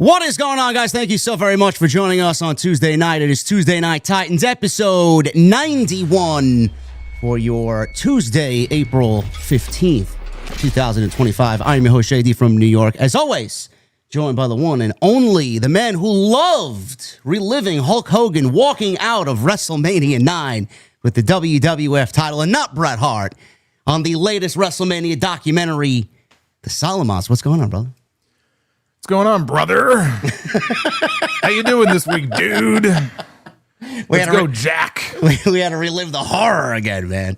What is going on, guys? Thank you so very much for joining us on Tuesday night. It is Tuesday Night Titans, episode 91 for your Tuesday, April 15th, 2025. I am your host, JD from New York. As always, joined by the one and only, the man who loved reliving Hulk Hogan walking out of WrestleMania 9 with the WWF title, and not Bret Hart, on the latest WrestleMania documentary, The Solomons. What's going on, brother? What's going on, brother? How you doing this week, dude? Let's go, Jack. We had to relive the horror again, man.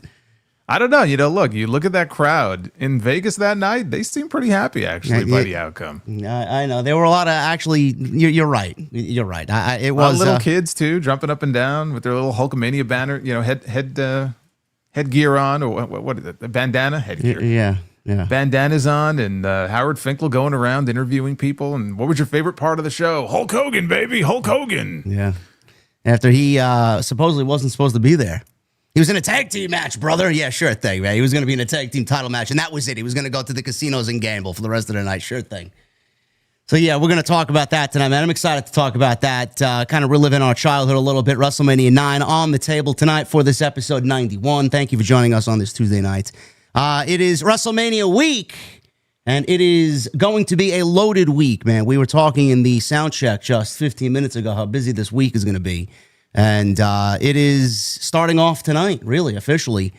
I don't know. You look at that crowd in Vegas that night. They seem pretty happy, actually, by the outcome. I know. There were a lot of, actually, you're right. You're right. It was little kids, too, jumping up and down with their little Hulkamania banner, headgear on, or what is it? The bandana? Headgear. Yeah. Bandanas on, and Howard Finkel going around interviewing people. And what was your favorite part of the show? Hulk Hogan, baby, Hulk Hogan. Yeah. After he supposedly wasn't supposed to be there. He was in a tag team match, brother. Yeah, sure thing, man. He was going to be in a tag team title match, and that was it. He was going to go to the casinos and gamble for the rest of the night. Sure thing. So, yeah, we're going to talk about that tonight, man. I'm excited to talk about that, kind of reliving our childhood a little bit. WrestleMania 9 on the table tonight for this episode 91. Thank you for joining us on this Tuesday night. It is WrestleMania week, and it is going to be a loaded week, man. We were talking in the sound check just 15 minutes ago how busy this week is going to be. And it is starting off tonight, really, officially,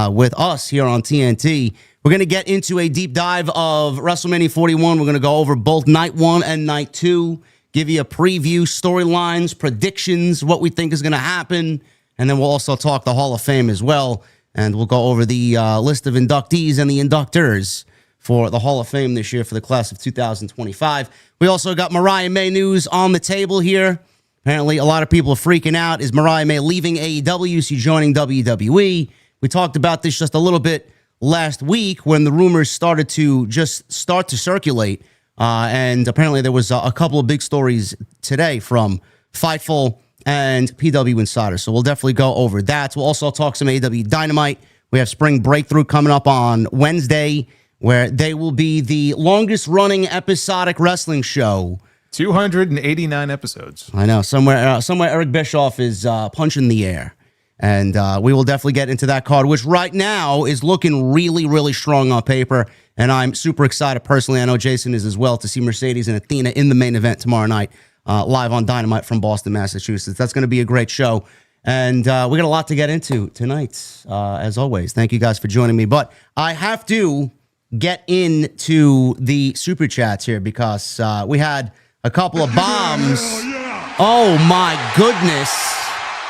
with us here on TNT. We're going to get into a deep dive of WrestleMania 41. We're going to go over both Night 1 and Night 2, give you a preview, storylines, predictions, what we think is going to happen. And then we'll also talk the Hall of Fame as well. And we'll go over the list of inductees and the inductors for the Hall of Fame this year for the class of 2025. We also got Mariah May news on the table here. Apparently, a lot of people are freaking out. Is Mariah May leaving AEW? Is she joining WWE? We talked about this just a little bit last week when the rumors started to circulate. And apparently, there was a couple of big stories today from Fightful and PW Insider. So we'll definitely go over that. We'll also talk some AEW Dynamite. We have Spring Breakthrough coming up on Wednesday, where they will be the longest running episodic wrestling show. 289 episodes. I know. Somewhere Eric Bischoff is punching the air. And we will definitely get into that card, which right now is looking really, really strong on paper. And I'm super excited personally. I know Jason is as well, to see Mercedes and Athena in the main event tomorrow night. Live on Dynamite from Boston, Massachusetts. That's going to be a great show. And we got a lot to get into tonight, as always. Thank you guys for joining me. But I have to get into the super chats here because we had a couple of bombs. Yeah. Oh, my goodness.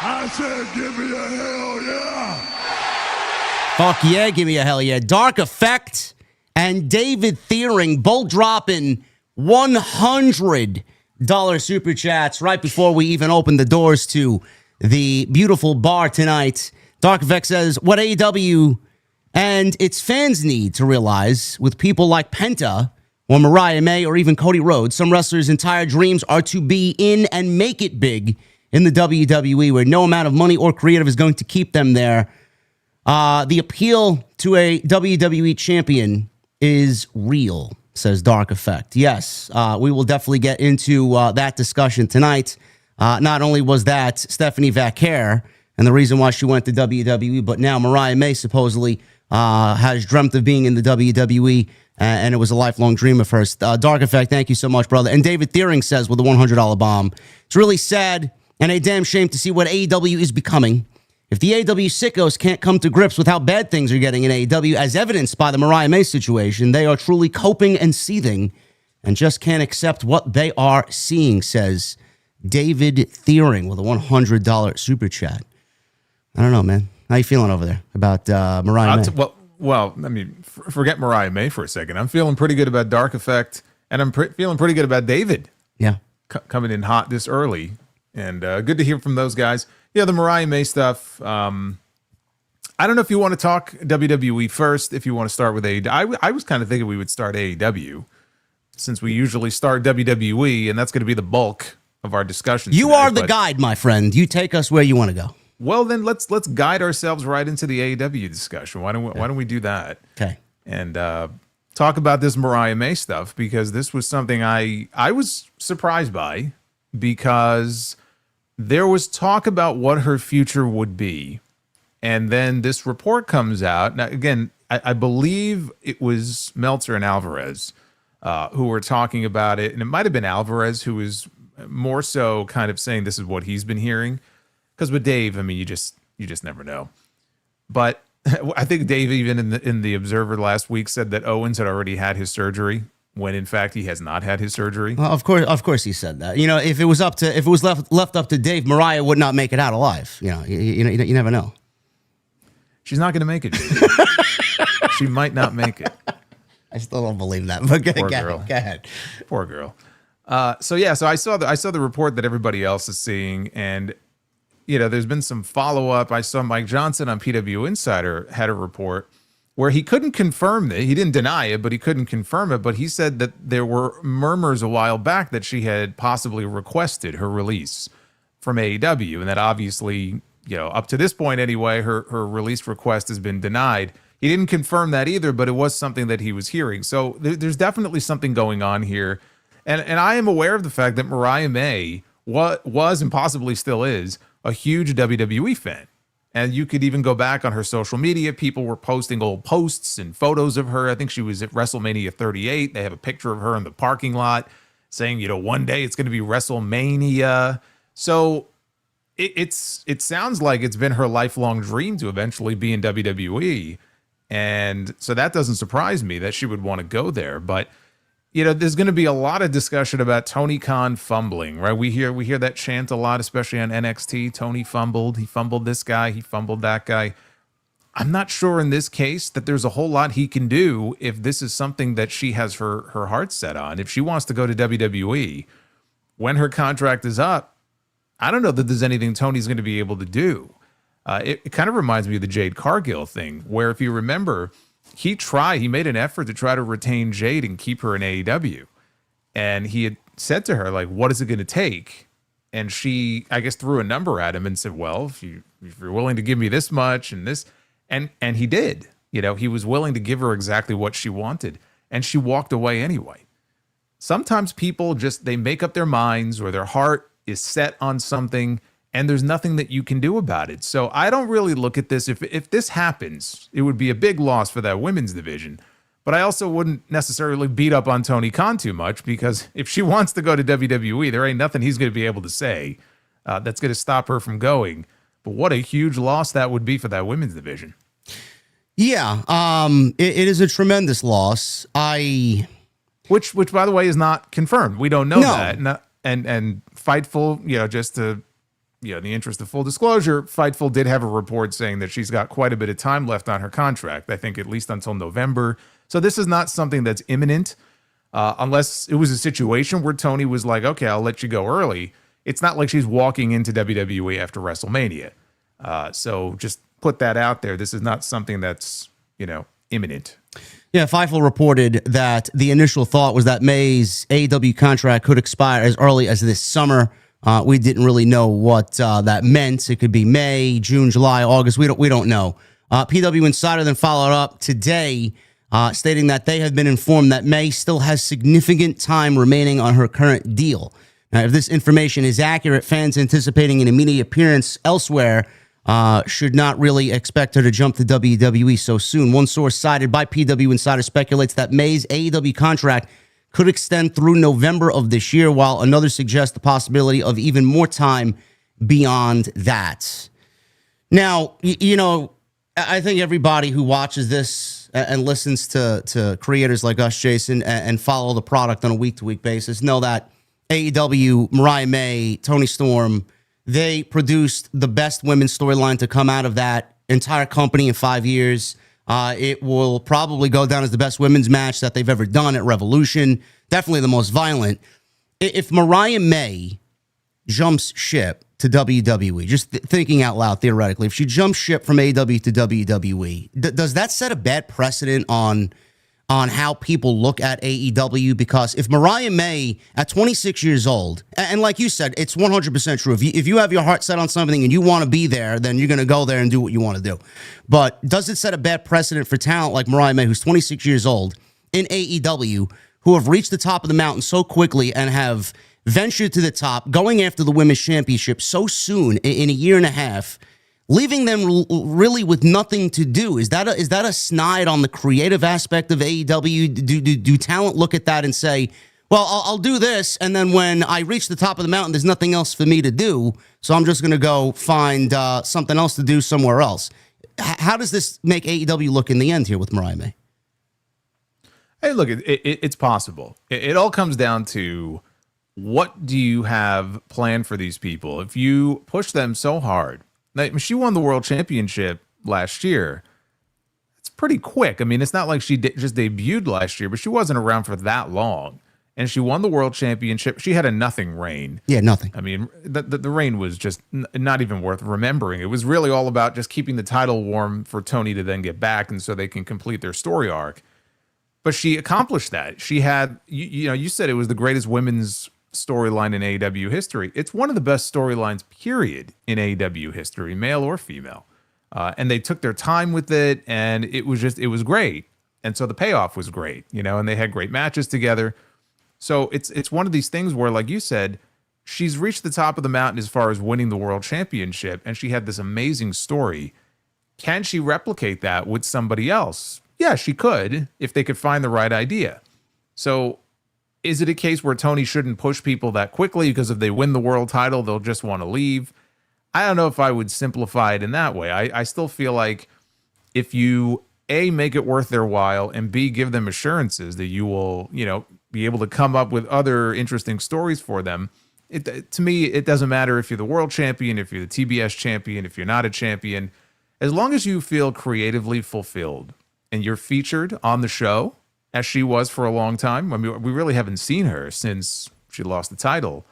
I said, give me a hell yeah. Fuck yeah, give me a hell yeah. Dark Effect and David Thiering both dropping $100 super chats right before we even open the doors to the beautiful bar tonight. Dark Effect says, what AEW and its fans need to realize with people like Penta or Mariah May or even Cody Rhodes, some wrestlers' entire dreams are to be in and make it big in the WWE, where no amount of money or creative is going to keep them there. The appeal to a WWE champion is real, says Dark Effect. Yes, we will definitely get into that discussion tonight. Not only was that Stephanie Vaquer and the reason why she went to WWE, but now Mariah May supposedly has dreamt of being in the WWE, and it was a lifelong dream of hers. Dark Effect, thank you so much, brother. And David Thiering says with a $100 bomb, it's really sad and a damn shame to see what AEW is becoming. If the AEW sickos can't come to grips with how bad things are getting in AEW, as evidenced by the Mariah May situation, they are truly coping and seething and just can't accept what they are seeing, says David Thiering with a $100 super chat. I don't know, man. How you feeling over there about Mariah May? Well, I mean, forget Mariah May for a second. I'm feeling pretty good about Dark Effect, and I'm feeling pretty good about David. Yeah. Coming in hot this early. And good to hear from those guys. Yeah, the Mariah May stuff. I don't know if you want to talk WWE first, if you want to start with AEW. I was kind of thinking we would start AEW, since we usually start WWE, and that's going to be the bulk of our discussion. You are the guide, my friend. You take us where you want to go. Well, then let's guide ourselves right into the AEW discussion. Why don't we do that? Okay. And talk about this Mariah May stuff, because this was something I was surprised by, because there was talk about what her future would be. And then this report comes out. Now, again, I believe it was Meltzer and Alvarez who were talking about it. And it might have been Alvarez who was more so kind of saying this is what he's been hearing. Because with Dave, I mean, you just never know. But I think Dave, even in the Observer last week, said that Owens had already had his surgery, when in fact he has not had his surgery. Well, of course he said that. You know, if it was left up to Dave, Mariah would not make it out alive. You know, you never know. She's not going to make it. She might not make it. I still don't believe that. But Poor girl. Go ahead. Poor girl. So I saw the report that everybody else is seeing, and there's been some follow up. I saw Mike Johnson on PW Insider had a report where he couldn't confirm that. He didn't deny it, but he couldn't confirm it. But he said that there were murmurs a while back that she had possibly requested her release from AEW, and that obviously, up to this point anyway, her release request has been denied. He didn't confirm that either, but it was something that he was hearing. So there's definitely something going on here. And I am aware of the fact that Mariah May was and possibly still is a huge WWE fan. And you could even go back on her social media. People were posting old posts and photos of her. I think she was at WrestleMania 38. They have a picture of her in the parking lot saying, one day it's going to be WrestleMania. So it sounds like it's been her lifelong dream to eventually be in WWE. And so that doesn't surprise me that she would want to go there. But, there's going to be a lot of discussion about Tony Khan fumbling, right? We hear that chant a lot, especially on NXT. Tony fumbled. He fumbled this guy. He fumbled that guy. I'm not sure in this case that there's a whole lot he can do if this is something that she has her heart set on. If she wants to go to WWE, when her contract is up, I don't know that there's anything Tony's going to be able to do. It kind of reminds me of the Jade Cargill thing, where if you remember, he made an effort to try to retain Jade and keep her in AEW. And he had said to her, like, what is it going to take? And she, I guess, threw a number at him and said, well, if you're willing to give me this much and this, and he did, he was willing to give her exactly what she wanted. And she walked away anyway. Sometimes people they make up their minds, or their heart is set on something, and there's nothing that you can do about it. So I don't really look at this. If this happens, it would be a big loss for that women's division. But I also wouldn't necessarily beat up on Tony Khan too much, because if she wants to go to WWE, there ain't nothing he's going to be able to say that's going to stop her from going. But what a huge loss that would be for that women's division. Yeah, it is a tremendous loss. Which by the way is not confirmed. We don't know that. And Fightful, just to in the interest of full disclosure, Fightful did have a report saying that she's got quite a bit of time left on her contract. I think at least until November. So this is not something that's imminent, unless it was a situation where Tony was like, okay, I'll let you go early. It's not like she's walking into WWE after WrestleMania. So just put that out there. This is not something that's, imminent. Yeah, Fightful reported that the initial thought was that May's AEW contract could expire as early as this summer. We didn't really know what that meant. It could be May, June, July, August. We don't know. PW Insider then followed up today, stating that they have been informed that May still has significant time remaining on her current deal. Now, if this information is accurate, fans anticipating an immediate appearance elsewhere should not really expect her to jump to WWE so soon. One source cited by PW Insider speculates that May's AEW contract could extend through November of this year, while another suggests the possibility of even more time beyond that. Now, I think everybody who watches this and listens to creators like us, Jason, and follow the product on a week-to-week basis know that AEW, Mariah May, Toni Storm, they produced the best women's storyline to come out of that entire company in 5 years. It will probably go down as the best women's match that they've ever done at Revolution. Definitely the most violent. If Mariah May jumps ship to WWE, just thinking out loud theoretically, if she jumps ship from AEW to WWE, does that set a bad precedent on how people look at AEW? Because if Mariah May at 26 years old, and like you said, it's 100% true. If you have your heart set on something and you want to be there, then you're going to go there and do what you want to do. But does it set a bad precedent for talent like Mariah May, who's 26 years old? in AEW who have reached the top of the mountain so quickly and have ventured to the top, going after the women's championship so soon in a year and a half, leaving them really with nothing to do. Is that a snide on the creative aspect of AEW? Do talent look at that and say, well, I'll do this, and then when I reach the top of the mountain, there's nothing else for me to do, so I'm just going to go find something else to do somewhere else? How does this make AEW look in the end here with Mariah May? Hey, look, it's possible. It all comes down to, what do you have planned for these people? If you push them so hard, like, she won the world championship last year. It's pretty quick. I mean, it's not like she just debuted last year, but she wasn't around for that long. And she won the world championship. She had a nothing reign. Yeah, nothing. I mean, the reign was just not even worth remembering. It was really all about just keeping the title warm for Tony to then get back, and so they can complete their story arc. But she accomplished that. She had, you said it was the greatest women's storyline in AEW history. It's one of the best storylines, period, in AEW history, male or female. And they took their time with it, and it was great. And so the payoff was great, and they had great matches together. So it's one of these things where, like you said, she's reached the top of the mountain as far as winning the world championship, and she had this amazing story. Can she replicate that with somebody else? Yeah, she could, if they could find the right idea. So is it a case where Tony shouldn't push people that quickly because if they win the world title, they'll just want to leave? I don't know if I would simplify it in that way. I still feel like if you, A, make it worth their while, and B, give them assurances that you will, be able to come up with other interesting stories for them. To me, it doesn't matter if you're the world champion, if you're the TBS champion, if you're not a champion, as long as you feel creatively fulfilled and you're featured on the show, as she was for a long time. I mean, we really haven't seen her since she lost the title.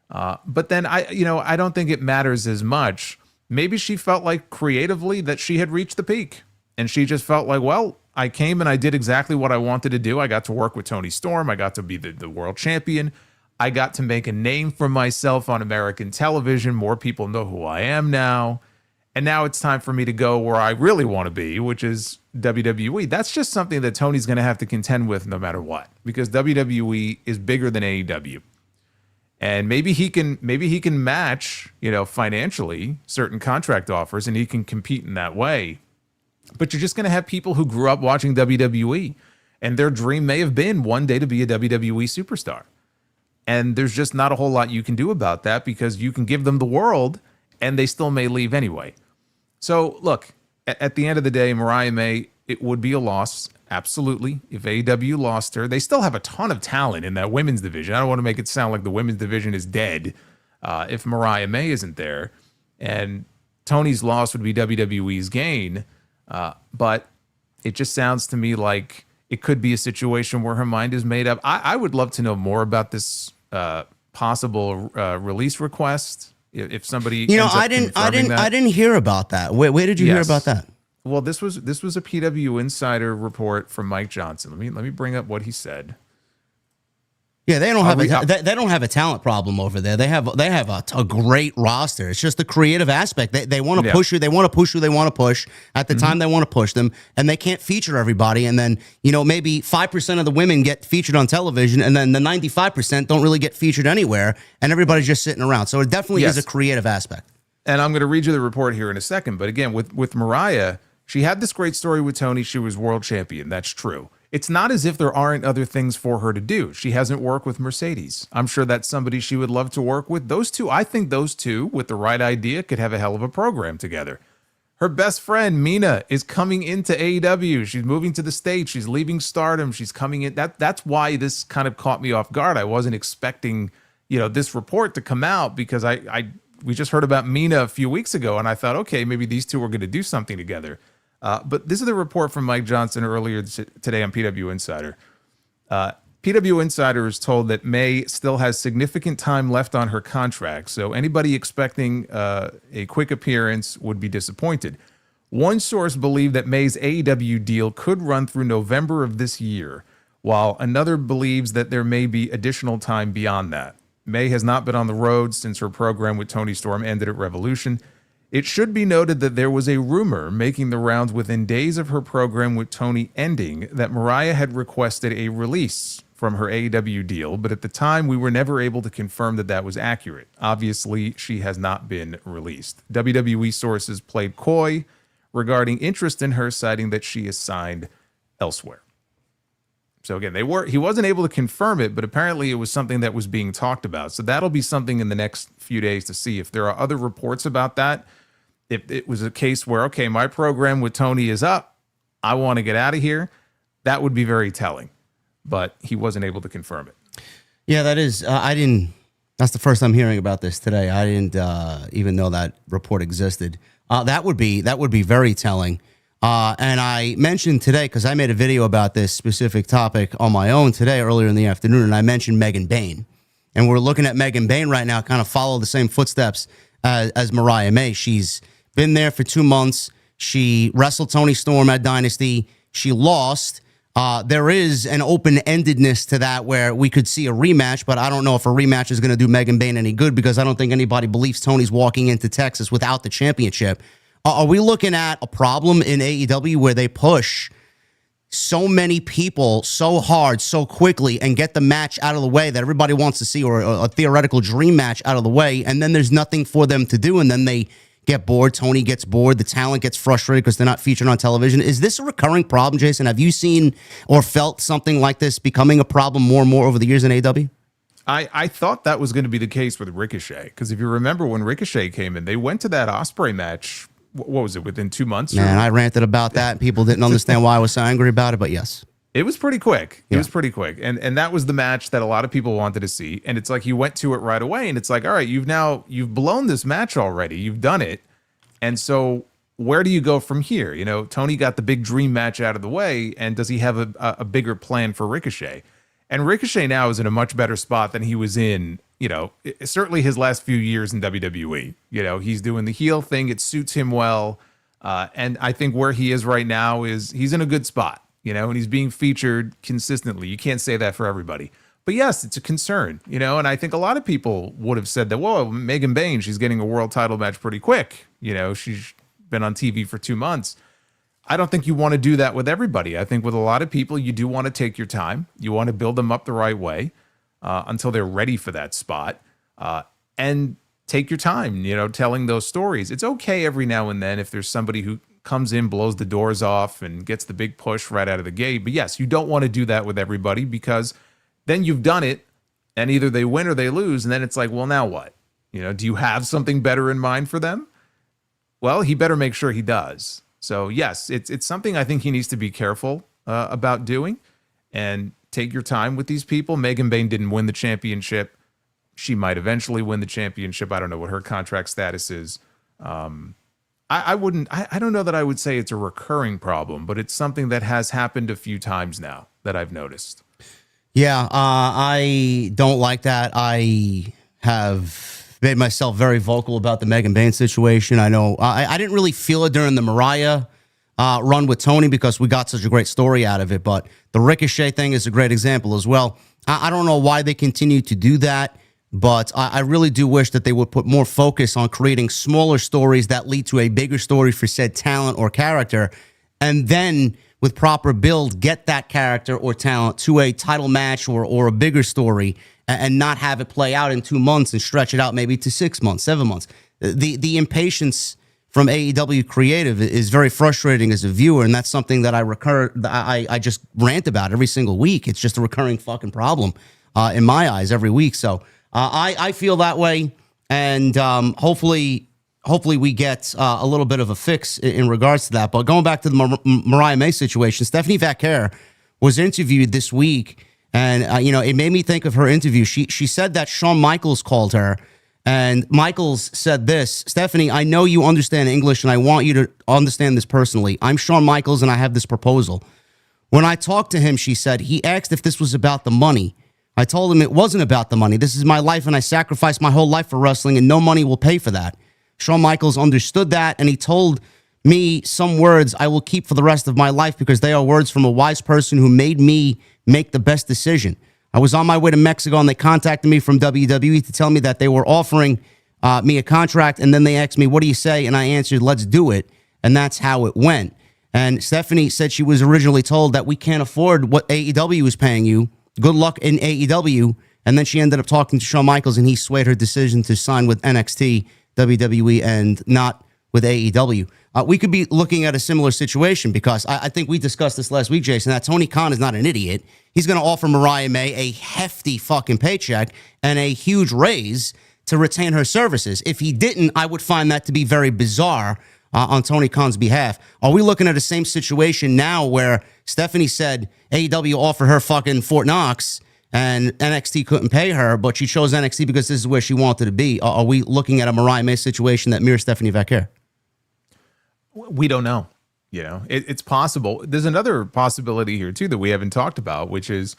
But then I don't think it matters as much. Maybe she felt like creatively that she had reached the peak, and she just felt like, well, I came and I did exactly what I wanted to do. I got to work with Tony Storm. I got to be the world champion. I got to make a name for myself on American television. More people know who I am now. And now it's time for me to go where I really want to be, which is WWE. That's just something that Tony's going to have to contend with no matter what, because WWE is bigger than AEW. And maybe he can match, financially certain contract offers, and he can compete in that way. But you're just going to have people who grew up watching WWE, and their dream may have been one day to be a WWE superstar. And there's just not a whole lot you can do about that, because you can give them the world and they still may leave anyway. So look, at the end of the day, Mariah May, it would be a loss. Absolutely. If AEW lost her, they still have a ton of talent in that women's division. I don't want to make it sound like the women's division is dead if Mariah May isn't there. And Tony's loss would be WWE's gain. But it just sounds to me like it could be a situation where her mind is made up. I would love to know more about this possible release request. If somebody, I didn't hear about that. Where did you hear about that? Well, this was a PW Insider report from Mike Johnson. Let me bring up what he said. Yeah, they don't have a talent problem over there. They have a great roster. It's just the creative aspect. They want to push who they want to push who they want to push at the time they want to push them, and they can't feature everybody. And then maybe 5% of the women get featured on television, and then the 95% don't really get featured anywhere, and everybody's just sitting around. So it definitely is a creative aspect. And I'm going to read you the report here in a second. But again, with Mariah, she had this great story with Tony. She was world champion. That's true. It's not as if there aren't other things for her to do. She hasn't worked with Mercedes. I'm sure that's somebody she would love to work with. I think those two, with the right idea, could have a hell of a program together. Her best friend, Mina, is coming into AEW. She's moving to the States. She's leaving Stardom. She's coming in. That's why this kind of caught me off guard. I wasn't expecting, this report to come out, because we just heard about Mina a few weeks ago, and I thought, okay, maybe these two are going to do something together. But this is the report from Mike Johnson earlier today on PW Insider. PW Insider is told that May still has significant time left on her contract, so anybody expecting a quick appearance would be disappointed. One source believed that May's AEW deal could run through November of this year, while another believes that there may be additional time beyond that. May has not been on the road since her program with Tony Storm ended at Revolution. It should be noted that there was a rumor making the rounds within days of her program with Tony ending that Mariah had requested a release from her AEW deal, but at the time we were never able to confirm that that was accurate. Obviously, she has not been released. WWE sources played coy regarding interest in her, citing that she is signed elsewhere. So again, he wasn't able to confirm it, but apparently it was something that was being talked about. So that'll be something in the next few days to see if there are other reports about that. If it was a case where, okay, my program with Tony is up, I want to get out of here, that would be very telling. But he wasn't able to confirm it. Yeah, that is. That's the first I'm hearing about this today. I didn't even know that report existed. That would be very telling. And I mentioned today, because I made a video about this specific topic on my own today, earlier in the afternoon, and I mentioned Megan Bayne. And we're looking at Megan Bayne right now, kind of follow the same footsteps as Mariah May. She's been there for 2 months. She wrestled Toni Storm at Dynasty. She lost. There is an open-endedness to that where we could see a rematch, but I don't know if a rematch is going to do Megan Bayne any good, because I don't think anybody believes Tony's walking into Texas without the championship. Are we looking at a problem in AEW where they push so many people so hard, so quickly, and get the match out of the way that everybody wants to see, or a theoretical dream match out of the way, and then there's nothing for them to do, and then they get bored, Tony gets bored, the talent gets frustrated because they're not featured on television? Is this a recurring problem, Jason? Have you seen or felt something like this becoming a problem more and more over the years in AEW? I thought that was going to be the case with Ricochet, because if you remember when Ricochet came in, they went to that Ospreay match, what was it, within 2 months? Man, I ranted about that, and people didn't understand why I was so angry about it, but yes. It was pretty quick. It Yeah. was pretty quick. And that was the match that a lot of people wanted to see. And it's like you went to it right away, and it's like, all right, you've blown this match already. You've done it. And so where do you go from here? You know, Tony got the big dream match out of the way, and does he have a bigger plan for Ricochet? And Ricochet now is in a much better spot than he was in, certainly his last few years in WWE. He's doing the heel thing. It suits him well. And I think where he is right now is he's in a good spot, and he's being featured consistently. You can't say that for everybody. But yes, it's a concern, and I think a lot of people would have said that, whoa, Megan Bayne, she's getting a world title match pretty quick. She's been on TV for 2 months. I don't think you want to do that with everybody. I think with a lot of people, you do want to take your time. You want to build them up the right way until they're ready for that spot. And take your time, telling those stories. It's okay every now and then if there's somebody who comes in, blows the doors off, and gets the big push right out of the gate. But yes, you don't want to do that with everybody, because then you've done it, and either they win or they lose, and then it's like, well, now what? Do you have something better in mind for them? Well, he better make sure he does. So yes, it's something I think he needs to be careful about doing, and take your time with these people. Megan Bayne didn't win the championship. She might eventually win the championship. I don't know what her contract status is. I don't know that I would say it's a recurring problem, but it's something that has happened a few times now that I've noticed. Yeah, I don't like that. I have made myself very vocal about the Megan Bayne situation. I know I didn't really feel it during the Mariah run with Tony, because we got such a great story out of it. But the Ricochet thing is a great example as well. I don't know why they continue to do that, but I really do wish that they would put more focus on creating smaller stories that lead to a bigger story for said talent or character, and then with proper build, get that character or talent to a title match or a bigger story, and not have it play out in 2 months and stretch it out maybe to 6 months, 7 months. The impatience from AEW creative is very frustrating as a viewer, and that's something that I just rant about every single week. It's just a recurring fucking problem in my eyes every week. So I feel that way, and hopefully we get a little bit of a fix in regards to that. But going back to the Mariah May situation, Stephanie Vaquer was interviewed this week, and it made me think of her interview. She said that Shawn Michaels called her, and Michaels said this: "Stephanie, I know you understand English, and I want you to understand this personally. I'm Shawn Michaels, and I have this proposal. When I talked to him," she said, "he asked if this was about the money. I told him it wasn't about the money. This is my life, and I sacrificed my whole life for wrestling, and no money will pay for that." Shawn Michaels understood that, and he told me some words I will keep for the rest of my life, because they are words from a wise person who made me make the best decision. I was on my way to Mexico, and they contacted me from WWE to tell me that they were offering me a contract, and then they asked me, what do you say? And I answered, let's do it. And that's how it went. And Stephanie said she was originally told that we can't afford what AEW is paying you. Good luck in AEW. And then she ended up talking to Shawn Michaels, and he swayed her decision to sign with NXT, WWE, and not with AEW. We could be looking at a similar situation because I think we discussed this last week, Jason, that Tony Khan is not an idiot. He's going to offer Mariah May a hefty fucking paycheck and a huge raise to retain her services. If he didn't, I would find that to be very bizarre on Tony Khan's behalf. Are we looking at the same situation now where Stephanie said AEW offered her fucking Fort Knox and NXT couldn't pay her, but she chose NXT because this is where she wanted to be? Are we looking at a Mariah May situation that mirrors Stephanie Vaquer? We don't know. You know, it's possible. There's another possibility here too that we haven't talked about, which is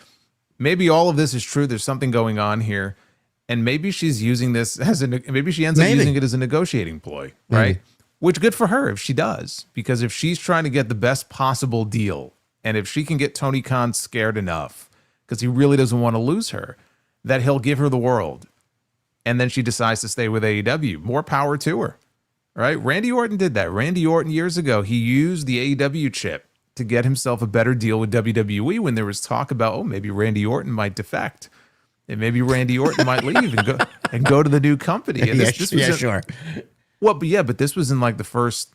maybe all of this is true. There's something going on here, and maybe she's using this as maybe she ends up using it as a negotiating ploy, right? Which good for her if she does, because if she's trying to get the best possible deal, and if she can get Tony Khan scared enough, because he really doesn't want to lose her, that he'll give her the world, and then she decides to stay with AEW, more power to her, right? Randy Orton did that. Randy Orton years ago, he used the AEW chip to get himself a better deal with WWE when there was talk about, oh, maybe Randy Orton might defect, and maybe Randy Orton might leave and go to the new company. And Sure. Well, but this was in like the first,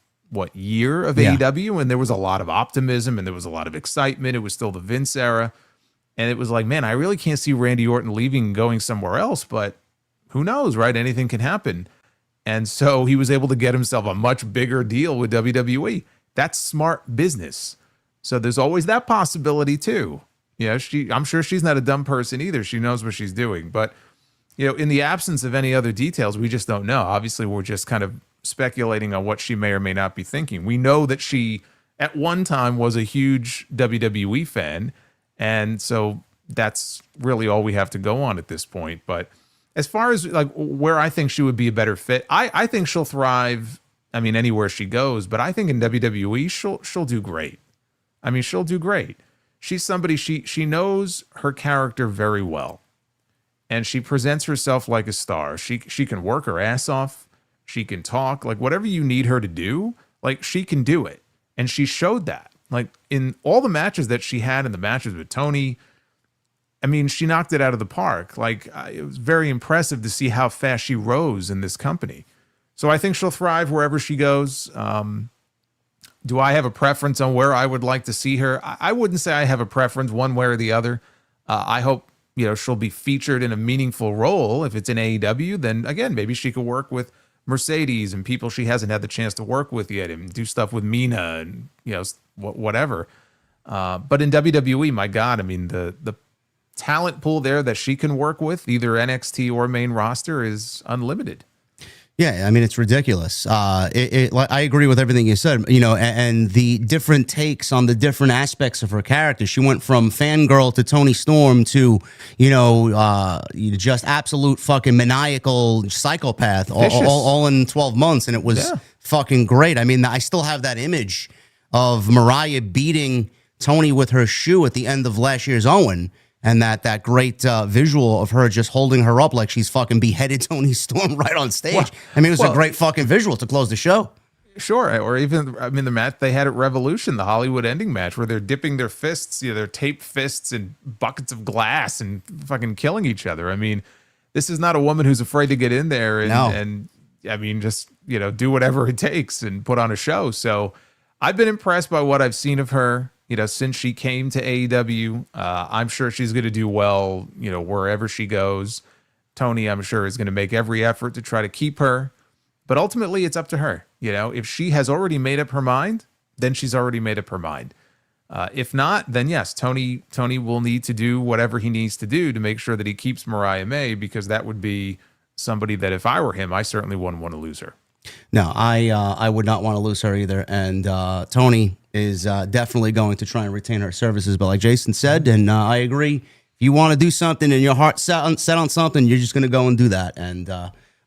year of AEW, and there was a lot of optimism and there was a lot of excitement. It was still the Vince era. And it was like, man, I really can't see Randy Orton leaving and going somewhere else, but who knows, right? Anything can happen. And so he was able to get himself a much bigger deal with WWE. That's smart business. So there's always that possibility too. I'm sure she's not a dumb person either. She knows what she's doing, but in the absence of any other details, we just don't know. Obviously, we're just kind of speculating on what she may or may not be thinking. We know that she, at one time, was a huge WWE fan, and so that's really all we have to go on at this point. But as far as like where I think she would be a better fit, I think she'll thrive. I mean, anywhere she goes, but I think in WWE, she'll do great. I mean, she'll do great. She's somebody, she knows her character very well. And she presents herself like a star. She can work her ass off. She can talk. Like, whatever you need her to do, like, she can do it. And she showed that. Like, in all the matches that she had, in the matches with Tony, I mean, she knocked it out of the park. Like, it was very impressive to see how fast she rose in this company. So I think she'll thrive wherever she goes. Do I have a preference on where I would like to see her? I wouldn't say I have a preference one way or the other. I hope she'll be featured in a meaningful role. If it's in AEW, then again, maybe she could work with Mercedes and people she hasn't had the chance to work with yet, and do stuff with Mina and whatever. But in WWE, my God, I mean the talent pool there that she can work with, either NXT or main roster, is unlimited. Yeah, I mean, it's ridiculous. I agree with everything you said, and the different takes on the different aspects of her character. She went from fangirl to Tony Storm to, just absolute fucking maniacal psychopath all in 12 months. And it was fucking great. I mean, I still have that image of Mariah beating Tony with her shoe at the end of last year's Owen. And that great visual of her just holding her up like she's fucking beheaded Tony Storm right on stage. Well, I mean, it was a great fucking visual to close the show. Sure. Or even, I mean, the match they had at Revolution, the Hollywood ending match, where they're dipping their fists, their taped fists in buckets of glass and fucking killing each other. I mean, this is not a woman who's afraid to get in there and I mean, just, do whatever it takes and put on a show. So I've been impressed by what I've seen of her. Since she came to AEW, I'm sure she's going to do well, wherever she goes. Tony, I'm sure, is going to make every effort to try to keep her. But ultimately, it's up to her. If she has already made up her mind, then she's already made up her mind. If not, then yes, Tony will need to do whatever he needs to do to make sure that he keeps Mariah May, because that would be somebody that if I were him, I certainly wouldn't want to lose her. No, I would not want to lose her either. And Tony is definitely going to try and retain her services. But like Jason said, and I agree, if you want to do something and your heart set on something, you're just going to go and do that. And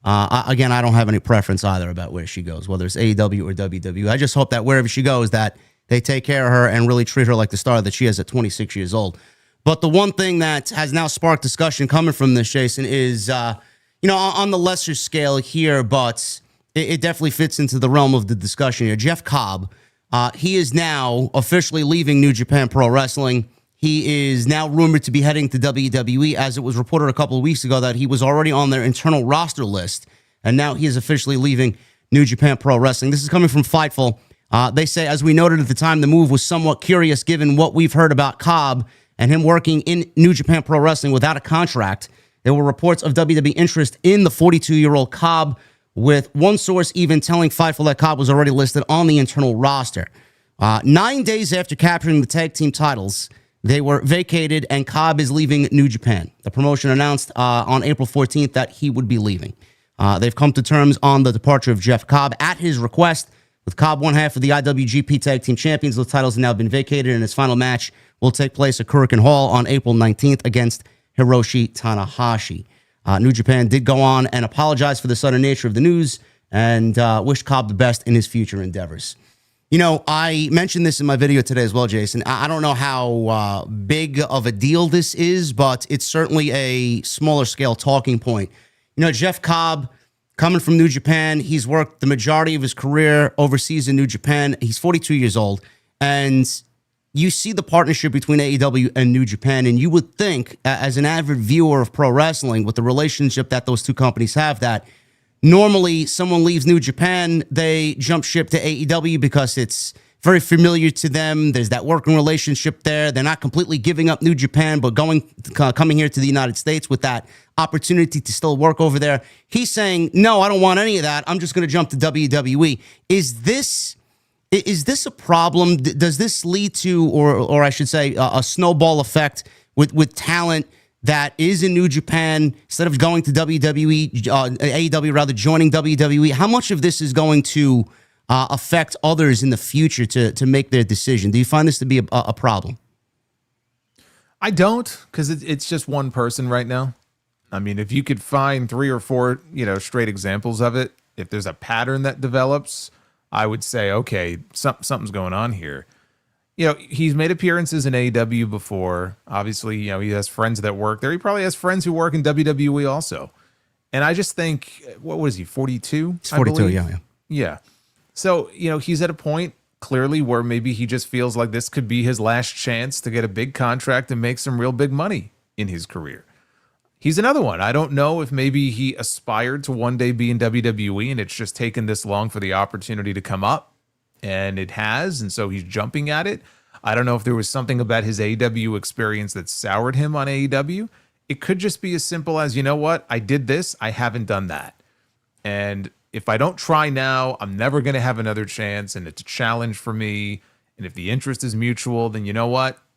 again, I don't have any preference either about where she goes, whether it's AEW or WWE. I just hope that wherever she goes, that they take care of her and really treat her like the star that she is at 26 years old. But the one thing that has now sparked discussion coming from this, Jason, is On the lesser scale here, but it definitely fits into the realm of the discussion here. Jeff Cobb, he is now officially leaving New Japan Pro Wrestling. He is now rumored to be heading to WWE, as it was reported a couple of weeks ago that he was already on their internal roster list, and now he is officially leaving New Japan Pro Wrestling. This is coming from Fightful. They say, as we noted at the time, the move was somewhat curious given what we've heard about Cobb and him working in New Japan Pro Wrestling without a contract. There were reports of WWE interest in the 42-year-old Cobb, with one source even telling Fightful that Cobb was already listed on the internal roster. 9 days after capturing the tag team titles, they were vacated, and Cobb is leaving New Japan. The promotion announced on April 14th that he would be leaving. They've come to terms on the departure of Jeff Cobb at his request, with Cobb one half of the IWGP Tag Team Champions. Those titles have now been vacated, and his final match will take place at Kurikan Hall on April 19th against Hiroshi Tanahashi. New Japan did go on and apologize for the sudden nature of the news and wished Cobb the best in his future endeavors. I mentioned this in my video today as well, Jason. I don't know how big of a deal this is, but it's certainly a smaller scale talking point. Jeff Cobb, coming from New Japan, he's worked the majority of his career overseas in New Japan. He's 42 years old, and you see the partnership between AEW and New Japan, and you would think, as an avid viewer of pro wrestling, with the relationship that those two companies have, that normally someone leaves New Japan, they jump ship to AEW because it's very familiar to them. There's that working relationship there. They're not completely giving up New Japan, but coming here to the United States with that opportunity to still work over there. He's saying, no, I don't want any of that. I'm just going to jump to WWE. Is this a problem? Does this lead to, or I should say, a snowball effect with talent that is in New Japan instead of going to WWE, AEW rather, joining WWE? How much of this is going to affect others in the future to make their decision? Do you find this to be a problem? I don't, because it's just one person right now. I mean, if you could find 3 or 4, straight examples of it, if there's a pattern that develops, I would say, okay, something's going on here. He's made appearances in AEW before. Obviously, he has friends that work there. He probably has friends who work in WWE also. And I just think, what was he, 42? He's 42, yeah. Yeah. So, he's at a point clearly where maybe he just feels like this could be his last chance to get a big contract and make some real big money in his career. He's another one. I don't know if maybe he aspired to one day be in WWE and it's just taken this long for the opportunity to come up, and it has, and so he's jumping at it. I don't know if there was something about his AEW experience that soured him on AEW. It could just be as simple as, I did this, I haven't done that. And if I don't try now, I'm never going to have another chance, and it's a challenge for me. And if the interest is mutual, then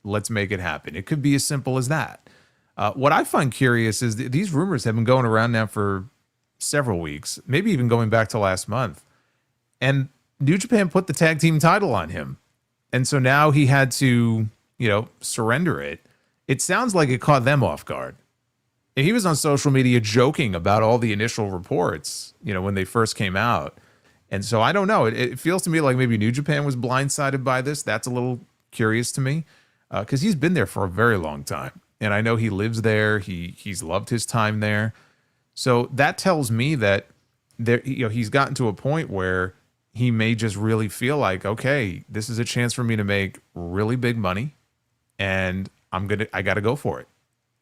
let's make it happen. It could be as simple as that. What I find curious is these rumors have been going around now for several weeks, maybe even going back to last month. And New Japan put the tag team title on him. And so now he had to, surrender it. It sounds like it caught them off guard. And he was on social media joking about all the initial reports, when they first came out. And so I don't know. It feels to me like maybe New Japan was blindsided by this. That's a little curious to me, because he's been there for a very long time. And I know he lives there. He's loved his time there. So that tells me that he's gotten to a point where he may just really feel like, okay, this is a chance for me to make really big money, and I got to go for it.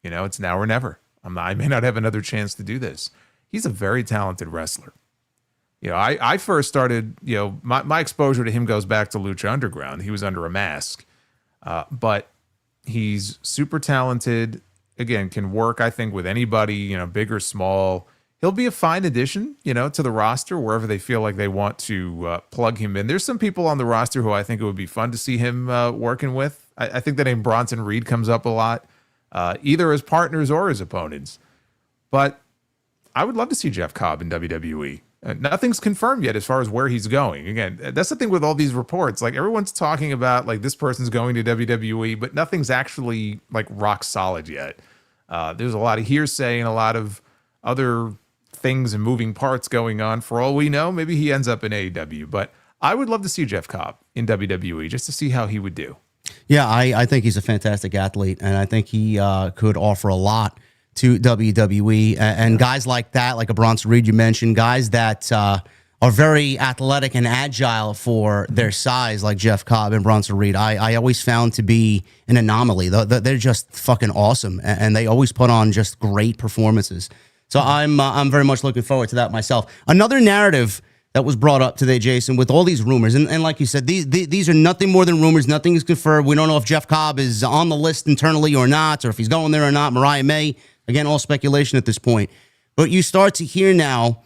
It's now or never. I may not have another chance to do this. He's a very talented wrestler. I first started, my exposure to him goes back to Lucha Underground. He was under a mask, but he's super talented. Again, can work, I think, with anybody, big or small. He'll be a fine addition, to the roster wherever they feel like they want to plug him in. There's some people on the roster who I think it would be fun to see him working with. I think the name Bronson Reed comes up a lot, either as partners or as opponents. But I would love to see Jeff Cobb in WWE. Nothing's confirmed yet as far as where he's going. Again, that's the thing with all these reports. Like, everyone's talking about, like, this person's going to WWE, but nothing's actually, like, rock solid yet. There's a lot of hearsay and a lot of other things and moving parts going on. For all we know, maybe he ends up in AEW. But I would love to see Jeff Cobb in WWE just to see how he would do. Yeah, I think he's a fantastic athlete, and I think he could offer a lot to WWE. And guys like that, like a Bronson Reed you mentioned, guys that are very athletic and agile for their size, like Jeff Cobb and Bronson Reed, I always found to be an anomaly. They're just fucking awesome, and they always put on just great performances. So I'm very much looking forward to that myself. Another narrative that was brought up today, Jason, with all these rumors, and like you said, these are nothing more than rumors. Nothing is confirmed. We don't know if Jeff Cobb is on the list internally or not, or if he's going there or not. Mariah May, again, all speculation at this point. But you start to hear now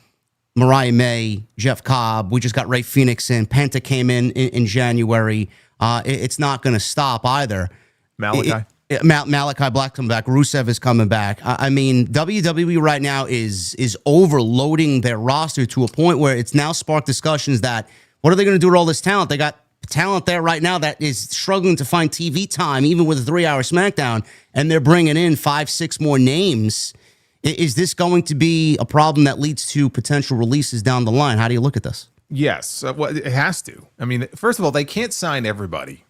Mariah May, Jeff Cobb. We just got Ray Phoenix in. Penta came in January. It's not going to stop either. Malachi. Malachi Black coming back. Rusev is coming back. I mean, WWE right now is overloading their roster to a point where it's now sparked discussions that what are they going to do with all this talent? They got talent there right now that is struggling to find TV time, even with a 3-hour SmackDown, and they're bringing in 5-6 more names. Is this going to be a problem that leads to potential releases down the line? How do you look at this? Yes, well, it has to. I mean, first of all, they can't sign everybody.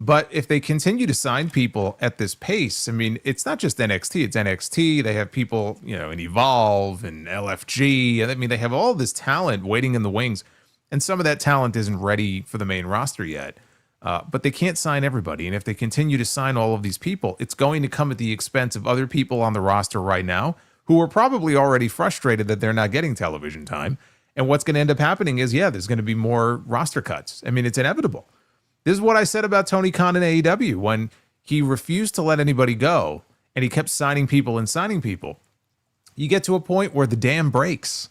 But if they continue to sign people at this pace, I mean, it's not just NXT, it's NXT. They have people, in Evolve and LFG. I mean, they have all this talent waiting in the wings. And some of that talent isn't ready for the main roster yet. But they can't sign everybody. And if they continue to sign all of these people, it's going to come at the expense of other people on the roster right now who are probably already frustrated that they're not getting television time. And what's going to end up happening is, there's going to be more roster cuts. I mean, it's inevitable. This is what I said about Tony Khan in AEW when he refused to let anybody go and he kept signing people and signing people. You get to a point where the dam breaks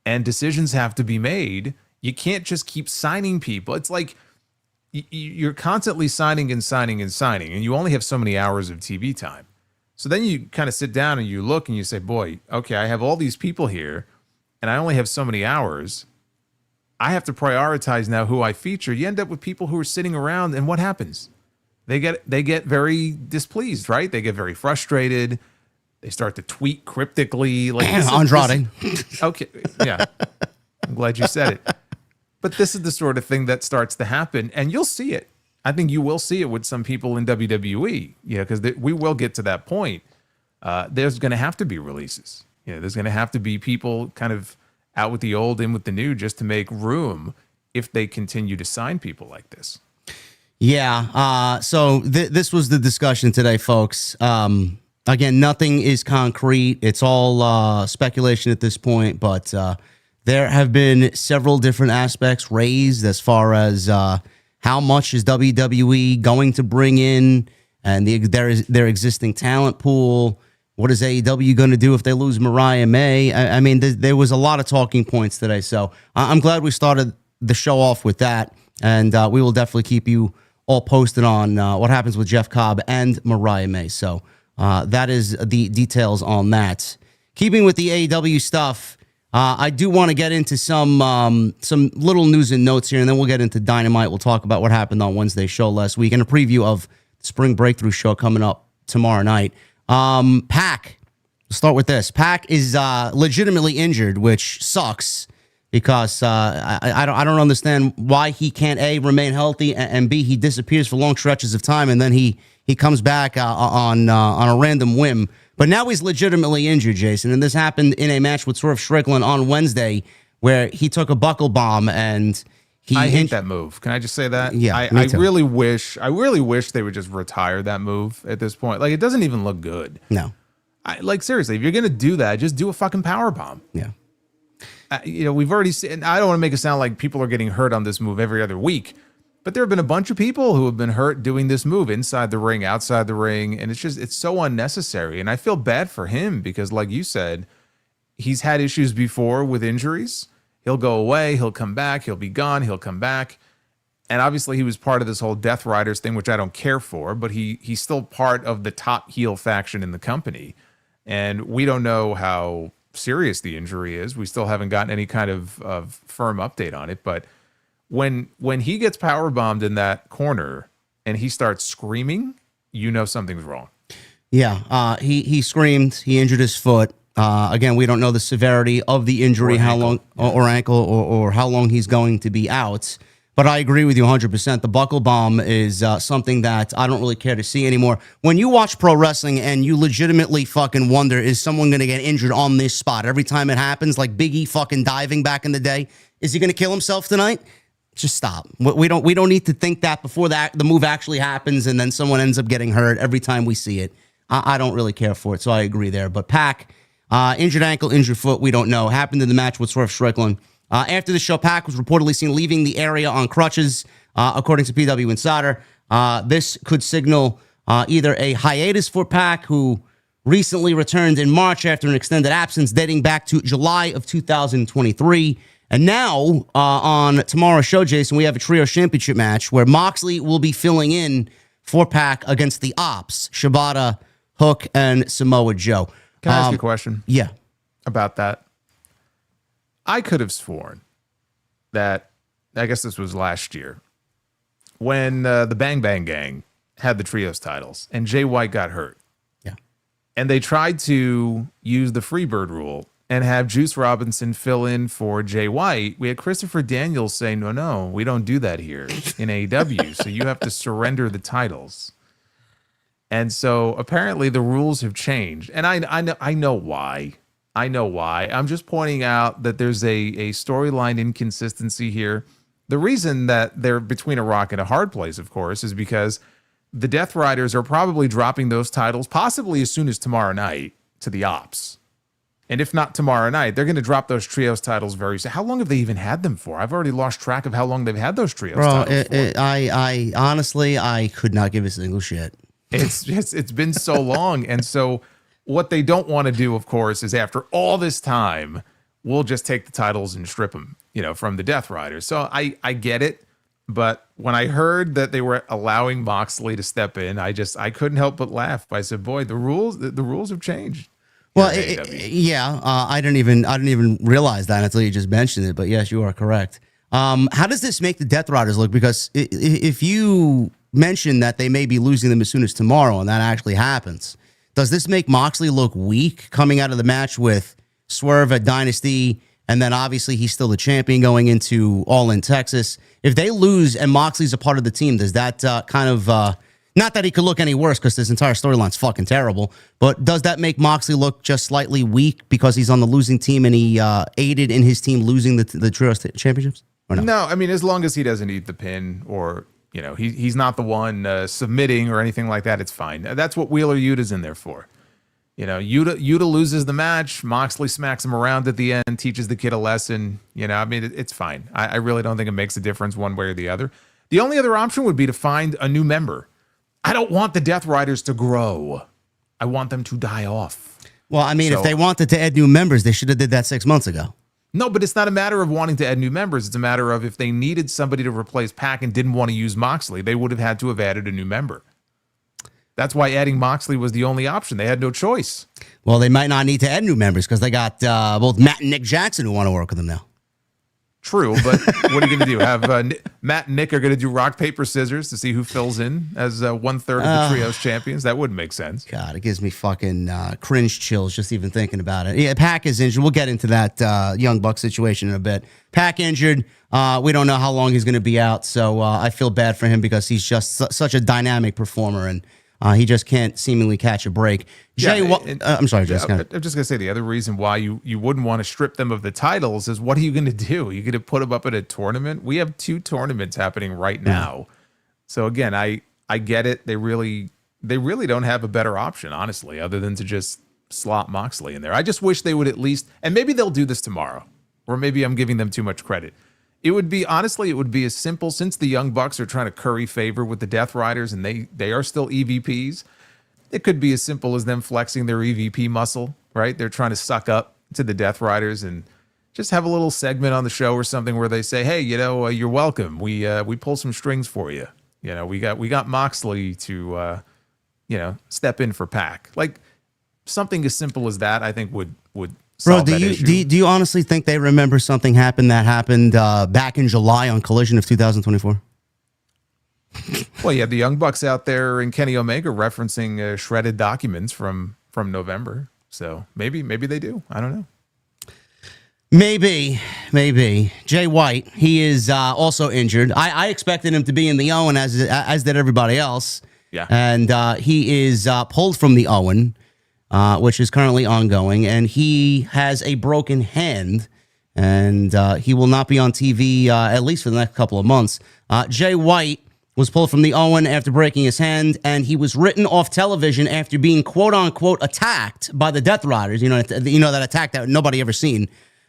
and decisions have to be made. You can't just keep signing people. It's like you're constantly signing and signing and signing, and you only have so many hours of TV time. So then you kind of sit down and you look and you say, boy, okay, I have all these people here and I only have so many hours. I have to prioritize now who I feature. You end up with people who are sitting around, and what happens? They get very displeased, right? They get very frustrated. They start to tweet cryptically, like Andrade. Okay, yeah, I'm glad you said it. But this is the sort of thing that starts to happen, and you'll see it. I think you will see it with some people in WWE, because we will get to that point. There's going to have to be releases. There's going to have to be people kind of out with the old, in with the new, just to make room if they continue to sign people like this. Yeah. So this was the discussion today, folks. Again, nothing is concrete. It's all speculation at this point, but there have been several different aspects raised as far as how much is WWE going to bring in and their existing talent pool. What is AEW going to do if they lose Mariah May? I mean, there was a lot of talking points today. So I'm glad we started the show off with that. And we will definitely keep you all posted on what happens with Jeff Cobb and Mariah May. So that is the details on that. Keeping with the AEW stuff, I do want to get into some little news and notes here, and then we'll get into Dynamite. We'll talk about what happened on Wednesday's show last week and a preview of the Spring Breakthrough show coming up tomorrow night. Pac, let's start with this. Pac is legitimately injured, which sucks because I don't understand why he can't A, remain healthy, and B, he disappears for long stretches of time, and then he comes back on a random whim. But now he's legitimately injured, Jason, and this happened in a match with Swerve Strickland on Wednesday where he took a buckle bomb and I hate that move. Can I just say that? Yeah, I really wish they would just retire that move at this point. Like, it doesn't even look good. No. Seriously, if you're going to do that, just do a fucking power bomb. Yeah. We've already seen, I don't want to make it sound like people are getting hurt on this move every other week, but there have been a bunch of people who have been hurt doing this move inside the ring, outside the ring, and it's so unnecessary. And I feel bad for him because, like you said, he's had issues before with injuries. He'll go away, he'll come back, he'll be gone, he'll come back. And obviously he was part of this whole Death Riders thing, which I don't care for, but he's still part of the top heel faction in the company. And we don't know how serious the injury is. We still haven't gotten any kind of firm update on it. But when he gets powerbombed in that corner and he starts screaming, you know something's wrong. Yeah, he screamed, he injured his foot. Again, we don't know the severity of the injury, how long, or ankle, or how long he's going to be out. But I agree with you 100%. The buckle bomb is something that I don't really care to see anymore. When you watch pro wrestling and you legitimately fucking wonder, is someone going to get injured on this spot every time it happens? Like Big E fucking diving back in the day. Is he going to kill himself tonight? Just stop. We don't need to think that before the move actually happens and then someone ends up getting hurt every time we see it. I don't really care for it, so I agree there. But Pac, injured ankle, injured foot, we don't know. Happened in the match with Swerve Strickland. After the show, Pac was reportedly seen leaving the area on crutches, according to PW Insider. This could signal either a hiatus for Pac, who recently returned in March after an extended absence dating back to July of 2023. And now, on tomorrow's show, Jason, we have a Trios Championship match where Moxley will be filling in for Pac against the Ops, Shibata, Hook, and Samoa Joe. Can I ask you a question? Yeah. About that? I could have sworn that, I guess this was last year, when the Bang Bang Gang had the Trios titles and Jay White got hurt. Yeah. And they tried to use the Freebird rule and have Juice Robinson fill in for Jay White. We had Christopher Daniels say, no, we don't do that here in AEW. So you have to surrender the titles. And so apparently the rules have changed. And I know why. I know why. I'm just pointing out that there's a storyline inconsistency here. The reason that they're between a rock and a hard place, of course, is because the Death Riders are probably dropping those titles possibly as soon as tomorrow night to the Ops. And if not tomorrow night, they're going to drop those Trios titles very soon. How long have they even had them for? I've already lost track of how long they've had those Trios titles for. I honestly, I could not give a single shit. It's been so long. And so what they don't want to do, of course, is after all this time, we'll just take the titles and strip them, from the Death Riders. So I get it. But when I heard that they were allowing Moxley to step in, I couldn't help but laugh. I said, boy, the rules have changed. Well, I didn't even realize that until you just mentioned it. But yes, you are correct. How does this make the Death Riders look? Because if you mention that they may be losing them as soon as tomorrow, and that actually happens, does this make Moxley look weak coming out of the match with Swerve at Dynasty, and then obviously he's still the champion going into All In Texas? If they lose and Moxley's a part of the team, does that kind of not that he could look any worse because this entire storyline's fucking terrible, but does that make Moxley look just slightly weak because he's on the losing team and he aided in his team losing the Trios championships? Or no? No, I mean, as long as he doesn't eat the pin or he's not the one submitting or anything like that, it's fine. That's what Wheeler Yuta's in there for. Yuta loses the match. Moxley smacks him around at the end, teaches the kid a lesson. It's fine. I really don't think it makes a difference one way or the other. The only other option would be to find a new member. I don't want the Death Riders to grow. I want them to die off. Well, if they wanted to add new members, they should have did that 6 months ago. No, but it's not a matter of wanting to add new members. It's a matter of if they needed somebody to replace Pac and didn't want to use Moxley, they would have had to have added a new member. That's why adding Moxley was the only option. They had no choice. Well, they might not need to add new members because they got both Matt and Nick Jackson who want to work with them now. True, but what are you going to do? Have Matt and Nick are going to do rock, paper, scissors to see who fills in as 1/3 of the Trios champions? That wouldn't make sense. God, it gives me fucking cringe chills just even thinking about it. Yeah, Pac is injured. We'll get into that Young Buck situation in a bit. Pac injured. We don't know how long he's going to be out, so I feel bad for him because he's just such a dynamic performer and he just can't seemingly catch a break. I'm sorry, Jess. I'm just going to say the other reason why you wouldn't want to strip them of the titles is what are you going to do? You're going to put them up at a tournament? We have 2 tournaments happening right now. So again, I get it. They really don't have a better option, honestly, other than to just slot Moxley in there. I just wish they would at least, and maybe they'll do this tomorrow, or maybe I'm giving them too much credit. It would be as simple, since the Young Bucks are trying to curry favor with the Death Riders and they are still EVPs. It could be as simple as them flexing their EVP muscle, right? They're trying to suck up to the Death Riders and just have a little segment on the show or something where they say, hey, you're welcome. We pull some strings for you. We got Moxley to, step in for Pac. Like something as simple as that, I think would solve that issue. Do you honestly think they remember something happened back in July on Collision of 2024? Well, you had the Young Bucks out there and Kenny Omega referencing shredded documents from November. So maybe they do. I don't know. Maybe. Jay White, he is also injured. I expected him to be in the Owen as did everybody else. Yeah. And he is pulled from the Owen, which is currently ongoing, and he has a broken hand, and he will not be on TV at least for the next couple of months. Jay White was pulled from the Owen after breaking his hand, and he was written off television after being quote-unquote attacked by the Death Riders, that attack that nobody ever seen.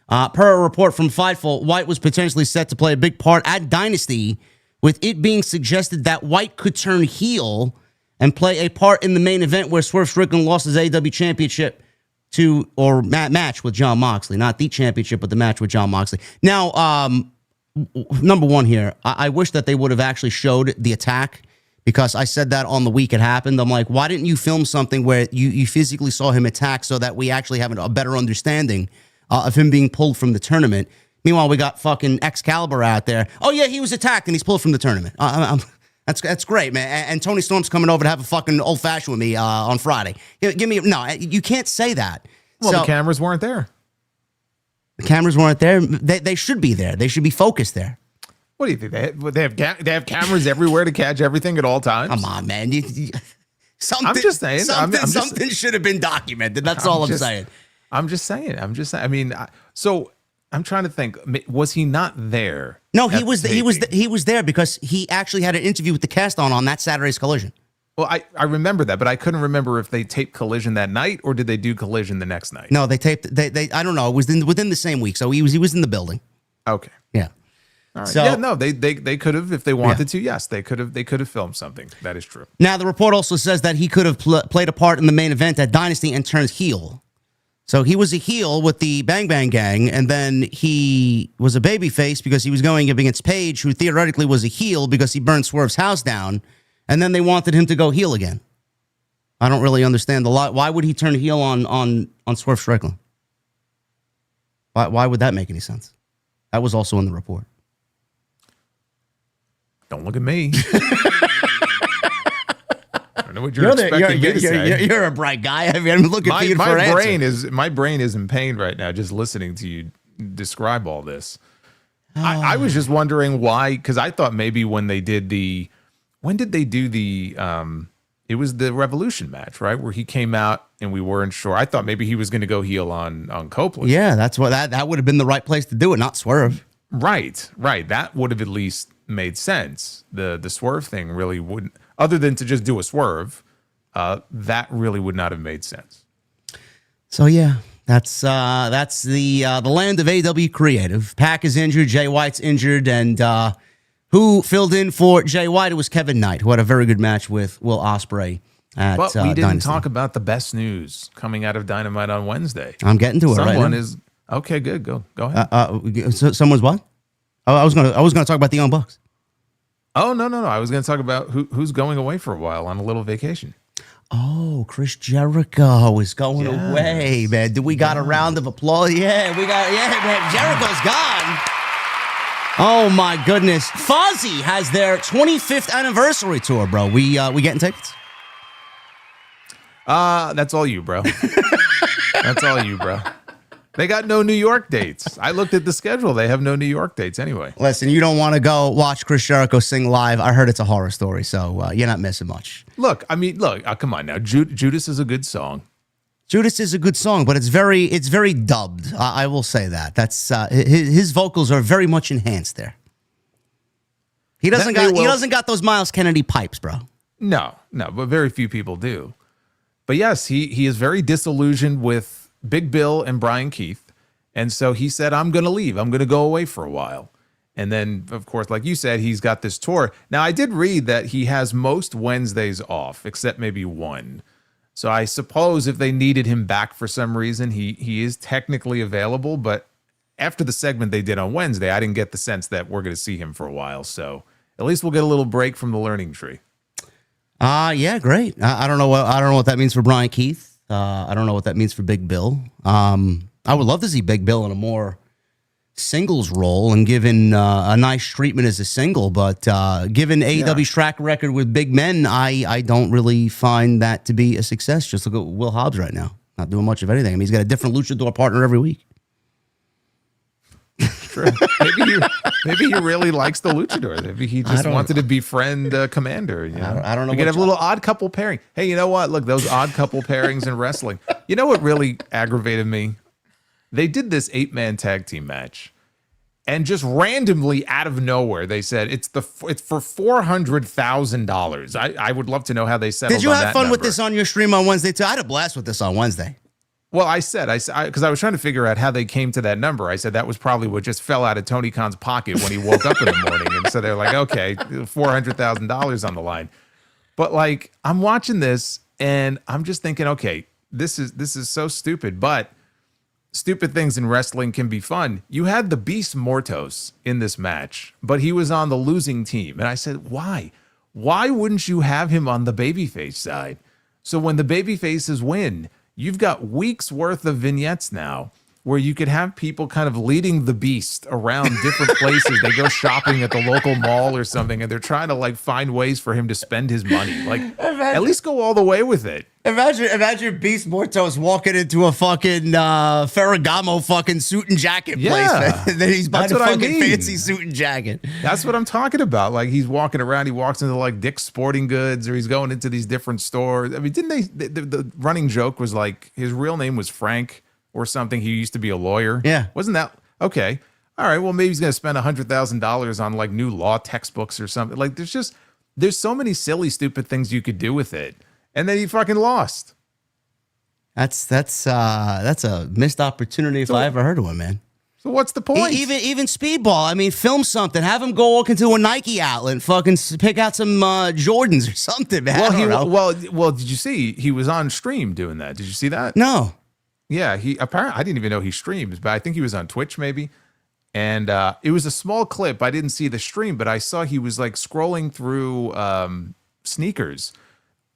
Per a report from Fightful, White was potentially set to play a big part at Dynasty, with it being suggested that White could turn heel and play a part in the main event where Swerve Strickland lost his AEW championship match with Jon Moxley. Not the championship, but the match with Jon Moxley. Now, number one here, I wish that they would have actually showed the attack, because I said that on the week it happened. I'm like, why didn't you film something where you physically saw him attack so that we actually have a better understanding of him being pulled from the tournament? Meanwhile, we got fucking Excalibur out there. Oh, yeah, he was attacked and he's pulled from the tournament. That's great, man. And Tony Storm's coming over to have a fucking old-fashioned with me on Friday. No, you can't say that. Well, the cameras weren't there. The cameras weren't there. They should be there. They should be focused there. What do you think? They have cameras everywhere to catch everything at all times? Come on, man. I'm just saying. Something should have been documented. That's all I'm saying. I'm just saying. I mean, so I'm trying to think. Was he not there? No, he was there because he actually had an interview with the cast on that Saturday's Collision. Well, I remember that, but I couldn't remember if they taped Collision that night or did they do Collision the next night? No, they taped. They I don't know. It was within the same week, so he was in the building. Okay. Yeah. All right. So, yeah, no, they could have, if they wanted to. Yes, they could have filmed something. That is true. Now the report also says that he could have played a part in the main event at Dynasty and turned heel. So he was a heel with the Bang Bang Gang, and then he was a babyface because he was going up against Paige, who theoretically was a heel because he burned Swerve's house down, and then they wanted him to go heel again. I don't really understand the lot. Why would he turn heel on Swerve Strickland? Why would that make any sense? That was also in the report. Don't look at me. I don't know what you're expecting me to say. You're a bright guy. I mean, I'm looking for you for answer. My brain is in pain right now just listening to you describe all this. I was just wondering why, because I thought maybe when did they do the it was the Revolution match, right? Where he came out and we weren't sure. I thought maybe he was going to go heel on Copeland. Yeah, that's what that would have been the right place to do it, not Swerve. Right. That would have at least made sense. The Swerve thing really wouldn't, other than to just do a swerve, that really would not have made sense. So yeah, that's the land of AEW Creative. Pac is injured, Jay White's injured, and who filled in for Jay White? It was Kevin Knight, who had a very good match with Will Ospreay at But we didn't Dynasty. talk about the best news coming out of Dynamite on Wednesday. I'm getting to it right now. Someone is okay. Good, go ahead. So someone's what? Oh, I was gonna talk about the Young Bucks. Oh no! I was going to talk about who's going away for a while on a little vacation. Oh, Chris Jericho is going away, man. Do we got a round of applause? Yeah, man. Jericho's gone. Oh my goodness. Fozzy has their 25th anniversary tour, bro. We getting tickets? That's all you, bro. That's all you, bro. They got no New York dates. I looked at the schedule. They have no New York dates anyway. Listen, you don't want to go watch Chris Jericho sing live. I heard it's a horror story, so you're not missing much. Look, come on now. Judas is a good song. Judas is a good song, but it's very dubbed. I will say that. That's his vocals are very much enhanced there. He doesn't got those Miles Kennedy pipes, bro. No, but very few people do. But yes, he is very disillusioned with Big Bill and Brian Keith. And so he said, I'm going to leave. I'm going to go away for a while. And then, of course, like you said, he's got this tour. Now, I did read that he has most Wednesdays off, except maybe one. So I suppose if they needed him back for some reason, he is technically available. But after the segment they did on Wednesday, I didn't get the sense that we're going to see him for a while. So at least we'll get a little break from the learning tree. Yeah, great. I don't know what that means for Brian Keith. I don't know what that means for Big Bill. I would love to see Big Bill in a more singles role and given a nice treatment as a single, but given AEW's track record with big men, I don't really find that to be a success. Just look at Will Hobbs right now. Not doing much of anything. I mean, he's got a different luchador partner every week. true. Maybe he really likes the luchadors. Maybe he just wanted to befriend Commander. You know? I don't know. We could have a little odd couple pairing. Hey, you know what? Look, those odd couple pairings in wrestling. You know what really aggravated me? They did this 8-man tag team match, and just randomly out of nowhere, they said it's for $400,000. I would love to know how they settled. Did you on have that fun number. with this on your stream on Wednesday too? I had a blast with this on Wednesday. Well, I said, because I was trying to figure out how they came to that number. I said that was probably what just fell out of Tony Khan's pocket when he woke up in the morning. And so they're like, okay, $400,000 on the line. But like, I'm watching this and I'm just thinking, okay, this is so stupid, but stupid things in wrestling can be fun. You had the Beast Mortos in this match, but he was on the losing team. And I said, why? Why wouldn't you have him on the babyface side? So when the babyfaces win, you've got weeks worth of vignettes now where you could have people kind of leading the beast around different places. They go shopping at the local mall or something, and they're trying to like find ways for him to spend his money. Like, at least go all the way with it. Imagine Beast Mortos walking into a fucking Ferragamo fucking suit and jacket place. Then he's buying a fucking fancy suit and jacket. That's what I'm talking about. Like, he's walking around, he walks into like Dick's Sporting Goods, or he's going into these different stores. I mean, didn't the running joke was like his real name was Frank or something. He used to be a lawyer. Yeah. Wasn't that okay? All right. Well, maybe he's going to spend $100,000 on like new law textbooks or something. Like, there's so many silly, stupid things you could do with it. And then he fucking lost. That's a missed opportunity if I ever heard of one, man. So what's the point? Even Speedball. I mean, film something. Have him go walk into a Nike outlet and fucking pick out some Jordans or something, man. Well, did you see he was on stream doing that? Did you see that? No. Yeah, he apparently, I didn't even know he streams, but I think he was on Twitch maybe. And it was a small clip. I didn't see the stream, but I saw he was like scrolling through sneakers.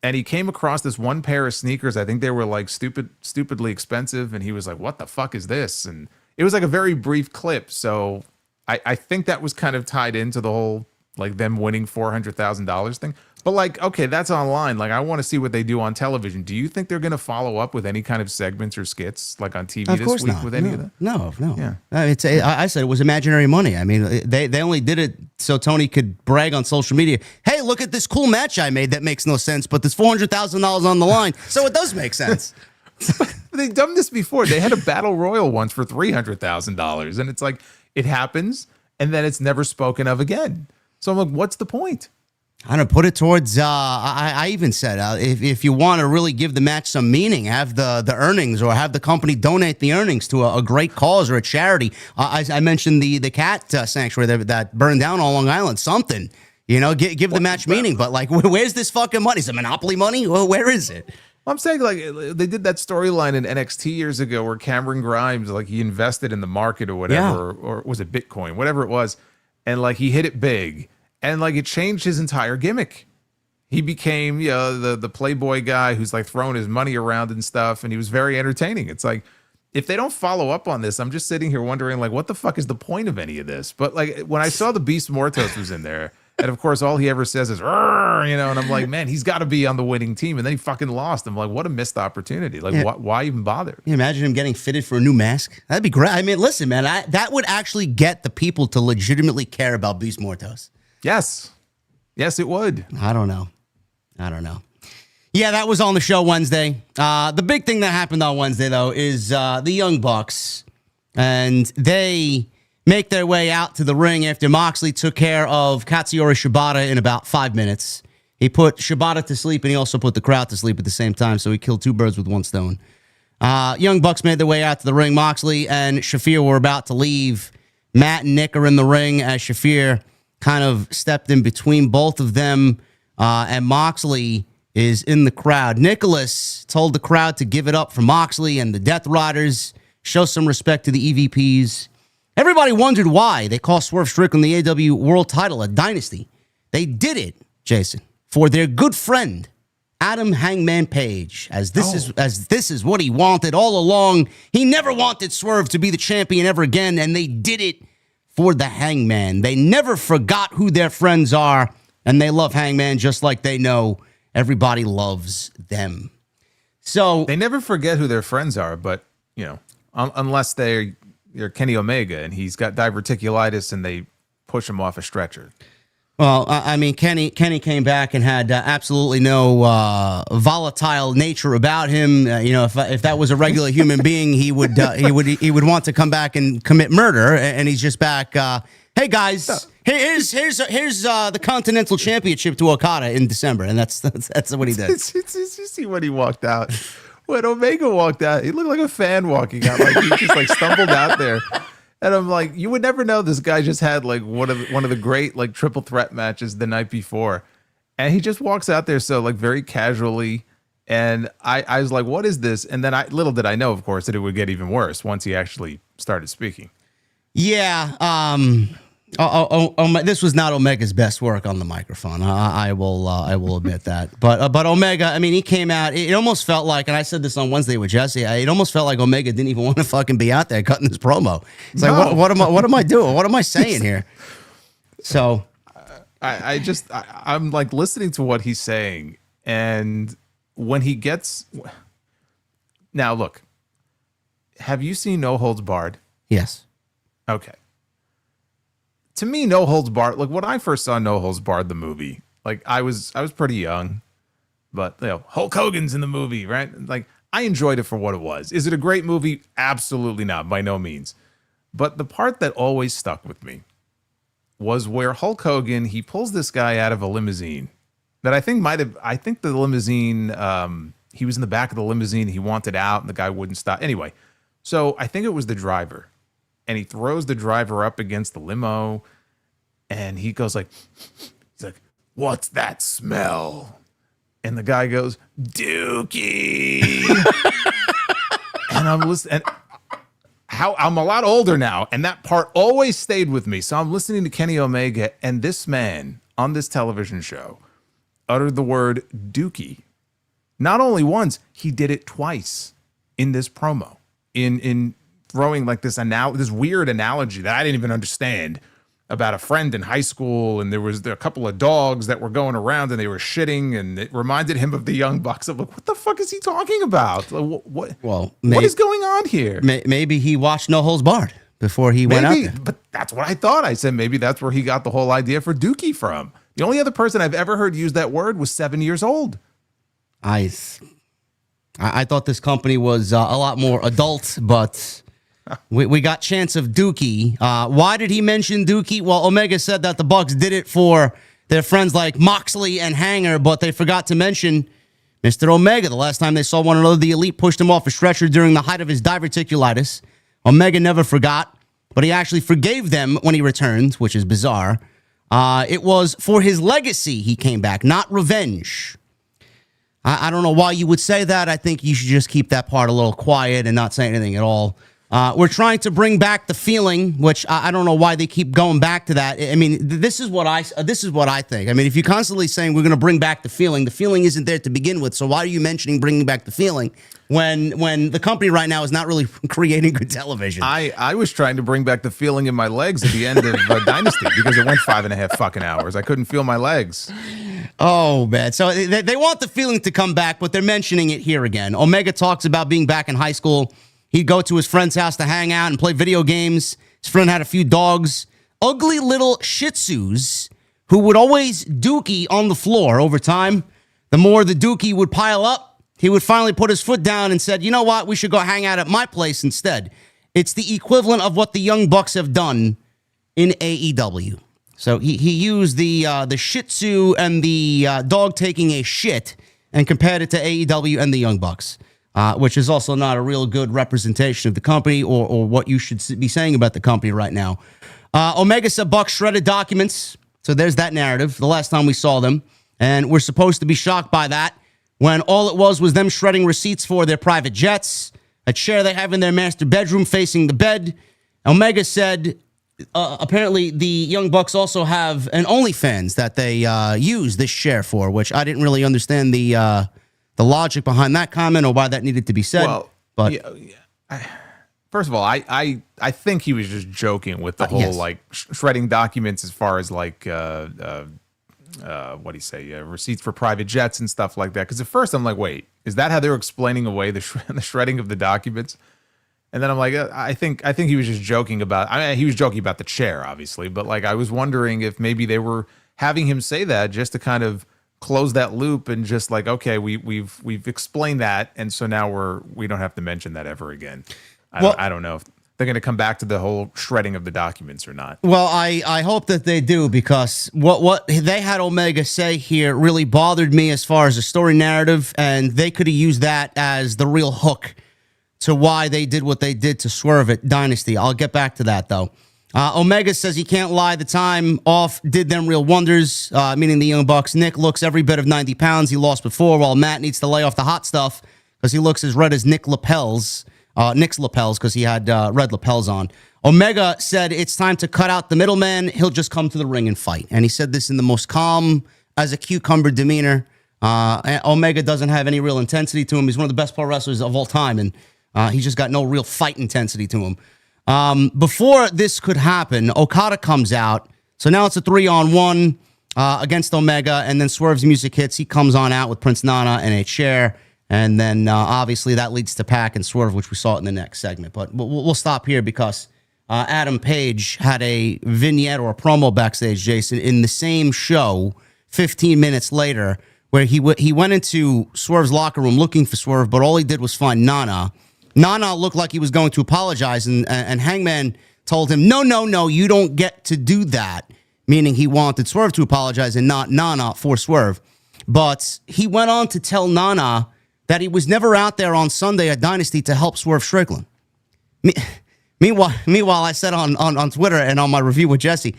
And he came across this one pair of sneakers. I think they were like stupidly expensive. And he was like, what the fuck is this? And it was like a very brief clip. So I think that was kind of tied into the whole like them winning $400,000 thing. But like, okay, that's online. Like, I want to see what they do on television. Do you think they're going to follow up with any kind of segments or skits like on TV this week with any of that? No. Yeah. I said it was imaginary money. I mean, they only did it so Tony could brag on social media. Hey, look at this cool match I made that makes no sense, but there's $400,000 on the line, so it does make sense. They've done this before. They had a battle royal once for $300,000, and it's like it happens, and then it's never spoken of again. So I'm like, what's the point? I don't put it towards. I even said if you want to really give the match some meaning, have the earnings or have the company donate the earnings to a great cause or a charity. I mentioned the cat sanctuary that burned down on Long Island. Something, give the match meaning. But like, where's this fucking money? Is it Monopoly money? Well, where is it? I'm saying like they did that storyline in NXT years ago where Cameron Grimes like he invested in the market or whatever, or was it Bitcoin, whatever it was, and like he hit it big. And like it changed his entire gimmick. He became, the Playboy guy who's like throwing his money around and stuff, and he was very entertaining. It's like if they don't follow up on this, I'm just sitting here wondering like what the fuck is the point of any of this? But like when I saw the Beast Mortos was in there, and of course all he ever says is, and I'm like, man, he's got to be on the winning team, and then he fucking lost. I'm like, what a missed opportunity. Like, why even bother? Can you imagine him getting fitted for a new mask? That'd be great. I mean, listen, man, that would actually get the people to legitimately care about Beast Mortos. Yes, it would. I don't know. Yeah, that was on the show Wednesday. The big thing that happened on Wednesday, though, is the Young Bucks. And they make their way out to the ring after Moxley took care of Katsuyori Shibata in about 5 minutes. He put Shibata to sleep, and he also put the crowd to sleep at the same time, so he killed two birds with one stone. Young Bucks made their way out to the ring. Moxley and Shafir were about to leave. Matt and Nick are in the ring as Shafir kind of stepped in between both of them, and Moxley is in the crowd. Nicholas told the crowd to give it up for Moxley and the Death Riders, show some respect to the EVPs. Everybody wondered why they cost Swerve Strickland the AEW World title at Dynasty. They did it, Jason, for their good friend, Adam Hangman Page, as this is what he wanted all along. He never wanted Swerve to be the champion ever again, and they did it for the Hangman. They never forgot who their friends are, and they love Hangman just like they know everybody loves them. So they never forget who their friends are, but unless they're Kenny Omega, and he's got diverticulitis, and they push him off a stretcher. Well, I mean, Kenny came back and had absolutely no volatile nature about him. If that was a regular human being, he would want to come back and commit murder. And he's just back. Hey guys, here's the Continental Championship to Okada in December, and that's what he did. You see when he walked out. When Omega walked out, he looked like a fan walking out. Like he just like stumbled out there. And I'm like, you would never know this guy just had like one of the great like triple threat matches the night before. And he just walks out there so like very casually. And I was like, what is this? And then little did I know, of course, that it would get even worse once he actually started speaking. Yeah. This was not Omega's best work on the microphone. I will admit that. But Omega, I mean, he came out. It almost felt like, and I said this on Wednesday with Jesse. It almost felt like Omega didn't even want to fucking be out there cutting this promo. It's like, what am I doing? What am I saying here? So, I'm like listening to what he's saying, and when he gets now, look, have you seen No Holds Barred? Yes. Okay. To me, No Holds Barred, like when I first saw No Holds Barred, the movie, like I was pretty young, but Hulk Hogan's in the movie, right? Like I enjoyed it for what it was. Is it a great movie? Absolutely not, by no means. But the part that always stuck with me was where Hulk Hogan, he pulls this guy out of a limousine that I think the limousine, he was in the back of the limousine, he wanted out and the guy wouldn't stop. Anyway, so I think it was the driver. And he throws the driver up against the limo, and he goes like, he's like, "What's that smell?" And the guy goes, "Dookie." And I'm listening. And I'm a lot older now, and that part always stayed with me. So I'm listening to Kenny Omega, and this man on this television show uttered the word "Dookie." Not only once, he did it twice in this promo. In throwing like this weird analogy that I didn't even understand about a friend in high school, and there was a couple of dogs that were going around and they were shitting, and it reminded him of the Young Bucks. I'm like, what the fuck is he talking about? Like, what is going on here? Maybe he watched No Holds Barred before he went out there. But that's what I thought. I said maybe that's where he got the whole idea for Dookie from. The only other person I've ever heard use that word was 7 years old. I thought this company was a lot more adult, but we got chance of Dookie. Why did he mention Dookie? Well, Omega said that the Bucks did it for their friends like Moxley and Hanger, but they forgot to mention Mr. Omega. The last time they saw one another, the Elite pushed him off a stretcher during the height of his diverticulitis. Omega never forgot, but he actually forgave them when he returned, which is bizarre. It was for his legacy he came back, not revenge. I don't know why you would say that. I think you should just keep that part a little quiet and not say anything at all. We're trying to bring back the feeling, which I don't know why they keep going back to that. I mean, this is what I think. I mean, if you're constantly saying we're going to bring back the feeling isn't there to begin with. So why are you mentioning bringing back the feeling when the company right now is not really creating good television? I was trying to bring back the feeling in my legs at the end of Dynasty because it went 5.5 fucking hours. I couldn't feel my legs. Oh, man. So they want the feeling to come back, but they're mentioning it here again. Omega talks about being back in high school. He'd go to his friend's house to hang out and play video games. His friend had a few dogs, ugly little Shih Tzus, who would always dookie on the floor. Over time, the more the dookie would pile up, he would finally put his foot down and said, you know what, we should go hang out at my place instead. It's the equivalent of what the Young Bucks have done in AEW. So he used the Shih Tzu and the dog taking a shit and compared it to AEW and the Young Bucks. Which is also not a real good representation of the company or what you should be saying about the company right now. Omega said Bucks shredded documents. So there's that narrative, the last time we saw them. And we're supposed to be shocked by that when all it was them shredding receipts for their private jets, a chair they have in their master bedroom facing the bed. Omega said apparently the Young Bucks also have an OnlyFans that they use this chair for, which I didn't really understand the logic behind that comment or why that needed to be said. Well, but first of all, I think he was just joking with the whole yes. like shredding documents as far as like what do you say, receipts for private jets and stuff like that. Because at first I'm like, wait, is that how they were explaining away the shredding of the documents? And then I'm like, I think he was just joking about. I mean, he was joking about the chair, obviously, but like I was wondering if maybe they were having him say that just to kind of close that loop and just like, okay, we've explained that, and so now we don't have to mention that ever again. I don't know if they're going to come back to the whole shredding of the documents or not. Well, I hope that they do, because what they had Omega say here really bothered me as far as the story narrative, and they could have used that as the real hook to why they did what they did to Swerve at Dynasty. I'll get back to that, though. Omega says he can't lie. The time off did them real wonders, meaning the Young Bucks. Nick looks every bit of 90 pounds he lost before, while Matt needs to lay off the hot stuff because he looks as red as Nick's lapels, because he had red lapels on. Omega said it's time to cut out the middleman. He'll just come to the ring and fight. And he said this in the most calm as a cucumber demeanor. Omega doesn't have any real intensity to him. He's one of the best pro wrestlers of all time, and he's just got no real fight intensity to him. Before this could happen, Okada comes out. So now it's a 3-on-1 against Omega, and then Swerve's music hits. He comes on out with Prince Nana and a chair. And then obviously that leads to Pac and Swerve, which we saw in the next segment. But we'll stop here because Adam Page had a vignette or a promo backstage, Jason, in the same show 15 minutes later, where he went into Swerve's locker room looking for Swerve, but all he did was find Nana. Nana looked like he was going to apologize, and Hangman told him, no, you don't get to do that, meaning he wanted Swerve to apologize and not Nana for Swerve. But he went on to tell Nana that he was never out there on Sunday at Dynasty to help Swerve Strickland. Meanwhile, I said on Twitter and on my review with Jesse,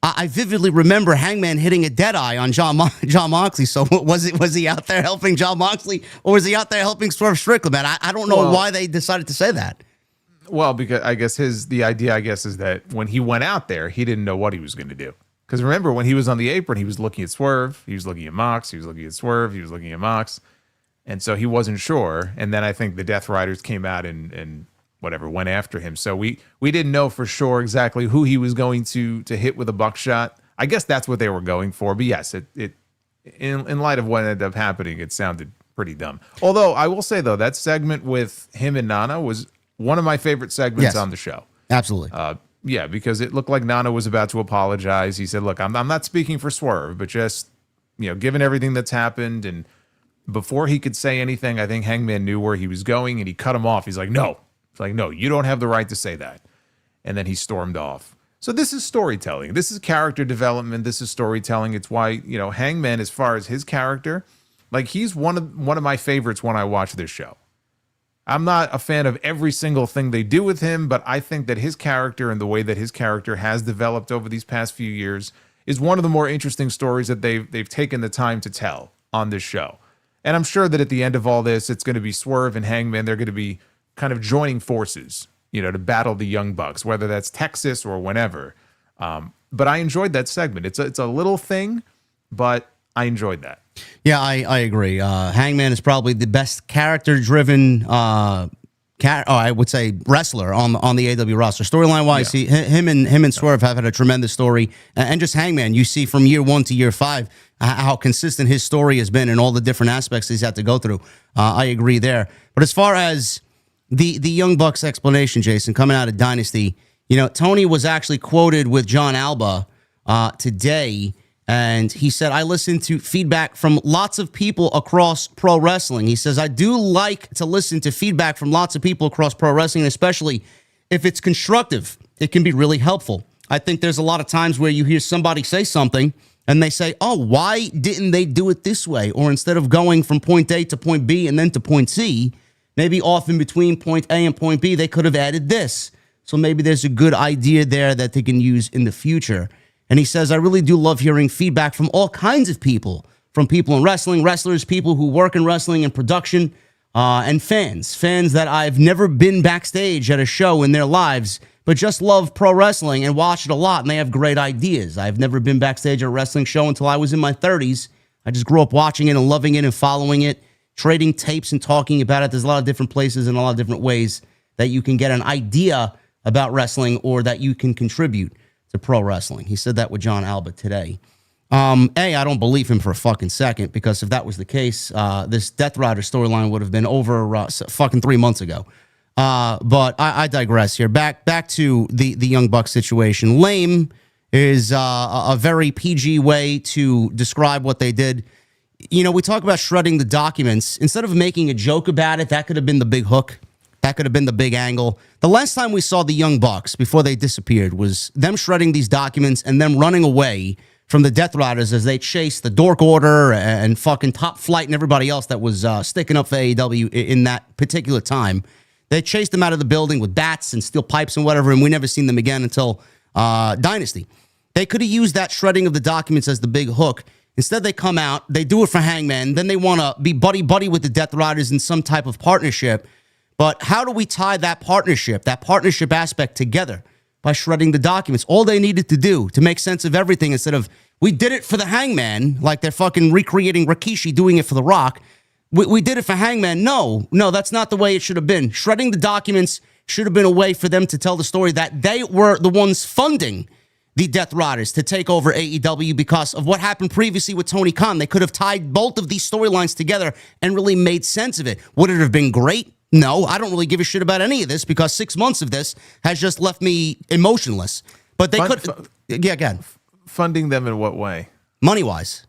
I vividly remember Hangman hitting a dead eye on John Moxley. So was he out there helping John Moxley, or was he out there helping Swerve Strickland, man? I don't know why they decided to say that. Well, because I guess the idea is that when he went out there, he didn't know what he was going to do. Because remember, when he was on the apron, he was looking at Swerve, he was looking at Mox, he was looking at Swerve, he was looking at Mox. And so he wasn't sure. And then I think the Death Riders came out and whatever, went after him. So we didn't know for sure exactly who he was going to hit with a buckshot. I guess that's what they were going for. But yes, it in light of what ended up happening, it sounded pretty dumb. Although I will say, though, that segment with him and Nana was one of my favorite segments on the show. Absolutely. Yeah, because it looked like Nana was about to apologize. He said, look, I'm not speaking for Swerve, but just, given everything that's happened, and before he could say anything, I think Hangman knew where he was going, and he cut him off. He's like, no. It's like, no, you don't have the right to say that. And then he stormed off. So this is storytelling. This is character development. This is storytelling. It's why, Hangman, as far as his character, like, he's one of my favorites when I watch this show. I'm not a fan of every single thing they do with him, but I think that his character and the way that his character has developed over these past few years is one of the more interesting stories that they've taken the time to tell on this show. And I'm sure that at the end of all this, it's going to be Swerve and Hangman. They're going to be kind of joining forces, to battle the Young Bucks, whether that's Texas or whenever. But I enjoyed that segment. It's a little thing, but I enjoyed that. Yeah, I agree. Hangman is probably the best character-driven, I would say, wrestler on the AEW roster. Storyline-wise, him and Swerve have had a tremendous story. And just Hangman, you see from year 1 to year 5 how consistent his story has been and all the different aspects he's had to go through. I agree there. But as far as the Young Bucks explanation, Jason, coming out of Dynasty, Tony was actually quoted with John Alba today, and he said, I listened to feedback from lots of people across pro wrestling. He says, I do like to listen to feedback from lots of people across pro wrestling, especially if it's constructive. It can be really helpful. I think there's a lot of times where you hear somebody say something and they say, oh, why didn't they do it this way? Or instead of going from point A to point B and then to point C, maybe off in between point A and point B, they could have added this. So maybe there's a good idea there that they can use in the future. And he says, I really do love hearing feedback from all kinds of people, from people in wrestling, wrestlers, people who work in wrestling and production, and fans that I've never been backstage at a show in their lives, but just love pro wrestling and watch it a lot, and they have great ideas. I've never been backstage at a wrestling show until I was in my 30s. I just grew up watching it and loving it and following it, trading tapes and talking about it. There's a lot of different places and a lot of different ways that you can get an idea about wrestling or that you can contribute to pro wrestling. He said that with John Alba today. I don't believe him for a fucking second, because if that was the case, this Death Rider storyline would have been over fucking 3 months ago. But I digress here. Back to the Young Bucks situation. Lame is a very PG way to describe what they did. You know, we talk about shredding the documents. Instead of making a joke about it, that could have been the big hook. That could have been the big angle. The last time we saw the Young Bucks before they disappeared was them shredding these documents and them running away from the Death Riders as they chased the Dork Order and fucking Top Flight and everybody else that was sticking up for AEW in that particular time. They chased them out of the building with bats and steel pipes and whatever, and we never seen them again until Dynasty. They could have used that shredding of the documents as the big hook. Instead, they come out, they do it for Hangman, then they want to be buddy-buddy with the Death Riders in some type of partnership. But how do we tie that partnership aspect together? By shredding the documents. All they needed to do to make sense of everything, instead of, we did it for the Hangman, like they're fucking recreating Rikishi doing it for The Rock. We did it for Hangman. No, that's not the way it should have been. Shredding the documents should have been a way for them to tell the story that they were the ones funding the Death Riders to take over AEW because of what happened previously with Tony Khan. They could have tied both of these storylines together and really made sense of it. Would it have been great? No, I don't really give a shit about any of this because 6 months of this has just left me emotionless. But they could... Yeah, again. Funding them in what way? Money-wise.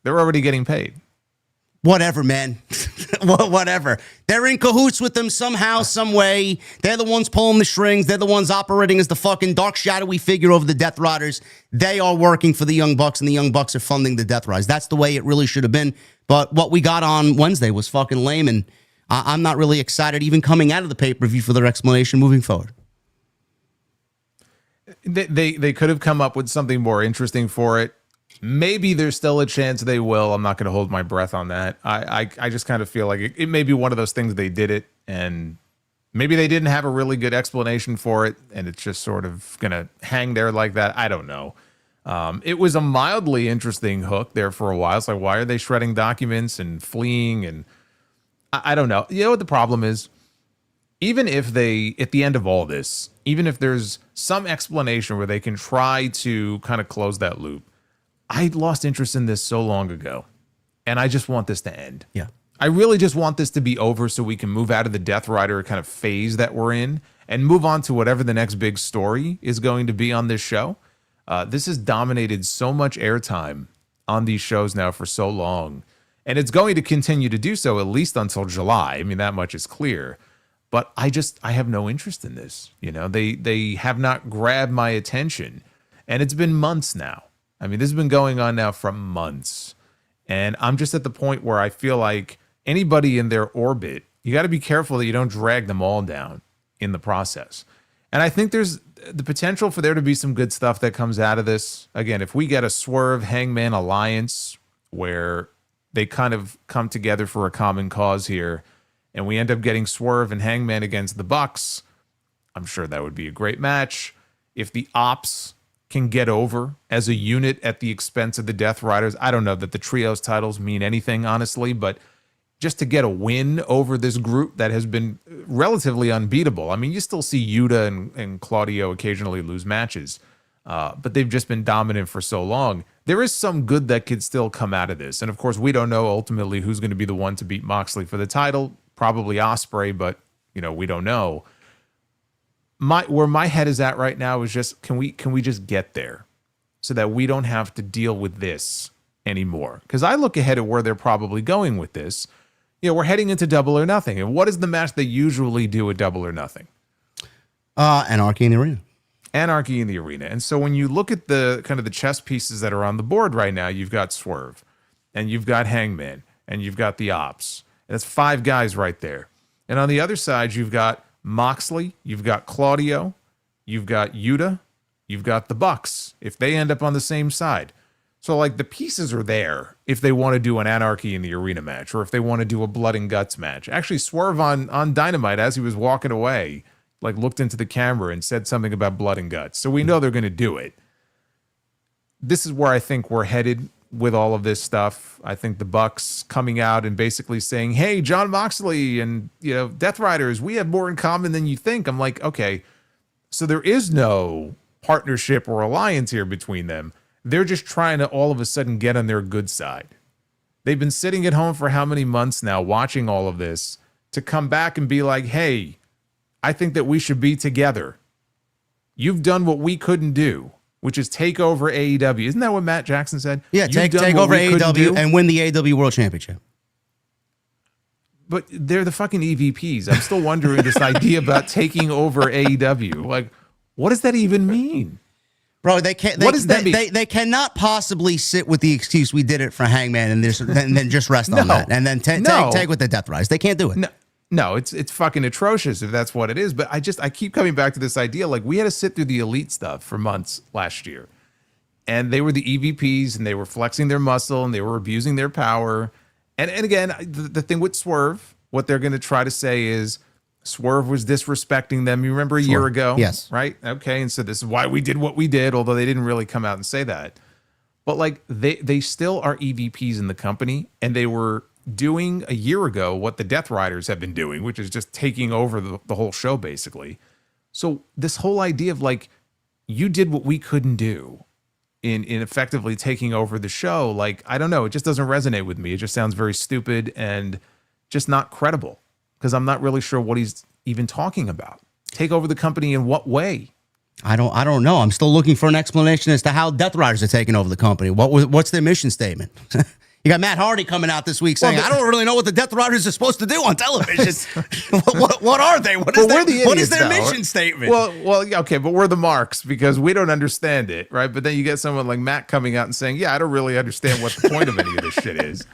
They're already getting paid. Whatever, man. Whatever. They're in cahoots with them somehow, some way. They're the ones pulling the strings. They're the ones operating as the fucking dark, shadowy figure over the Death Riders. They are working for the Young Bucks, and the Young Bucks are funding the Death Riders. That's the way it really should have been. But what we got on Wednesday was fucking lame, and I'm not really excited even coming out of the pay-per-view for their explanation moving forward. They could have come up with something more interesting for it. Maybe there's still a chance they will. I'm not going to hold my breath on that. I just kind of feel like it may be one of those things they did it, and maybe they didn't have a really good explanation for it, and it's just sort of going to hang there like that. I don't know. It was a mildly interesting hook there for a while. It's like, why are they shredding documents and fleeing? And I don't know. You know what the problem is? Even if they, at the end of all this, even if there's some explanation where they can try to kind of close that loop, I lost interest in this so long ago, and I just want this to end. Yeah. I really just want this to be over so we can move out of the Death Rider kind of phase that we're in and move on to whatever the next big story is going to be on this show. This has dominated so much airtime on these shows now for so long, and it's going to continue to do so at least until July. I mean, that much is clear. But I have no interest in this. You know, they have not grabbed my attention, and it's been months now. I mean, this has been going on now for months, and I'm just at the point where I feel like anybody in their orbit, you got to be careful that you don't drag them all down in the process. And I think there's the potential for there to be some good stuff that comes out of this. Again, if we get a Swerve Hangman alliance where they kind of come together for a common cause here, and we end up getting Swerve and Hangman against the Bucks, I'm sure that would be a great match. If the Ops can get over as a unit at the expense of the Death Riders, I don't know that the trios titles mean anything, honestly, but just to get a win over this group that has been relatively unbeatable. I mean, you still see Yuta and Claudio occasionally lose matches, but they've just been dominant for so long. There is some good that could still come out of this. And of course, we don't know ultimately who's going to be the one to beat Moxley for the title. Probably Ospreay, but you know, we don't know. Where my head is at right now is just, can we just get there so that we don't have to deal with this anymore? Because I look ahead at where they're probably going with this. You know, we're heading into Double or Nothing, and what is the match they usually do at Double or Nothing? Anarchy in the Arena. Anarchy in the Arena. And so when you look at the kind of the chess pieces that are on the board right now, you've got Swerve, and you've got Hangman, and you've got the Ops. And that's 5 guys right there. And on the other side, you've got Moxley, you've got Claudio, you've got Yuta, you've got the Bucks, if they end up on the same side. So, like, the pieces are there if they want to do an Anarchy in the Arena match, or if they want to do a Blood and Guts match. Actually, Swerve on Dynamite, as he was walking away, like, looked into the camera and said something about Blood and Guts. So we know they're going to do it. This is where I think we're headed with all of this stuff. I think the Bucks coming out and basically saying, hey, Jon Moxley and, you know, Death Riders, we have more in common than you think. I'm like, okay, so there is no partnership or alliance here between them. They're just trying to all of a sudden get on their good side. They've been sitting at home for how many months now watching all of this, to come back and be like, hey, I think that we should be together. You've done what we couldn't do, which is take over AEW. Isn't that what Matt Jackson said? Yeah, You've take done what over we couldn't do. AEW and win the AEW World Championship. But they're the fucking EVPs. I'm still wondering this idea about taking over AEW. Like, what does that even mean? Bro, they can't. What does that mean? They cannot possibly sit with the excuse we did it for Hangman and then just rest on that and then take with the Death Rise. They can't do it. No, it's fucking atrocious if that's what it is. But I keep coming back to this idea. Like, we had to sit through the Elite stuff for months last year, and they were the EVPs and they were flexing their muscle and they were abusing their power. And again, the thing with Swerve, what they're going to try to say is Swerve was disrespecting them. You remember a year ago? Yes. Right? Okay. And so this is why we did what we did, although they didn't really come out and say that. But like they still are EVPs in the company, and they were doing a year ago what the Death Riders have been doing, which is just taking over the whole show, basically. So this whole idea of like, you did what we couldn't do in effectively taking over the show, like, I don't know, it just doesn't resonate with me. It just sounds very stupid and just not credible, because I'm not really sure what he's even talking about. Take over the company in what way? I don't know. I'm still looking for an explanation as to how Death Riders are taking over the company. What's their mission statement? You got Matt Hardy coming out this week saying, I don't really know what the Death Riders are supposed to do on television. what are they? What is their mission statement? Well, okay, but we're the marks because we don't understand it, right? But then you get someone like Matt coming out and saying, yeah, I don't really understand what the point of any of this shit is.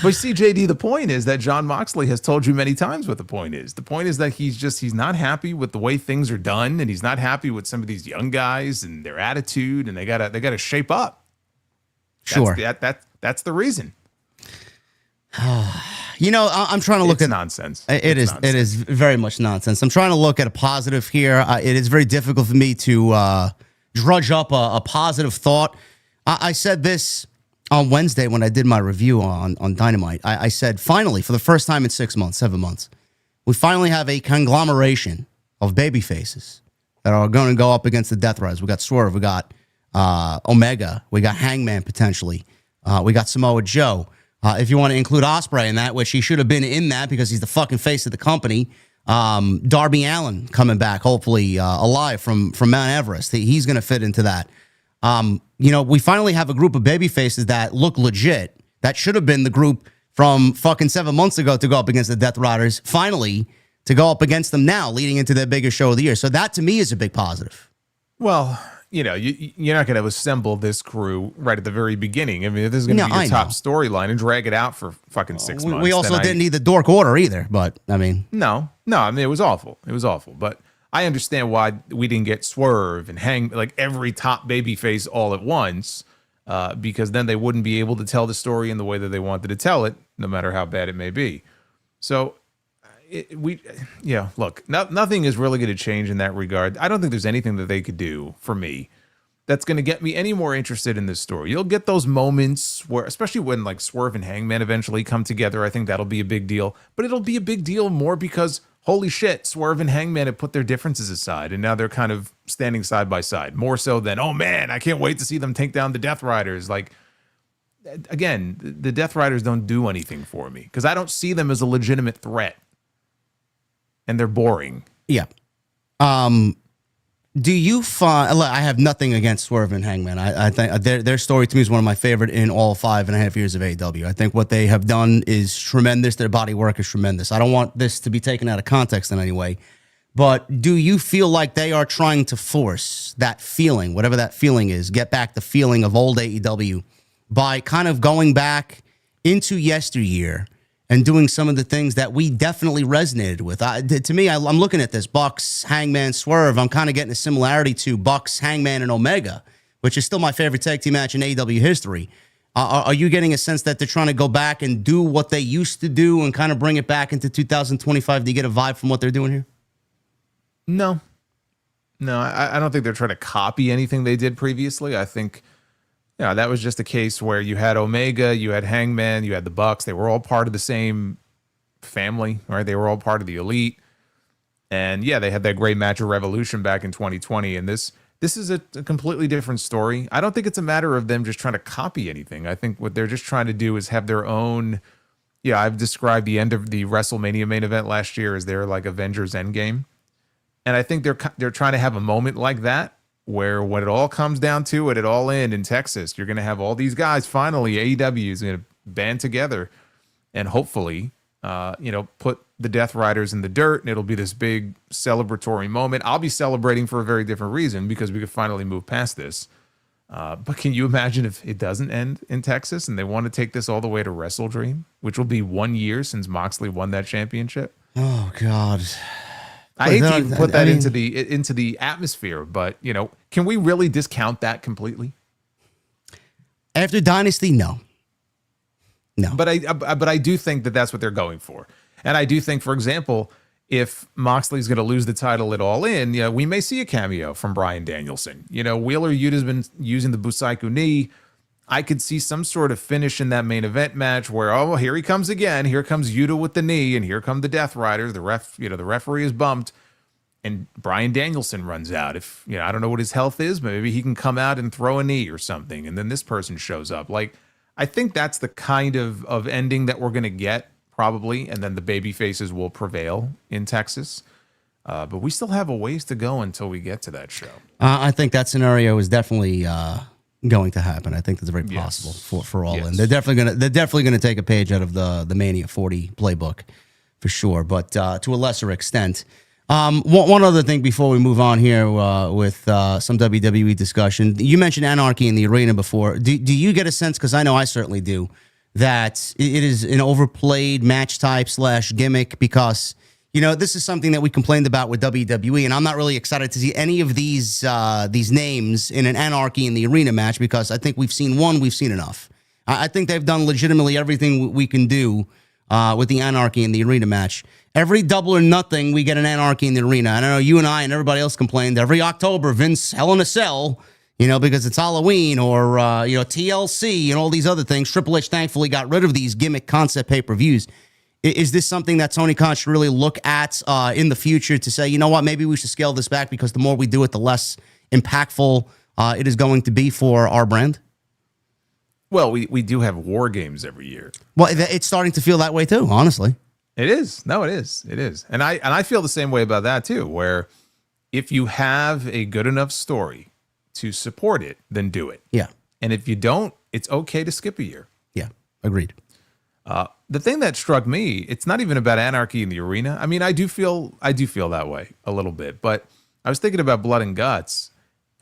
But see, JD, the point is that Jon Moxley has told you many times what the point is. The point is that he's not happy with the way things are done, and he's not happy with some of these young guys and their attitude, and they gotta shape up. Sure. That's the reason. I'm trying to look at nonsense. It is very much nonsense. I'm trying to look at a positive here. It is very difficult for me to drudge up a positive thought. I said this on Wednesday when I did my review on Dynamite. I said, finally, for the first time in 7 months, we finally have a conglomeration of baby faces that are going to go up against the Death Riders. We got Swerve, we got Omega, we got Hangman potentially. We got Samoa Joe. If you want to include Ospreay in that, which he should have been in that because he's the fucking face of the company. Darby Allin coming back, hopefully alive from Mount Everest. He's going to fit into that. We finally have a group of baby faces that look legit. That should have been the group from fucking 7 months ago to go up against the Death Riders. Finally, to go up against them now, leading into their biggest show of the year. So that to me is a big positive. Well, you're not going to assemble this crew right at the very beginning. I mean, if this is going to be your top storyline and drag it out for fucking 6 months. We also didn't need the Dork Order either, but I mean. No, I mean, it was awful. But I understand why we didn't get Swerve and Hang, like every top babyface all at once, because then they wouldn't be able to tell the story in the way that they wanted to tell it, no matter how bad it may be. So look, nothing is really going to change in that regard. I don't think there's anything that they could do for me that's going to get me any more interested in this story. You'll get those moments where, especially when like Swerve and Hangman eventually come together, I think that'll be a big deal. But it'll be a big deal more because, holy shit, Swerve and Hangman have put their differences aside, and now they're kind of standing side by side. More so than, oh man, I can't wait to see them take down the Death Riders. Like, again, the Death Riders don't do anything for me because I don't see them as a legitimate threat. And they're boring. Yeah. Do you find? I have nothing against Swerve and Hangman. I think their story to me is one of my favorite in all 5.5 years of AEW. I think what they have done is tremendous. Their body work is tremendous. I don't want this to be taken out of context in any way. But do you feel like they are trying to force that feeling, whatever that feeling is, get back the feeling of old AEW by kind of going back into yesteryear and doing some of the things that we definitely resonated with? To me, I'm looking at this, Bucks, Hangman, Swerve. I'm kind of getting a similarity to Bucks, Hangman, and Omega, which is still my favorite tag team match in AEW history. Are you getting a sense that they're trying to go back and do what they used to do and kind of bring it back into 2025? Do you get a vibe from what they're doing here? No, I don't think they're trying to copy anything they did previously. I think that was just a case where you had Omega, you had Hangman, you had the Bucks. They were all part of the same family, right? They were all part of the Elite. And yeah, they had that great match of Revolution back in 2020. And this is a completely different story. I don't think it's a matter of them just trying to copy anything. I think what they're just trying to do is have their own Yeah, I've described the end of the WrestleMania main event last year as their like Avengers Endgame. And I think they're trying to have a moment like that where when it all comes down to it, it all in Texas, you're going to have all these guys finally, AEW is going to band together and hopefully, put the Death Riders in the dirt, and it'll be this big celebratory moment. I'll be celebrating for a very different reason because we could finally move past this. But can you imagine if it doesn't end in Texas and they want to take this all the way to Wrestle Dream, which will be 1 year since Moxley won that championship? Oh God. I hate to even put that into the atmosphere, but can we really discount that completely? After Dynasty, no. But I do think that that's what they're going for, and I do think, for example, if Moxley's going to lose the title at All In, we may see a cameo from Bryan Danielson. Wheeler Yuta's been using the Busaiku knee. I could see some sort of finish in that main event match where, oh, here he comes again. Here comes Yuta with the knee, and here come the Death Riders. The referee is bumped, and Bryan Danielson runs out. If I don't know what his health is, but maybe he can come out and throw a knee or something, and then this person shows up. Like, I think that's the kind of ending that we're going to get probably, and then the baby faces will prevail in Texas. But we still have a ways to go until we get to that show. I think that scenario is definitely going to happen. I think that's very possible for All In. They're definitely gonna take a page out of the Mania 40 playbook for sure, but to a lesser extent. One other thing before we move on here with some WWE discussion. You mentioned Anarchy in the Arena before. Do you get a sense, because I know I certainly do, that it is an overplayed match type / gimmick? Because this is something that we complained about with WWE, and I'm not really excited to see any of these names in an Anarchy in the Arena match, because I think we've seen enough. I think they've done legitimately everything we can do with the Anarchy in the Arena match. Every Double or Nothing, we get an Anarchy in the Arena. And I know you and I and everybody else complained every October, Vince, Hell in a Cell, because it's Halloween, or TLC and all these other things. Triple H thankfully got rid of these gimmick concept pay-per-views. Is this something that Tony Khan should really look at in the future to say, you know what, maybe we should scale this back, because the more we do it, the less impactful it is going to be for our brand? Well, we do have War Games every year. Well, it's starting to feel that way too, honestly. It is. No, it is. It is. And I feel the same way about that too, where if you have a good enough story to support it, then do it. Yeah. And if you don't, it's okay to skip a year. Yeah. Agreed. The thing that struck me, it's not even about Anarchy in the Arena. I mean, I do feel that way a little bit, but I was thinking about Blood and Guts,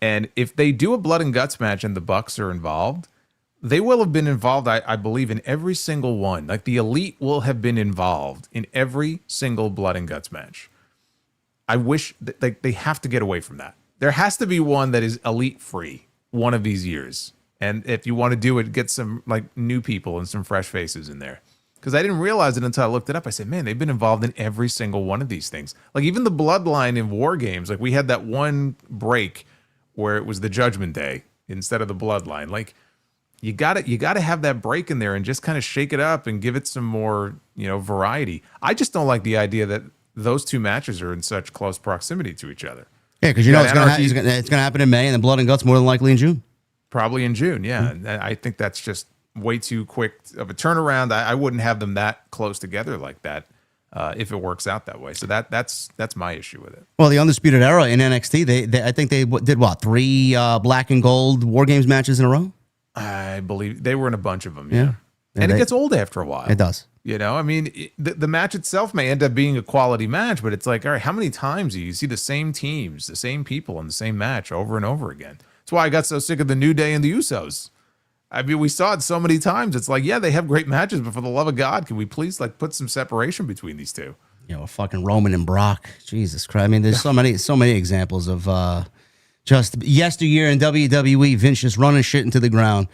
and if they do a Blood and Guts match and the Bucks are involved, they will have been involved, I believe, in every single one. Like, the Elite will have been involved in every single Blood and Guts match. I wish that they have to get away from that. There has to be one that is Elite free one of these years. And if you want to do it, get some new people and some fresh faces in there. Because I didn't realize it until I looked it up. I said, man, they've been involved in every single one of these things. Like, even the Bloodline in War Games, we had that one break where it was the Judgment Day instead of the Bloodline. You gotta have that break in there and just kind of shake it up and give it some more, variety. I just don't like the idea that those two matches are in such close proximity to each other. Yeah, because it's gonna happen in May, and then Blood and Guts more than likely in June. Probably in June, yeah. Mm-hmm. And I think that's just way too quick of a turnaround. I wouldn't have them that close together like that if it works out that way. So that's my issue with it. Well, the Undisputed Era in NXT, I think they did 3 black and gold War Games matches in a row? I believe they were in a bunch of them, yeah. And it gets old after a while. It does. I mean, the match itself may end up being a quality match, but it's all right, how many times do you see the same teams, the same people in the same match over and over again? That's why I got so sick of the New Day and the Usos. I mean, we saw it so many times. It's they have great matches, but for the love of God, can we please put some separation between these two? Fucking Roman and Brock. Jesus Christ. I mean, there's so many examples of just yesteryear in WWE, Vince just running shit into the ground.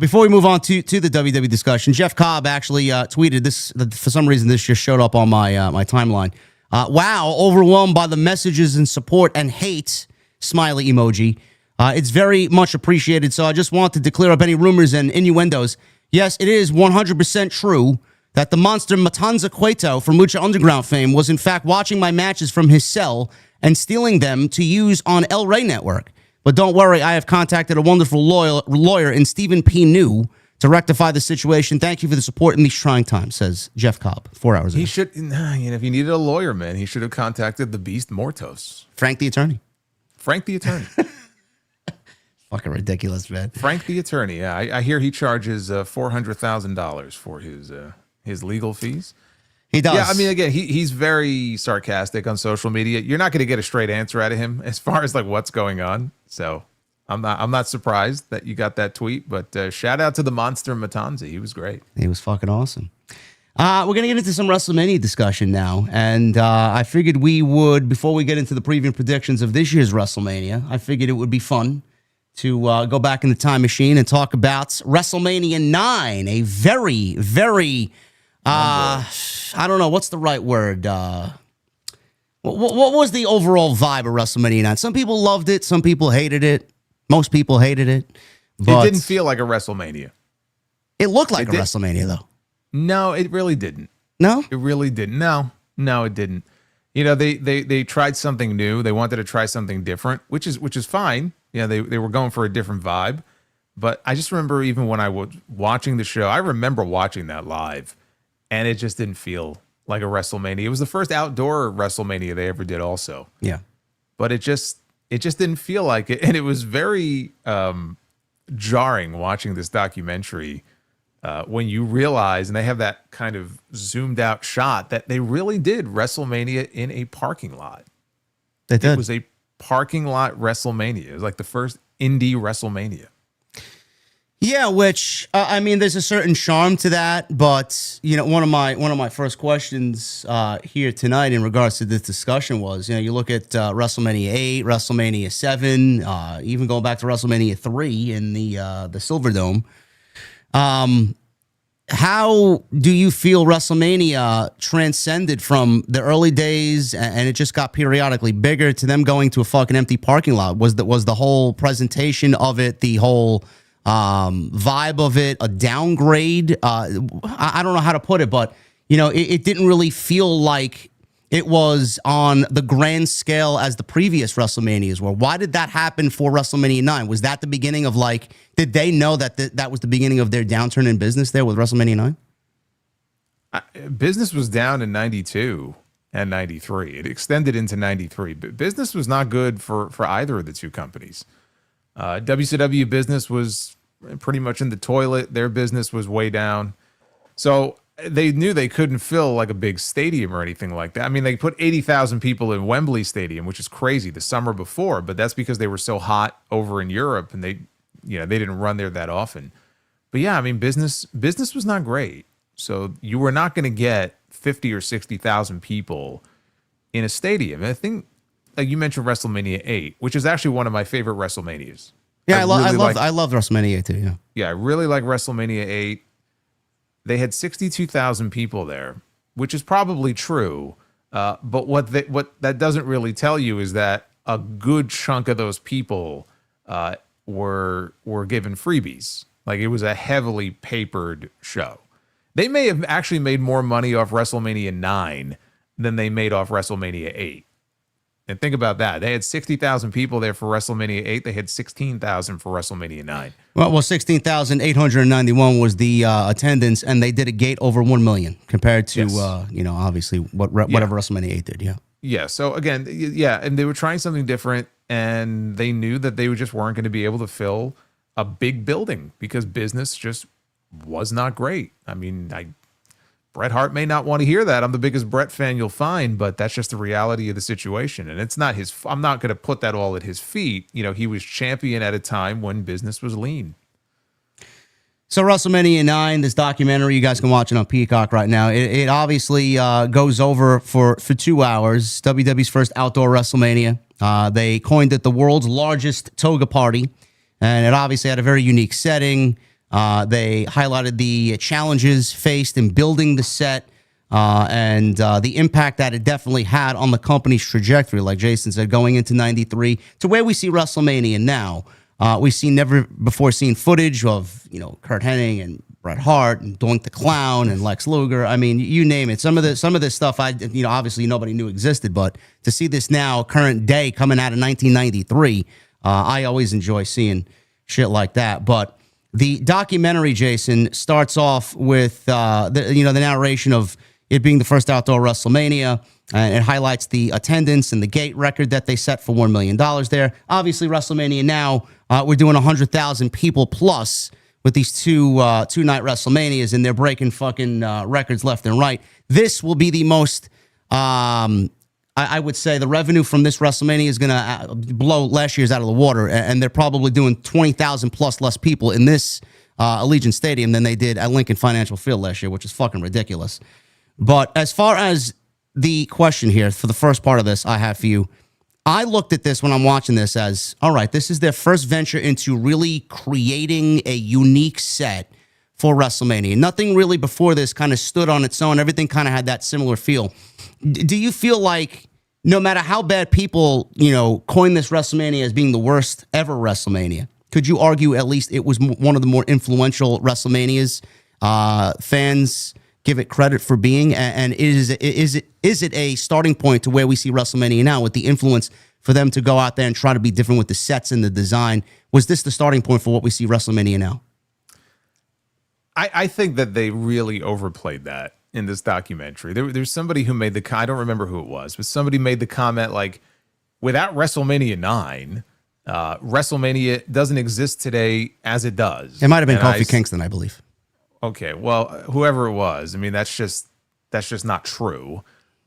Before we move on to the WWE discussion, Jeff Cobb actually tweeted this. For some reason, this just showed up on my my timeline. Wow, overwhelmed by the messages and support and hate, smiley emoji. It's very much appreciated, so I just wanted to clear up any rumors and innuendos. Yes, it is 100% true that the monster Matanza Cueto from Lucha Underground fame was in fact watching my matches from his cell and stealing them to use on El Rey Network. But don't worry, I have contacted a wonderful lawyer in Stephen P. New to rectify the situation. Thank you for the support in these trying times, says Jeff Cobb 4 hours ago. He should, if he needed a lawyer, man, he should have contacted the Beast Mortos. Frank the attorney. Frank the attorney. Fucking ridiculous, man. Frank the attorney. Yeah, I hear he charges $400,000 for his legal fees. He does. Yeah, I mean, again, he's very sarcastic on social media. You're not going to get a straight answer out of him as far as like what's going on. So I'm not surprised that you got that tweet. But shout out to the monster Matanzi. He was great. He was fucking awesome. We're going to get into some WrestleMania discussion now. And I figured we would, before we get into the preview predictions of this year's WrestleMania, I figured it would be fun to go back in the time machine and talk about WrestleMania 9, a very, very, I don't know, what's the right word? What was the overall vibe of WrestleMania 9? Some people loved it. Some people hated it. Most people hated it. But it didn't feel like a WrestleMania. It looked like a WrestleMania, though. No, it really didn't. No? It really didn't. No, it didn't. You know, they tried something new. They wanted to try something different, which is fine. Yeah, they were going for a different vibe. But I just remember even when I was watching the show, I remember watching that live, and it just didn't feel like a WrestleMania. It was the first outdoor WrestleMania they ever did also. Yeah. But it just didn't feel like it. And it was very jarring watching this documentary when you realize, and they have that kind of zoomed out shot, that they really did WrestleMania in a parking lot. They did. It was a parking lot WrestleMania. It was like the first indie WrestleMania. Yeah, which I mean, there's a certain charm to that, but you know, one of my first questions here tonight in regards to this discussion was, you look at WrestleMania 8, WrestleMania 7, even going back to WrestleMania 3 in the Silverdome. How do you feel WrestleMania transcended from the early days and it just got periodically bigger to them going to a fucking empty parking lot? Was the whole presentation of it, the whole vibe of it, a downgrade? I don't know how to put it, but it didn't really feel like it was on the grand scale as the previous WrestleManias were. Why did that happen for WrestleMania 9? Was that the beginning of did they know that that was the beginning of their downturn in business there with WrestleMania 9? Business was down in 92 and 93. It extended into 93. But business was not good for either of the two companies. WCW business was pretty much in the toilet. Their business was way down. So they knew they couldn't fill like a big stadium or anything like that. I mean, they put 80,000 people in Wembley Stadium, which is crazy, the summer before, but that's because they were so hot over in Europe and they didn't run there that often. But yeah, I mean, business was not great. So you were not going to get 50 or 60,000 people in a stadium. And I think, like you mentioned, WrestleMania 8, which is actually one of my favorite WrestleManias. Yeah, I love WrestleMania 8 too. Yeah. Yeah, I really like WrestleMania 8. They had 62,000 people there, which is probably true. But what that doesn't really tell you is that a good chunk of those people were given freebies. Like, it was a heavily papered show. They may have actually made more money off WrestleMania 9 than they made off WrestleMania 8. And think about that. They had 60,000 people there for WrestleMania 8. They had 16,000 for WrestleMania 9. Well, 16,891 was the attendance, and they did a gate over 1 million compared to, obviously whatever WrestleMania 8 did. Yeah. Yeah. So again, and they were trying something different, and they knew that they just weren't going to be able to fill a big building because business just was not great. I mean, Bret Hart may not want to hear that. I'm the biggest Bret fan you'll find, but that's just the reality of the situation. And it's not I'm not going to put that all at his feet. He was champion at a time when business was lean. So WrestleMania 9, this documentary, you guys can watch it on Peacock right now. It obviously goes over for 2 hours. WWE's first outdoor WrestleMania. They coined it the world's largest toga party. And it obviously had a very unique setting. They highlighted the challenges faced in building the set and the impact that it definitely had on the company's trajectory, like Jason said, going into 93 to where we see WrestleMania now. We see never before seen footage of, Kurt Hennig and Bret Hart and Doink the Clown and Lex Luger. I mean, you name it. Some of this stuff, obviously nobody knew existed, but to see this now, current day, coming out of 1993, I always enjoy seeing shit like that. But The documentary, Jason, starts off with the narration of it being the first outdoor WrestleMania. It highlights the attendance and the gate record that they set for $1 million there. Obviously, WrestleMania now, we're doing 100,000 people plus with these two-night WrestleManias, and they're breaking fucking records left and right. This will be the most, I would say, the revenue from this WrestleMania is going to blow last year's out of the water, and they're probably doing 20,000 plus less people in this Allegiant Stadium than they did at Lincoln Financial Field last year, which is fucking ridiculous. But as far as the question here for the first part of this I have for you, I looked at this when I'm watching this as, all right, this is their first venture into really creating a unique set for WrestleMania. Nothing really before this kind of stood on its own. Everything kind of had that similar feel. Do you feel like no matter how bad people, coin this WrestleMania as being the worst ever WrestleMania, could you argue at least it was one of the more influential WrestleManias fans give it credit for being? And is it a starting point to where we see WrestleMania now with the influence for them to go out there and try to be different with the sets and the design? Was this the starting point for what we see WrestleMania now? I think that they really overplayed that in this documentary. There's somebody who made I don't remember who it was, but somebody made the comment like, without WrestleMania 9, WrestleMania doesn't exist today as it does. It might have been Kofi Kingston, I believe. Okay, well, whoever it was, I mean, that's just not true.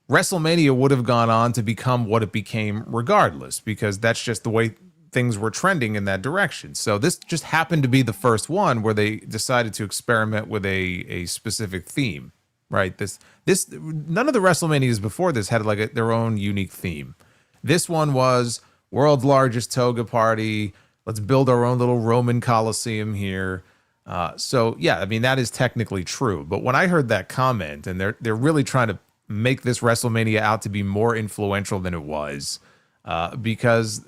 WrestleMania would have gone on to become what it became regardless, because that's just the way things were trending in that direction. So this just happened to be the first one where they decided to experiment with a specific theme, right? This none of the WrestleManias before this had like their own unique theme. This one was world's largest toga party. Let's build our own little Roman Coliseum here. So yeah, I mean, that is technically true. But when I heard that comment, and they're really trying to make this WrestleMania out to be more influential than it was, because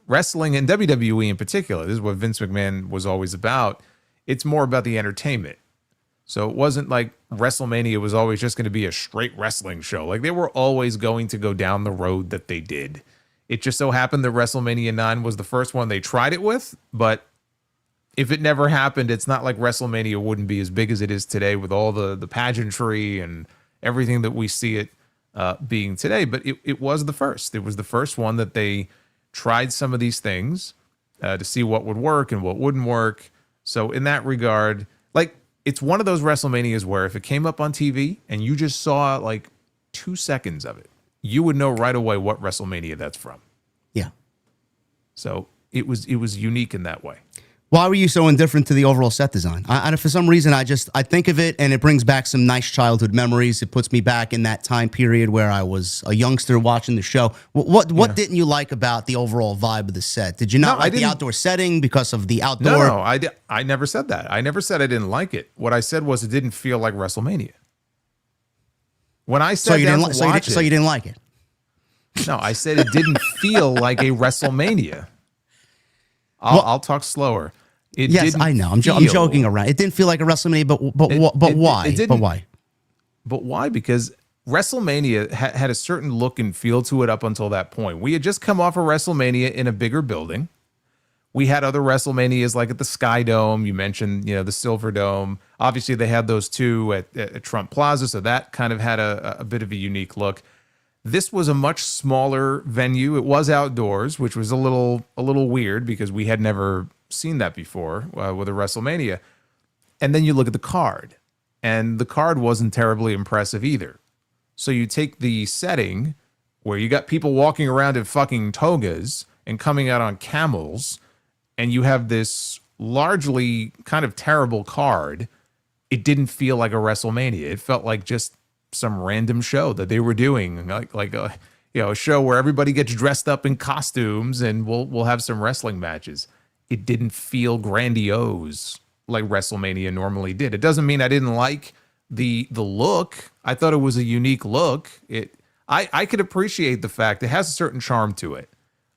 wrestling and WWE in particular, this is what Vince McMahon was always about. It's more about the entertainment. So it wasn't like WrestleMania was always just going to be a straight wrestling show. Like, they were always going to go down the road that they did. It just so happened that WrestleMania 9 was the first one they tried it with, but if it never happened, it's not like WrestleMania wouldn't be as big as it is today with all the pageantry and everything that we see it being today. But it was the first. It was the first one that they tried some of these things to see what would work and what wouldn't work. So in that regard, like, it's one of those WrestleManias where if it came up on TV and you just saw like 2 seconds of it, you would know right away what WrestleMania that's from. Yeah. So it was unique in that way. Why were you so indifferent to the overall set design? For some reason, I think of it and it brings back some nice childhood memories. It puts me back in that time period where I was a youngster watching the show. What didn't you like about the overall vibe of the set? Did you not like the outdoor setting because of the outdoor? No, I never said that. I never said I didn't like it. What I said was it didn't feel like WrestleMania. When I said you didn't like it. No, I said it didn't feel like a WrestleMania. I'll talk slower. Yes, I know. I'm joking around. It didn't feel like a WrestleMania, but why? But why? But why? Because WrestleMania had a certain look and feel to it up until that point. We had just come off of WrestleMania in a bigger building. We had other WrestleManias like at the Sky Dome. You mentioned, the Silver Dome. Obviously, they had those two at Trump Plaza, so that kind of had a bit of a unique look. This was a much smaller venue. It was outdoors, which was a little weird because we had never seen that before with a WrestleMania. And then you look at the card, and the card wasn't terribly impressive either. So you take the setting where you got people walking around in fucking togas and coming out on camels, and you have this largely kind of terrible card. It didn't feel like a WrestleMania. It felt like just some random show that they were doing, like a show where everybody gets dressed up in costumes and we'll have some wrestling matches. It didn't feel grandiose like WrestleMania normally did. It doesn't mean I didn't like the look. I thought it was a unique look. I could appreciate the fact it has a certain charm to it.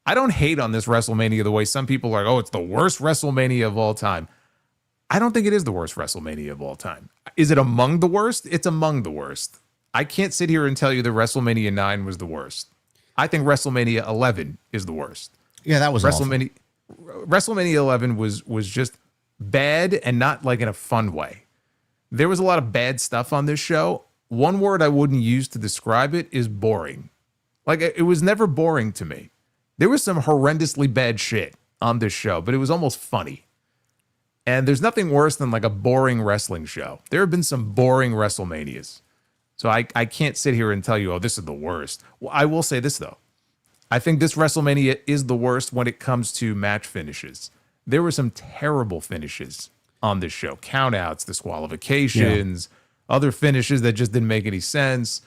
I don't hate on this WrestleMania the way some people are like, oh, it's the worst WrestleMania of all time. I don't think it is the worst WrestleMania of all time. Is it among the worst? It's among the worst. I can't sit here and tell you that WrestleMania 9 was the worst. I think WrestleMania 11 is the worst. Yeah, that was WrestleMania. WrestleMania 11 was just bad and not like in a fun way. There was a lot of bad stuff on this show. One word I wouldn't use to describe it is boring. Like, it was never boring to me. There was some horrendously bad shit on this show, but it was almost funny. And there's nothing worse than like a boring wrestling show. There have been some boring WrestleManias. So I can't sit here and tell you, oh, this is the worst. Well, I will say this, though. I think this WrestleMania is the worst when it comes to match finishes. There were some terrible finishes on this show. Countouts, disqualifications, other finishes that just didn't make any sense.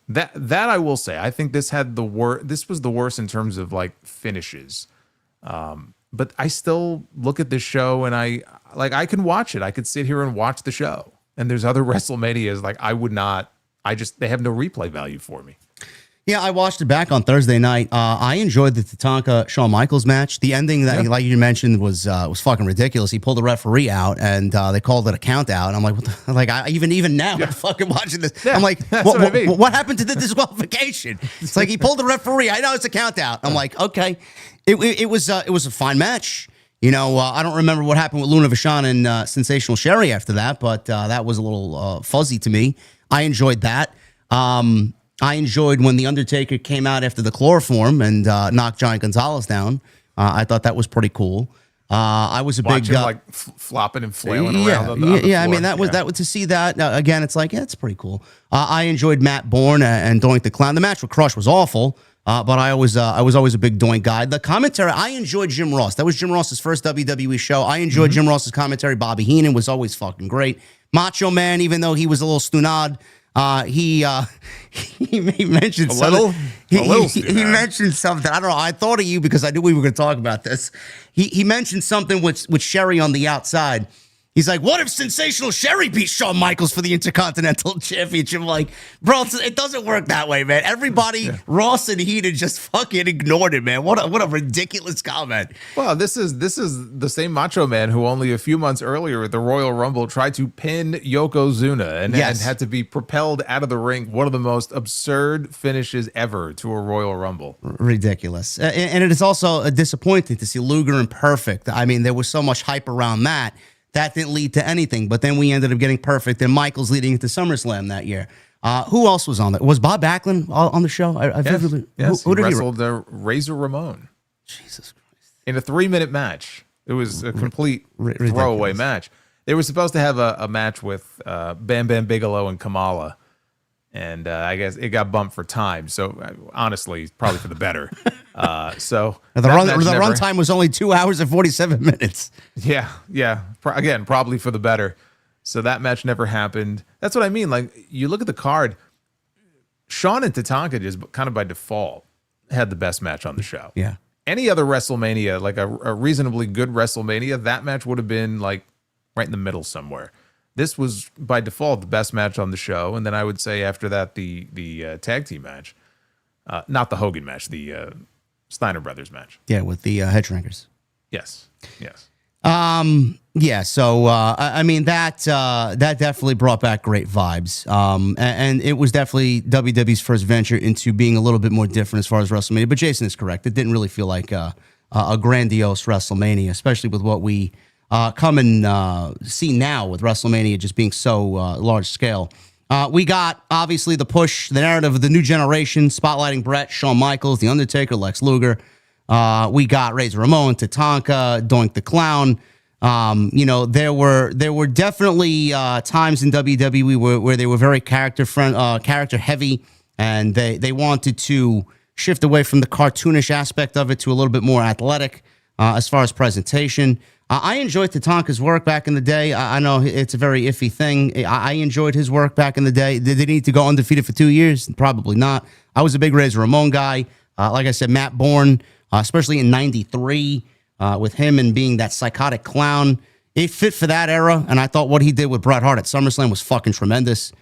That I will say, I think this had the worst. This was the worst in terms of like finishes. But I still look at this show and I can watch it. I could sit here and watch the show. And there's other WrestleManias like I would not. They have no replay value for me. Yeah, I watched it back on Thursday night. I enjoyed the Tatanka Shawn Michaels match. The ending that, like you mentioned, was fucking ridiculous. He pulled the referee out, and they called it a count out. And I'm like, what the, like, even now, I'm fucking watching this. Yeah, I'm like, what happened to the disqualification? It's like he pulled the referee. I know it's a count out. I'm like, okay, it was a fine match. You know, I don't remember what happened with Luna Vachon and Sensational Sherry after that, but that was a little fuzzy to me. I enjoyed that. I enjoyed when The Undertaker came out after the chloroform and knocked Giant Gonzalez down. I thought that was pretty cool. I was a Watch big him, like flopping and flailing around on the yeah. floor. I mean, that was to see that again. It's like, yeah, it's pretty cool. I enjoyed Matt Bourne and Doink the Clown. The match with Crush was awful, but I was always a big Doink guy. The commentary, I enjoyed Jim Ross. That was Jim Ross's first WWE show. I enjoyed Jim Ross's commentary. Bobby Heenan was always fucking great. Macho Man, even though he was a little stunad. He mentioned something. He mentioned something. I don't know. I thought of you because I knew we were going to talk about this. He mentioned something with Sherry on the outside. He's like, what if Sensational Sherry beat Shawn Michaels for the Intercontinental Championship? I'm like, bro, it doesn't work that way, man. Everybody, Ross and Heenan just fucking ignored it, man. What a ridiculous comment. Well, this is the same Macho Man who only a few months earlier at the Royal Rumble tried to pin Yokozuna and had to be propelled out of the ring. One of the most absurd finishes ever to a Royal Rumble. Ridiculous. And it is also disappointing to see Luger and Perfect. I mean, there was so much hype around that. That didn't lead to anything, but then we ended up getting Perfect and Michaels leading into SummerSlam that year. Who else was on that? Was Bob Backlund on the show? Yes. Who He did wrestled Razor Ramon. Jesus Christ. In a 3-minute match. It was a complete throwaway match. They were supposed to have a match with Bam Bam Bigelow and Kamala. And I guess it got bumped for time. So honestly, probably for the better. So the run time was only 2 hours and 47 minutes. Yeah. Again, probably for the better. So that match never happened. That's what I mean. Like, you look at the card, Shawn and Tatanka just kind of by default had the best match on the show. Yeah. Any other WrestleMania, like a reasonably good WrestleMania, that match would have been like right in the middle somewhere. This was by default the best match on the show, and then I would say after that the tag team match, not the Hogan match, the Steiner Brothers match. Yeah, with the head shrinkers. Yes. Yeah. So I mean that definitely brought back great vibes. And it was definitely WWE's first venture into being a little bit more different as far as WrestleMania. But Jason is correct; it didn't really feel like a grandiose WrestleMania, especially with what we come and see now with WrestleMania just being so large scale. We got, obviously, the push, the narrative of the new generation, spotlighting Brett, Shawn Michaels, The Undertaker, Lex Luger. We got Razor Ramon, Tatanka, Doink the Clown. There were definitely times in WWE where they were very character heavy, and they wanted to shift away from the cartoonish aspect of it to a little bit more athletic as far as presentation. I enjoyed Tatanka's work back in the day. I know it's a very iffy thing. I enjoyed his work back in the day. Did he need to go undefeated for 2 years? Probably not. I was a big Razor Ramon guy. Like I said, Matt Bourne, especially in '93, with him and being that psychotic clown, it fit for that era. And I thought what he did with Bret Hart at SummerSlam was fucking tremendous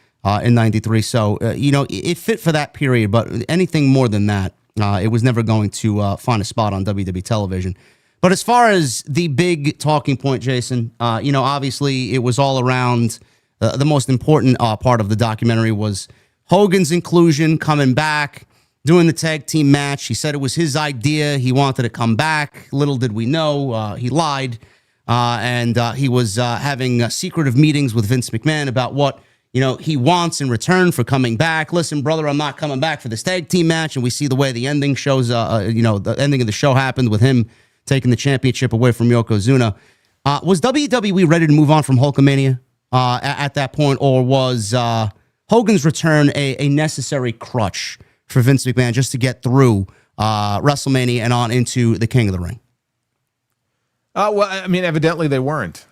in '93. So, it fit for that period. But anything more than that, it was never going to find a spot on WWE television. But as far as the big talking point, Jason, obviously it was all around the most important part of the documentary was Hogan's inclusion, coming back, doing the tag team match. He said it was his idea. He wanted to come back. Little did we know, he lied. and he was having secretive meetings with Vince McMahon about what he wants in return for coming back. Listen, brother, I'm not coming back for this tag team match, and we see the way the ending shows. The ending of the show happened with him taking the championship away from Yokozuna. Was WWE ready to move on from Hulkamania at that point, or was Hogan's return a necessary crutch for Vince McMahon just to get through WrestleMania and on into the King of the Ring? Well, I mean, evidently they weren't.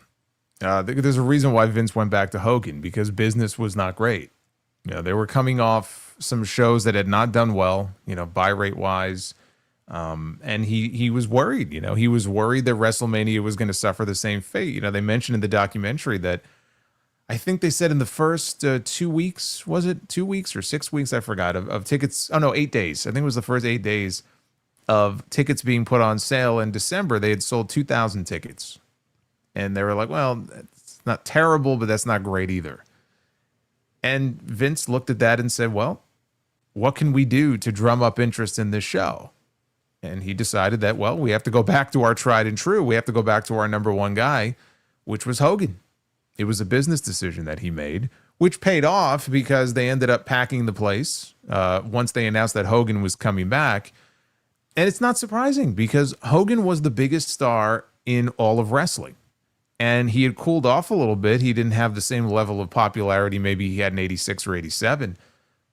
There's a reason why Vince went back to Hogan, because business was not great. They were coming off some shows that had not done well, buy rate wise. And he was worried, he was worried that WrestleMania was going to suffer the same fate. They mentioned in the documentary that I think they said in the first 2 weeks, was it 2 weeks or 6 weeks? I forgot of tickets. Oh no, 8 days. I think it was the first 8 days of tickets being put on sale in December. They had sold 2,000 tickets. And they were like, well, it's not terrible, but that's not great either. And Vince looked at that and said, well, what can we do to drum up interest in this show? And he decided that, well, we have to go back to our tried and true. We have to go back to our number one guy, which was Hogan. It was a business decision that he made, which paid off because they ended up packing the place once they announced that Hogan was coming back. And it's not surprising because Hogan was the biggest star in all of wrestling. And he had cooled off a little bit. He didn't have the same level of popularity maybe he had in 86 or 87.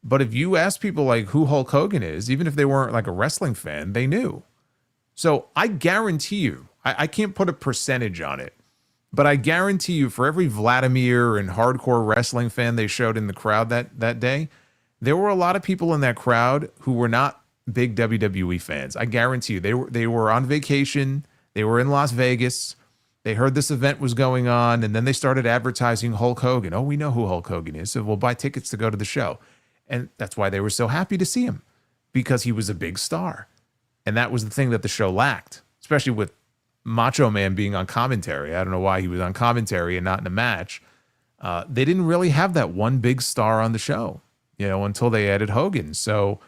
But if you ask people like who Hulk Hogan is, even if they weren't like a wrestling fan, they knew. So I guarantee you, I can't put a percentage on it, but I guarantee you for every Vladimir and hardcore wrestling fan they showed in the crowd that day, there were a lot of people in that crowd who were not big WWE fans. I guarantee you they were on vacation. They were in Las Vegas. They heard this event was going on, and then they started advertising Hulk Hogan. Oh, we know who Hulk Hogan is, so we'll buy tickets to go to the show. And that's why they were so happy to see him, because he was a big star. And that was the thing that the show lacked, especially with Macho Man being on commentary. I don't know why he was on commentary and not in a match. They didn't really have that one big star on the show, until they added Hogan. So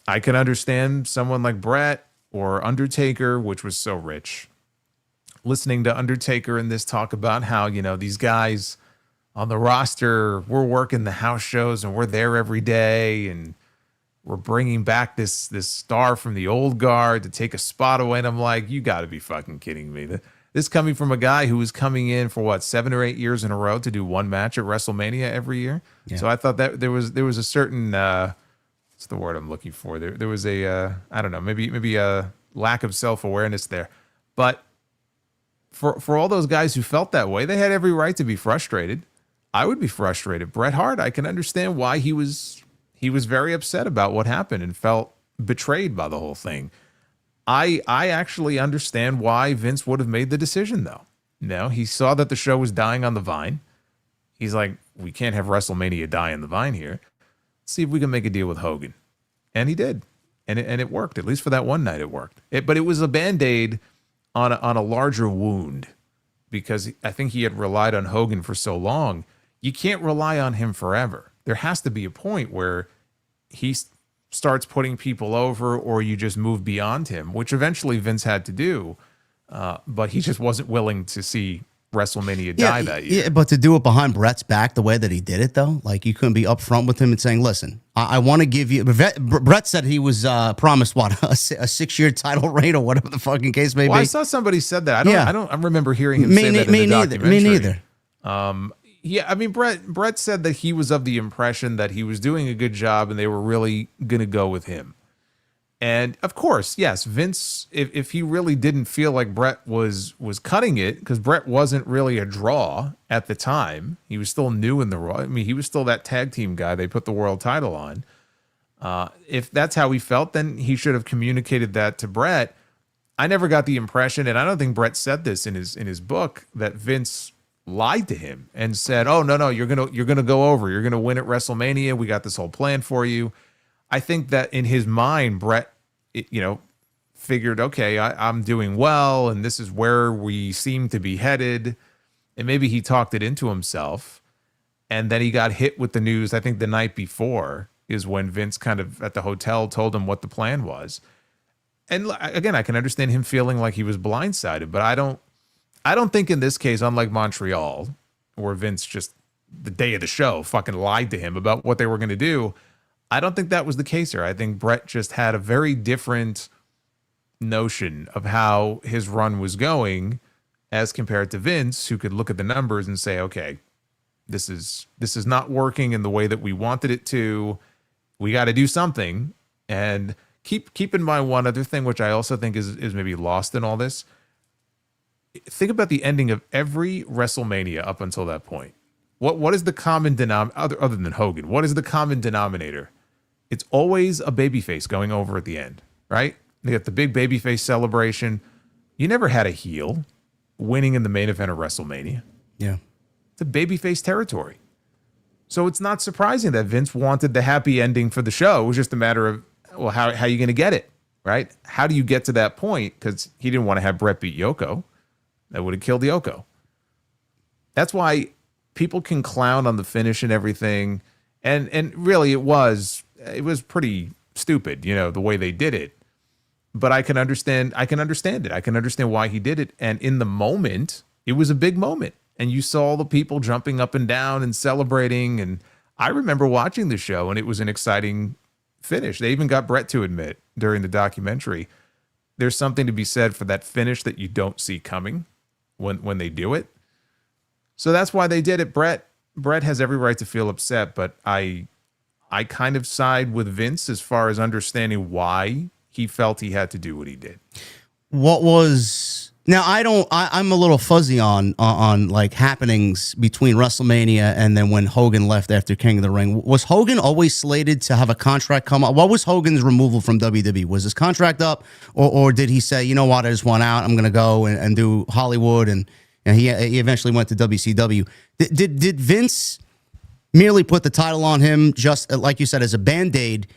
I can understand someone like Bret or Undertaker, which was so rich. Listening to Undertaker in this talk about how, these guys on the roster, we're working the house shows and we're there every day and we're bringing back this star from the old guard to take a spot away. And I'm like, you got to be fucking kidding me. This coming from a guy who was coming in for 7 or 8 years in a row to do one match at WrestleMania every year. Yeah. So I thought that there was a certain, what's the word I'm looking for? There was a, I don't know, maybe a lack of self-awareness there. But for all those guys who felt that way, they had every right to be frustrated. I would be frustrated. Bret Hart, I can understand why he was very upset about what happened and felt betrayed by the whole thing. I actually understand why Vince would have made the decision, though. He saw that the show was dying on the vine. He's like, we can't have WrestleMania die on the vine here. Let's see if we can make a deal with Hogan. And he did. And it worked. At least for that one night, it worked. But it was a Band-Aid on a larger wound, because I think he had relied on Hogan for so long. You can't rely on him forever. There has to be a point where he starts putting people over, or you just move beyond him, which eventually Vince had to do. But he just wasn't willing to see WrestleMania die that year. Yeah, but to do it behind Bret's back the way that he did it, though, like you couldn't be upfront with him and saying, listen, I want to give you. Bret said he was promised a 6-year title reign or whatever the fucking case may be. I saw somebody said that. I don't remember hearing him say that in the documentary. Me neither. Yeah, I mean, Bret said that he was of the impression that he was doing a good job and they were really going to go with him. And of course, yes, Vince, if he really didn't feel like Bret was cutting it, because Bret wasn't really a draw at the time. He was still new in the Raw. I mean, he was still that tag team guy they put the world title on. If that's how he felt, then he should have communicated that to Bret. I never got the impression, and I don't think Bret said this in his book, that Vince lied to him and said, "Oh no, you're gonna go over. You're gonna win at WrestleMania. We got this whole plan for you." I think that in his mind, Bret, figured, okay, I'm doing well, and this is where we seem to be headed. And maybe he talked it into himself. And then he got hit with the news, I think the night before, is when Vince kind of at the hotel told him what the plan was. And again, I can understand him feeling like he was blindsided, but I I don't think in this case, unlike Montreal, where Vince just the day of the show fucking lied to him about what they were going to do, I don't think that was the case here. I think Brett just had a very different notion of how his run was going as compared to Vince, who could look at the numbers and say, okay, this is not working in the way that we wanted it to. We got to do something. And keep in mind one other thing, which I also think is maybe lost in all this. Think about the ending of every WrestleMania up until that point. What is the common denominator, other than Hogan? What is the common denominator? It's always a babyface going over at the end, right? They got the big babyface celebration. You never had a heel winning in the main event of WrestleMania. Yeah. It's a babyface territory. So it's not surprising that Vince wanted the happy ending for the show. It was just a matter of, well, how are you going to get it, right? How do you get to that point? Because he didn't want to have Brett beat Yoko. That would have killed Yoko. That's why people can clown on the finish and everything. And really it was pretty stupid, the way they did it. But I can understand it. I can understand why he did it. And in the moment, it was a big moment. And you saw the people jumping up and down and celebrating. And I remember watching the show, and it was an exciting finish. They even got Brett to admit during the documentary, there's something to be said for that finish that you don't see coming when they do it. So that's why they did it. Brett has every right to feel upset, but I kind of side with Vince as far as understanding why he felt he had to do what he did. I'm a little fuzzy on like happenings between WrestleMania and then when Hogan left after King of the Ring. Was Hogan always slated to have a contract come up? What was Hogan's removal from WWE? Was his contract up, or did he say, you know what, I just want out, I'm going to go and do Hollywood, and he eventually went to WCW. Did Vince merely put the title on him, just like you said, as a Band-Aid,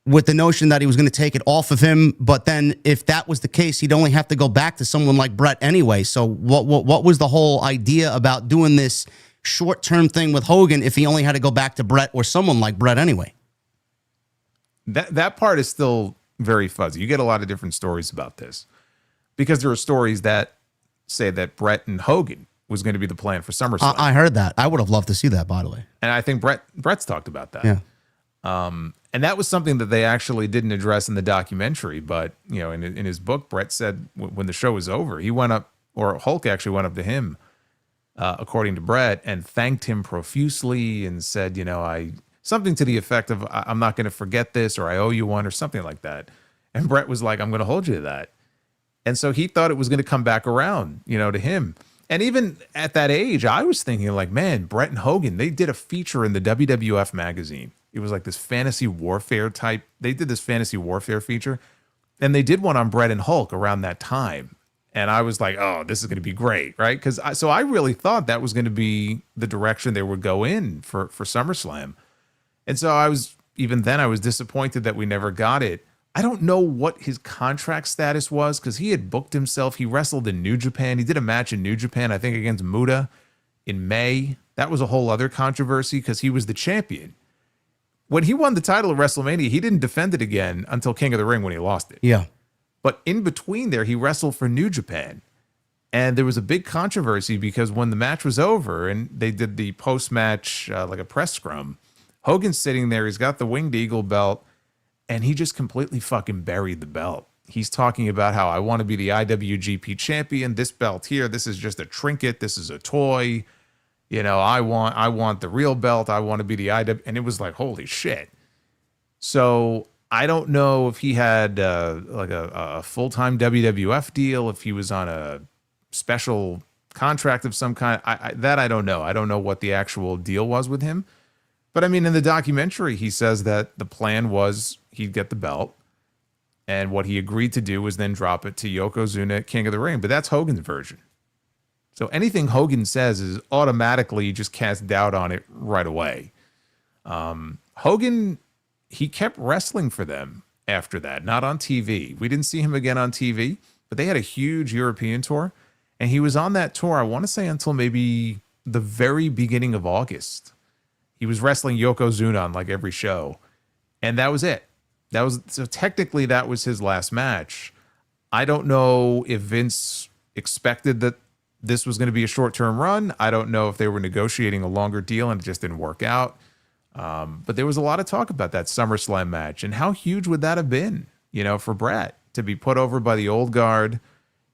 with the notion that he was going to take it off of him? But then if that was the case, he'd only have to go back to someone like Brett anyway. So what was the whole idea about doing this short-term thing with Hogan if he only had to go back to Brett or someone like Brett anyway? That part is still very fuzzy. You get a lot of different stories about this, because there are stories that say that Brett and Hogan was going to be the plan for SummerSlam. I heard that. I would have loved to see that, by the way. And I think Brett's talked about that. Yeah. And that was something that they actually didn't address in the documentary. But, in his book, Brett said when the show was over, he went up, or Hulk actually went up to him, according to Brett, and thanked him profusely and said, something to the effect of, I'm not going to forget this, or I owe you one, or something like that. And Brett was like, I'm going to hold you to that. And so he thought it was going to come back around, to him. And even at that age, I was thinking like, man, Brett and Hogan, they did a feature in the WWF magazine. It was like this fantasy warfare type. They did this fantasy warfare feature, and they did one on Brett and Hulk around that time. And I was like, oh, this is going to be great, right? So I really thought that was going to be the direction they would go in for SummerSlam. And so I was disappointed that we never got it. I don't know what his contract status was, because he had booked himself. He wrestled in New Japan. He did a match in New Japan, I think against Muta in May. That was a whole other controversy because he was the champion. When he won the title of WrestleMania, he didn't defend it again until King of the Ring when he lost it. Yeah. But in between there, he wrestled for New Japan. And there was a big controversy because when the match was over and they did the post-match, like a press scrum, Hogan's sitting there. He's got the Winged Eagle belt, and he just completely fucking buried the belt. He's talking about how I want to be the IWGP champion. This belt here, this is just a trinket. This is a toy. I want the real belt. I want to be the IW. And it was like, holy shit. So I don't know if he had like a full-time WWF deal, if he was on a special contract of some kind. I don't know. I don't know what the actual deal was with him. But I mean, in the documentary, he says that the plan was he'd get the belt, and what he agreed to do was then drop it to Yokozuna at King of the Ring. But that's Hogan's version. So anything Hogan says is automatically just cast doubt on it right away. Hogan, he kept wrestling for them after that, not on TV. We didn't see him again on TV, but they had a huge European tour, and he was on that tour, I want to say, until maybe the very beginning of August. He was wrestling Yokozuna on like every show, and that was it. So technically that was his last match. I don't know if Vince expected that this was going to be a short-term run. I don't know if they were negotiating a longer deal and it just didn't work out. But there was a lot of talk about that SummerSlam match and how huge would that have been, for Bret to be put over by the old guard.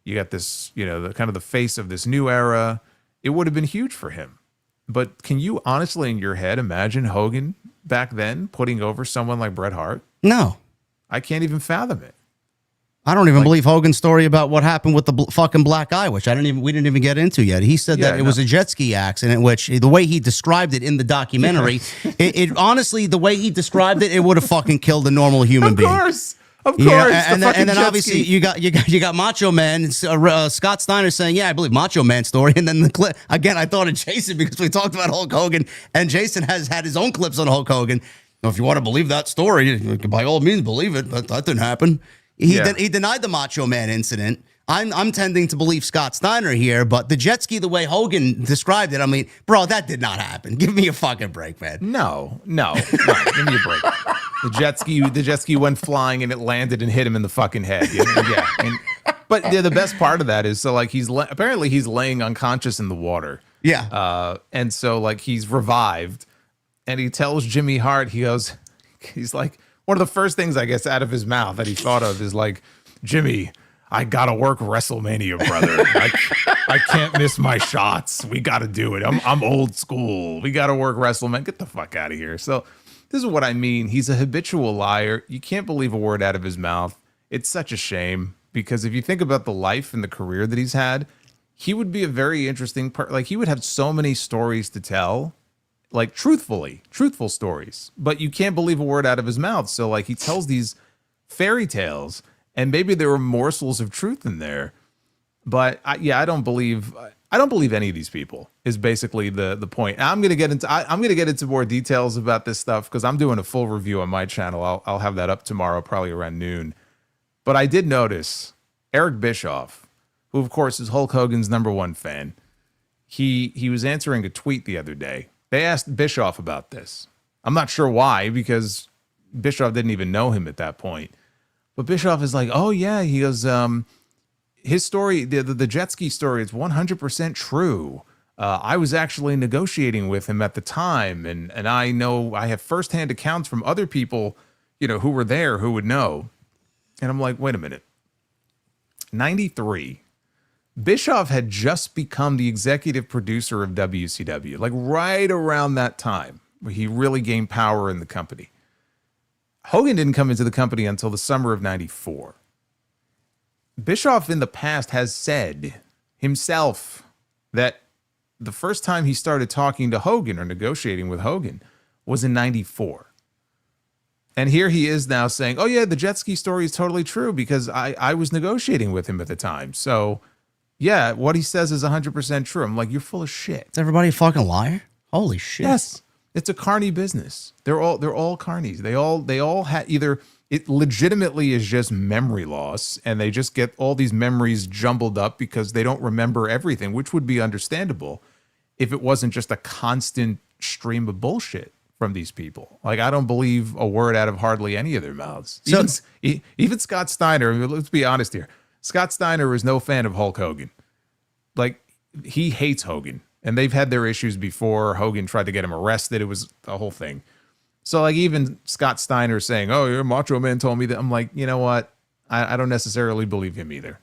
You got this, the kind of the face of this new era. It would have been huge for him. But can you honestly in your head imagine Hogan back then putting over someone like Bret Hart? No. I can't even fathom it. I don't even believe Hogan's story about what happened with the fucking black eye, which we didn't even get into yet. He said that it was a jet ski accident, which the way he described it in the documentary, it honestly, the way he described it, it would have fucking killed a normal human being. Of course. Yeah, and then obviously you got Macho Man, Scott Steiner saying, I believe Macho Man's story. And then the clip again, I thought of Jason because we talked about Hulk Hogan, and Jason has had his own clips on Hulk Hogan. Now, if you want to believe that story, by all means believe it, but that didn't happen. He denied the Macho Man incident. I'm tending to believe Scott Steiner here, but the jet ski, the way Hogan described it, I mean, bro, that did not happen. Give me a fucking break, man. No, give me a break. The jet ski went flying and it landed and hit him in the fucking head. But the best part of that is, so like apparently he's laying unconscious in the water. Yeah. And so like he's revived, and he tells Jimmy Hart, he's like, one of the first things I guess out of his mouth that he thought of is like, Jimmy, I gotta work WrestleMania, brother. I can't miss my shots. We gotta do it. I'm old school. We gotta work WrestleMania. Get the fuck out of here. So this is what I mean. He's a habitual liar. You can't believe a word out of his mouth. It's such a shame, because if you think about the life and the career that he's had, he would be a very interesting part. Like, he would have so many stories to tell, like truthful stories, but you can't believe a word out of his mouth. So like he tells these fairy tales, and maybe there were morsels of truth in there, but I don't believe any of these people is basically the point. I'm going to get into more details about this stuff because I'm doing a full review on my channel. I'll have that up tomorrow, probably around noon. But I did notice Eric Bischoff, who of course is Hulk Hogan's #1 fan. He was answering a tweet the other day. They asked Bischoff about this. I'm not sure why, because Bischoff didn't even know him at that point. But Bischoff is like, oh yeah, he goes, his story, the jet ski story is 100% true. I was actually negotiating with him at the time, and I know I have firsthand accounts from other people, who were there who would know. And I'm like, wait a minute. 93. Bischoff had just become the executive producer of WCW, like right around that time where he really gained power in the company. Hogan didn't come into the company until the summer of 94. Bischoff in the past has said himself that the first time he started talking to Hogan or negotiating with Hogan was in 94. And here he is now saying, oh yeah, the jet ski story is totally true because I was negotiating with him at the time. So yeah, what he says is 100% true. I'm like, you're full of shit. Is everybody a fucking liar? Holy shit. Yes. It's a carny business. They're all carnies. They all have either it legitimately is just memory loss, and they just get all these memories jumbled up because they don't remember everything, which would be understandable if it wasn't just a constant stream of bullshit from these people. Like, I don't believe a word out of hardly any of their mouths. So, Even Scott Steiner, let's be honest here. Scott Steiner is no fan of Hulk Hogan. Like, he hates Hogan. And they've had their issues before. Hogan tried to get him arrested. It was the whole thing. So, like, even Scott Steiner saying, oh, your Macho Man told me that. I'm like, you know what? I don't necessarily believe him either.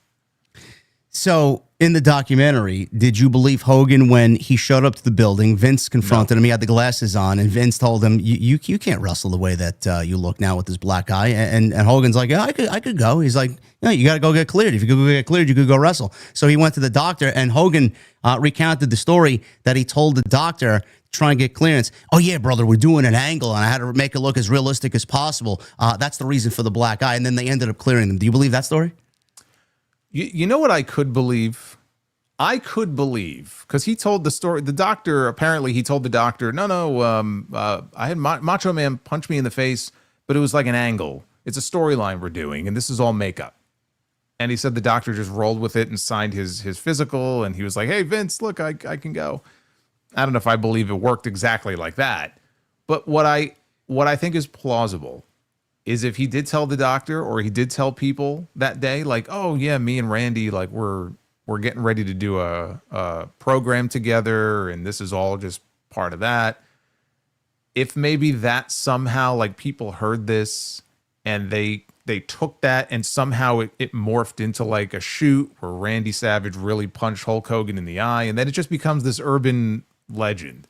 So, in the documentary, did you believe Hogan when he showed up to the building? Vince confronted him. He had the glasses on, and Vince told him, "You can't wrestle the way that you look now with this black eye." And Hogan's like, "Yeah, I could go." He's like, "No, you got to go get cleared. If you could go get cleared, you could go wrestle." So he went to the doctor, and Hogan recounted the story that he told the doctor, try and get clearance. Oh yeah, brother, we're doing an angle, and I had to make it look as realistic as possible. That's the reason for the black eye. And then they ended up clearing them. Do you believe that story? You know what I could believe? I could believe, because he told the story. The doctor, apparently he told the doctor, I had Macho Man punch me in the face, but it was like an angle. It's a storyline we're doing, and this is all makeup. And he said the doctor just rolled with it and signed his physical, and he was like, hey, Vince, look, I can go. I don't know if I believe it worked exactly like that. But what I think is plausible is if he did tell the doctor or he did tell people that day, like, oh yeah, me and Randy, like we're we're getting ready to do a program together, and this is all just part of that. If maybe that somehow, like, people heard this and they took that and somehow it morphed into like a shoot where Randy Savage really punched Hulk Hogan in the eye, and then it just becomes this urban legend.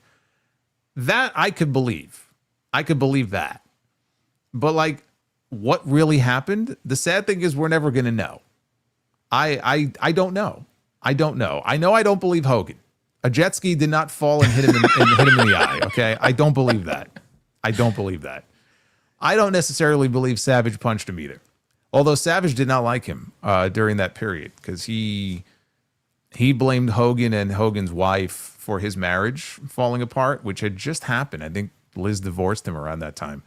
That I could believe. I could believe that. But like, what really happened? The sad thing is we're never going to know. I don't know. I don't know. I know I don't believe Hogan. A jet ski did not fall and hit him in the eye. Okay, I don't believe that. I don't believe that. I don't necessarily believe Savage punched him either. Although Savage did not like him during that period because he blamed Hogan and Hogan's wife for his marriage falling apart, which had just happened. I think Liz divorced him around that time.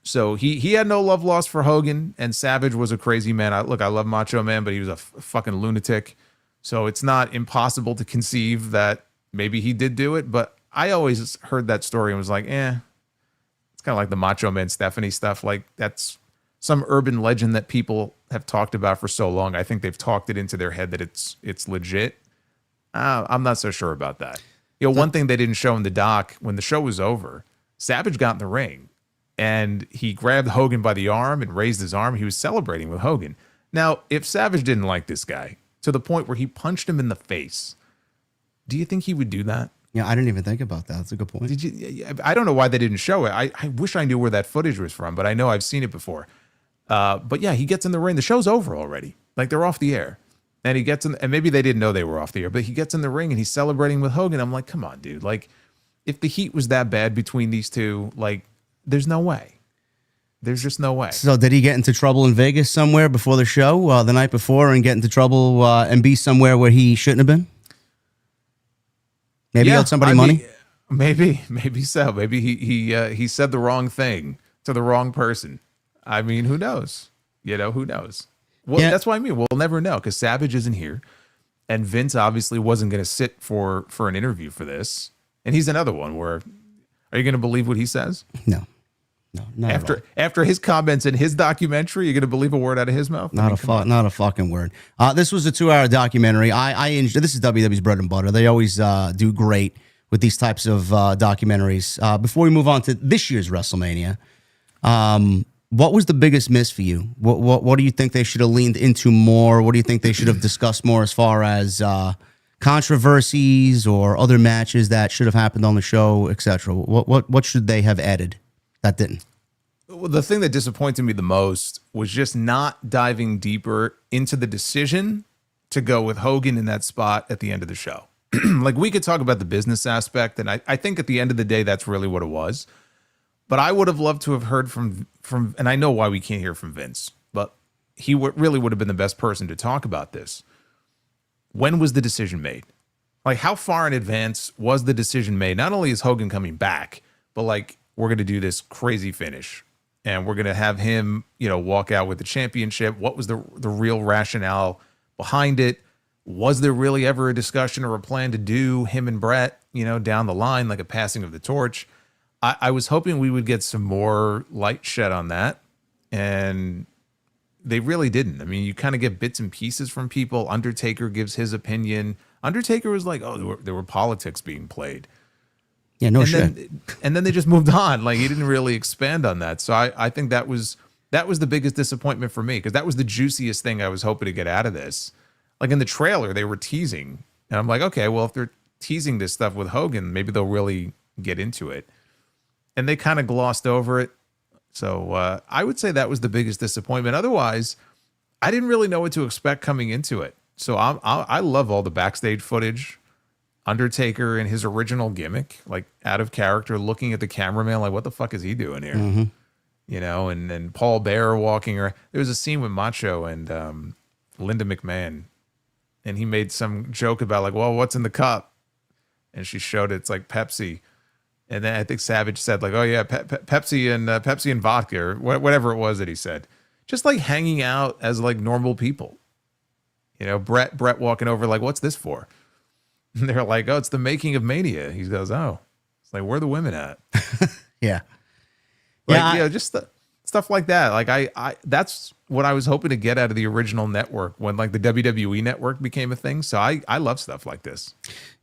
So he had no love lost for Hogan, and Savage was a crazy man. I love Macho Man, but he was a fucking lunatic. So it's not impossible to conceive that maybe he did do it. But I always heard that story and was like, it's kind of like the Macho Man Stephanie stuff. Like, that's some urban legend that people have talked about for so long. I think they've talked it into their head that it's legit. I'm not so sure about that. You know, one thing they didn't show in the doc, when the show was over, Savage got in the ring and he grabbed Hogan by the arm and raised his arm. He was celebrating with Hogan. Now, if Savage didn't like this guy to the point where he punched him in the face, do you think he would do that? Yeah, I didn't even think about that. That's a good point. Did you? I don't know why they didn't show it. I wish I knew where that footage was from, but I know I've seen it before. But yeah, he gets in the ring. The show's over already. Like, they're off the air. And he gets in, and maybe they didn't know they were off the air, but he gets in the ring and he's celebrating with Hogan. I'm like, come on, dude. Like, if the heat was that bad between these two, like, there's no way. There's just no way. So did he get into trouble in Vegas somewhere before the show, the night before, and get into trouble and be somewhere where he shouldn't have been? Maybe he owed somebody money? Maybe so. Maybe he said the wrong thing to the wrong person. I mean, who knows? You know, who knows? Well, yeah. That's what I mean. We'll never know because Savage isn't here. And Vince obviously wasn't going to sit for an interview for this. And he's another one where, are you going to believe what he says? No, not after his comments in his documentary, you're going to believe a word out of his mouth? Not a fucking word. This was a 2-hour documentary. I enjoy. This is WWE's bread and butter. They always do great with these types of documentaries. Before we move on to this year's WrestleMania, what was the biggest miss for you? What do you think they should have leaned into more? What do you think they should have discussed more as far as controversies or other matches that should have happened on the show, etc.? What should they have added that didn't? Well, the thing that disappointed me the most was just not diving deeper into the decision to go with Hogan in that spot at the end of the show. Like, we could talk about the business aspect, and I think at the end of the day, that's really what it was. But I would have loved to have heard from, and I know why we can't hear from Vince, but he really would have been the best person to talk about this. When was the decision made? Like, how far in advance was the decision made? Not only is Hogan coming back, but like, we're going to do this crazy finish and we're going to have him, walk out with the championship. What was the real rationale behind it? Was there really ever a discussion or a plan to do him and Brett, down the line, like a passing of the torch? I was hoping we would get some more light shed on that, and they really didn't. I mean, you kind of get bits and pieces from people. Undertaker gives his opinion. Undertaker was like, oh, there were politics being played. Yeah, no shit. And then they just moved on. Like, he didn't really expand on that. So I think that was the biggest disappointment for me, because that was the juiciest thing I was hoping to get out of this. Like, in the trailer, they were teasing. And I'm like, okay, well, if they're teasing this stuff with Hogan, maybe they'll really get into it. And they kind of glossed over it. So I would say that was the biggest disappointment. Otherwise, I didn't really know what to expect coming into it. So I love all the backstage footage. Undertaker in his original gimmick, like out of character, looking at the cameraman like, what the fuck is he doing here? Mm-hmm. And then Paul Bearer walking around. There was a scene with Macho and Linda McMahon, and he made some joke about like, well, what's in the cup? And she showed it's like Pepsi. And then I think Savage said like, oh yeah, Pepsi and vodka, or whatever it was that he said. Just like hanging out as like normal people. Brett walking over like, what's this for? And they're like, oh, it's the making of Mania. He goes, oh, it's like, where are the women at? Yeah. Like, just stuff like that. Like I that's what I was hoping to get out of the original network when like the WWE network became a thing. So I love stuff like this.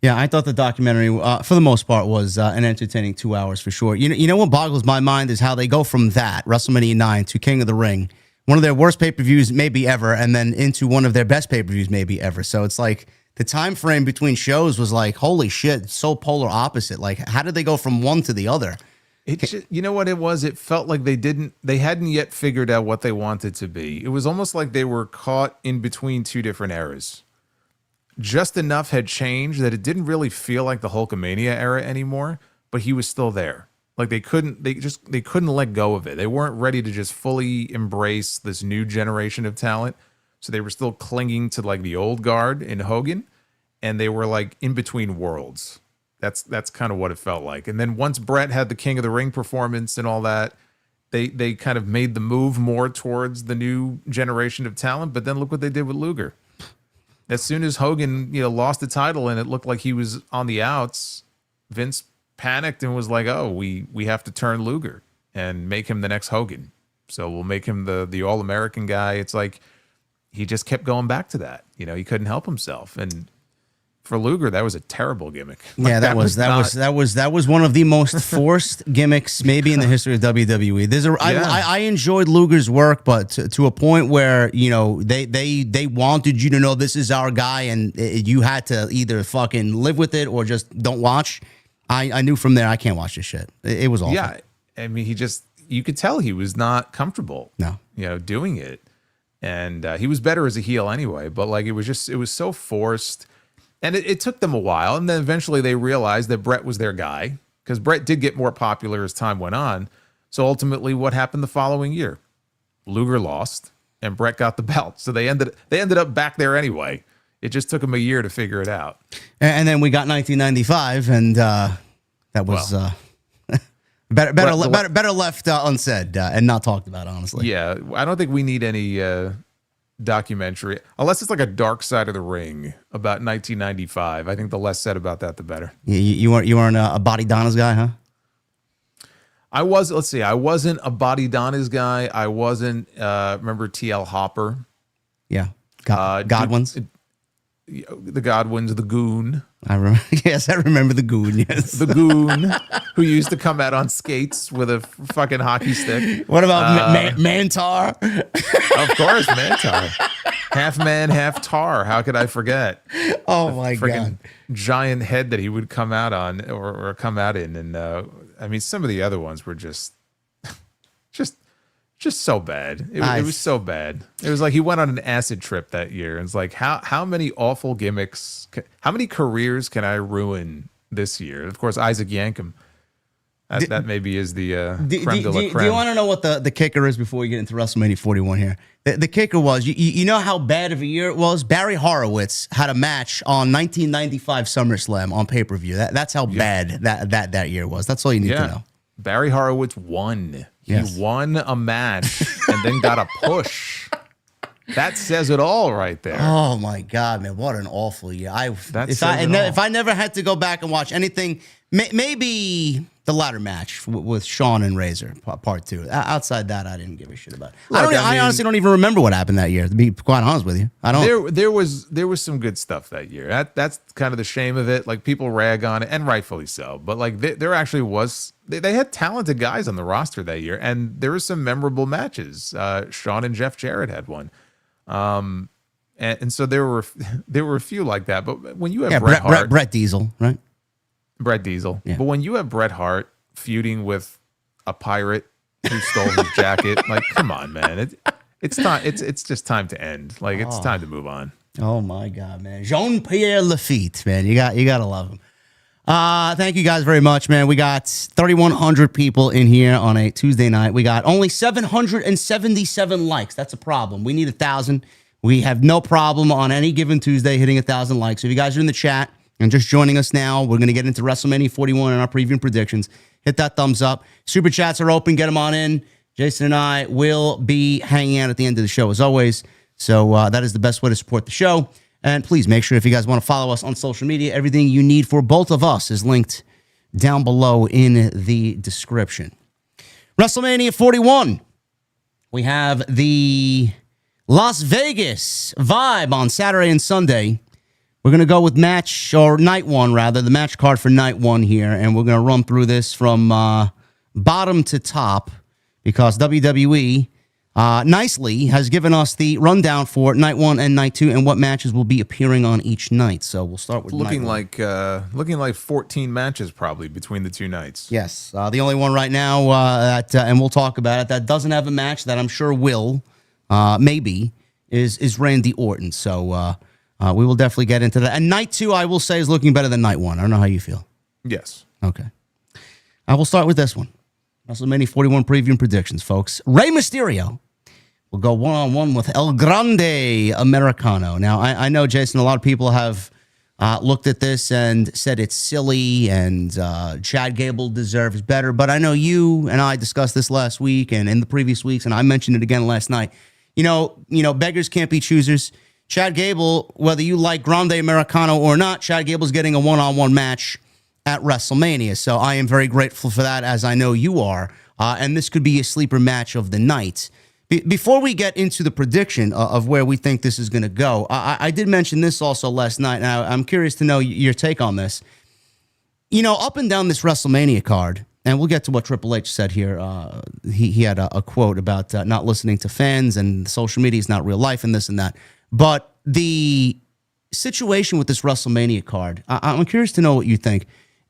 Yeah, I thought the documentary, for the most part, was an entertaining 2 hours for sure. You know what boggles my mind is how they go from that, WrestleMania 9, to King of the Ring, one of their worst pay-per-views maybe ever, and then into one of their best pay-per-views maybe ever. So it's like the time frame between shows was like, holy shit, so polar opposite. Like, how did they go from one to the other? It just, you know what it was? It felt like they hadn't yet figured out what they wanted to be. It was almost like they were caught in between two different eras. Just enough had changed that it didn't really feel like the Hulkamania era anymore, but he was still there. Like they couldn't let go of it. They weren't ready to just fully embrace this new generation of talent. So they were still clinging to like the old guard in Hogan, and they were like in between worlds. That's kind of what it felt like. And then once Brett had the King of the Ring performance and all that, they kind of made the move more towards the new generation of talent. But then look what they did with Luger. As soon as Hogan, lost the title and it looked like he was on the outs, Vince panicked and was like, "Oh, we have to turn Luger and make him the next Hogan. So we'll make him the All-American guy." It's like he just kept going back to that. He couldn't help himself. And for Luger, that was a terrible gimmick. Yeah, that was one of the most forced gimmicks maybe in the history of WWE. I enjoyed Luger's work, but to a point where they wanted you to know this is our guy, and you had to either fucking live with it or just don't watch. I knew from there I can't watch this shit. It was awful. Yeah, I mean you could tell he was not comfortable. No, doing it, and he was better as a heel anyway. But like it was so forced. And it took them a while, and then eventually they realized that Brett was their guy, because Brett did get more popular as time went on. So ultimately, what happened the following year? Luger lost, and Brett got the belt. So they ended up back there anyway. It just took them a year to figure it out. And then we got 1995, and that was better left unsaid and not talked about, honestly. Yeah, I don't think we need any documentary, unless it's like a Dark Side of the Ring about 1995. I think the less said about that, the better. You weren't a Body Donna's guy, huh? I wasn't a Body Donna's guy. I wasn't. Remember TL Hopper? Yeah, Godwins. The Godwins, the Goon. I remember. Yes, I remember the Goon. Yes, the Goon, who used to come out on skates with a fucking hockey stick. What about Mantar? Of course, Mantar. Half man, half tar. How could I forget? Oh my god! Giant head that he would come out on or come out in, and I mean, some of the other ones were just so bad. It was so bad. It was like he went on an acid trip that year. And it's like, how many awful gimmicks, how many careers can I ruin this year? Of course, Isaac Yankem. That maybe is the creme de la creme. Do you want to know what the kicker is before we get into WrestleMania 41 here? The kicker was, you know how bad of a year it was? Barry Horowitz had a match on 1995 SummerSlam on pay-per-view. That's how bad that year was. That's all you need to know. Barry Horowitz won. He won a match and then got a push. That says it all right there. Oh my God, man! What an awful year. If I never had to go back and watch anything, maybe the ladder match with Shawn and Razor part 2. Outside that, I didn't give a shit about. I honestly don't even remember what happened that year. To be quite honest with you, I don't. There was some good stuff that year. That's kind of the shame of it. Like people rag on it, and rightfully so. But like there actually was. They had talented guys on the roster that year, and there were some memorable matches. Shawn and Jeff Jarrett had one. And so there were a few like that. But when you have Brett Diesel, right? Brett Diesel. Yeah. But when you have Bret Hart feuding with a pirate who stole his jacket, like, come on, man. It's time. It's just time to end. Like, it's time to move on. Oh my God, man. Jean-Pierre Lafitte, man. You gotta love him. Thank you guys very much, man. We got 3,100 people in here on a Tuesday night. We got only 777 likes. That's a problem. We need 1,000. We have no problem on any given Tuesday hitting 1,000 likes. So if you guys are in the chat and just joining us now, we're going to get into WrestleMania 41 and our preview and predictions. Hit that thumbs up. Super chats are open. Get them on in. Jason and I will be hanging out at the end of the show as always. So that is the best way to support the show. And please make sure if you guys want to follow us on social media, everything you need for both of us is linked down below in the description. WrestleMania 41. We have the Las Vegas Vibe on Saturday and Sunday. We're going to go with night one, rather, the match card for night one here, and we're going to run through this from bottom to top because WWE nicely has given us the rundown for night one and night two and what matches will be appearing on each night. So we'll start with looking night one. looking like 14 matches probably between the two nights. Yes, the only one right now that and we'll talk about it, that doesn't have a match that I'm sure will maybe is Randy Orton. So we will definitely get into that. And night two, I will say, is looking better than night one. I don't know how you feel. Yes. Okay. I will start with this one. WrestleMania 41 preview and predictions, folks. Rey Mysterio will go one-on-one with El Grande Americano. Now, I know, Jason, a lot of people have looked at this and said it's silly and Chad Gable deserves better. But I know you and I discussed this last week and in the previous weeks, and I mentioned it again last night. You know, beggars can't be choosers. Chad Gable, whether you like Grande Americano or not, Chad Gable's getting a one-on-one match at WrestleMania. So I am very grateful for that, as I know you are. And this could be a sleeper match of the night. Before we get into the prediction of where we think this is going to go, I did mention this also last night, and I'm curious to know your take on this. You know, up and down this WrestleMania card, and we'll get to what Triple H said here. He had a quote about not listening to fans and social media is not real life and this and that. But the situation with this WrestleMania card, I'm curious to know what you think.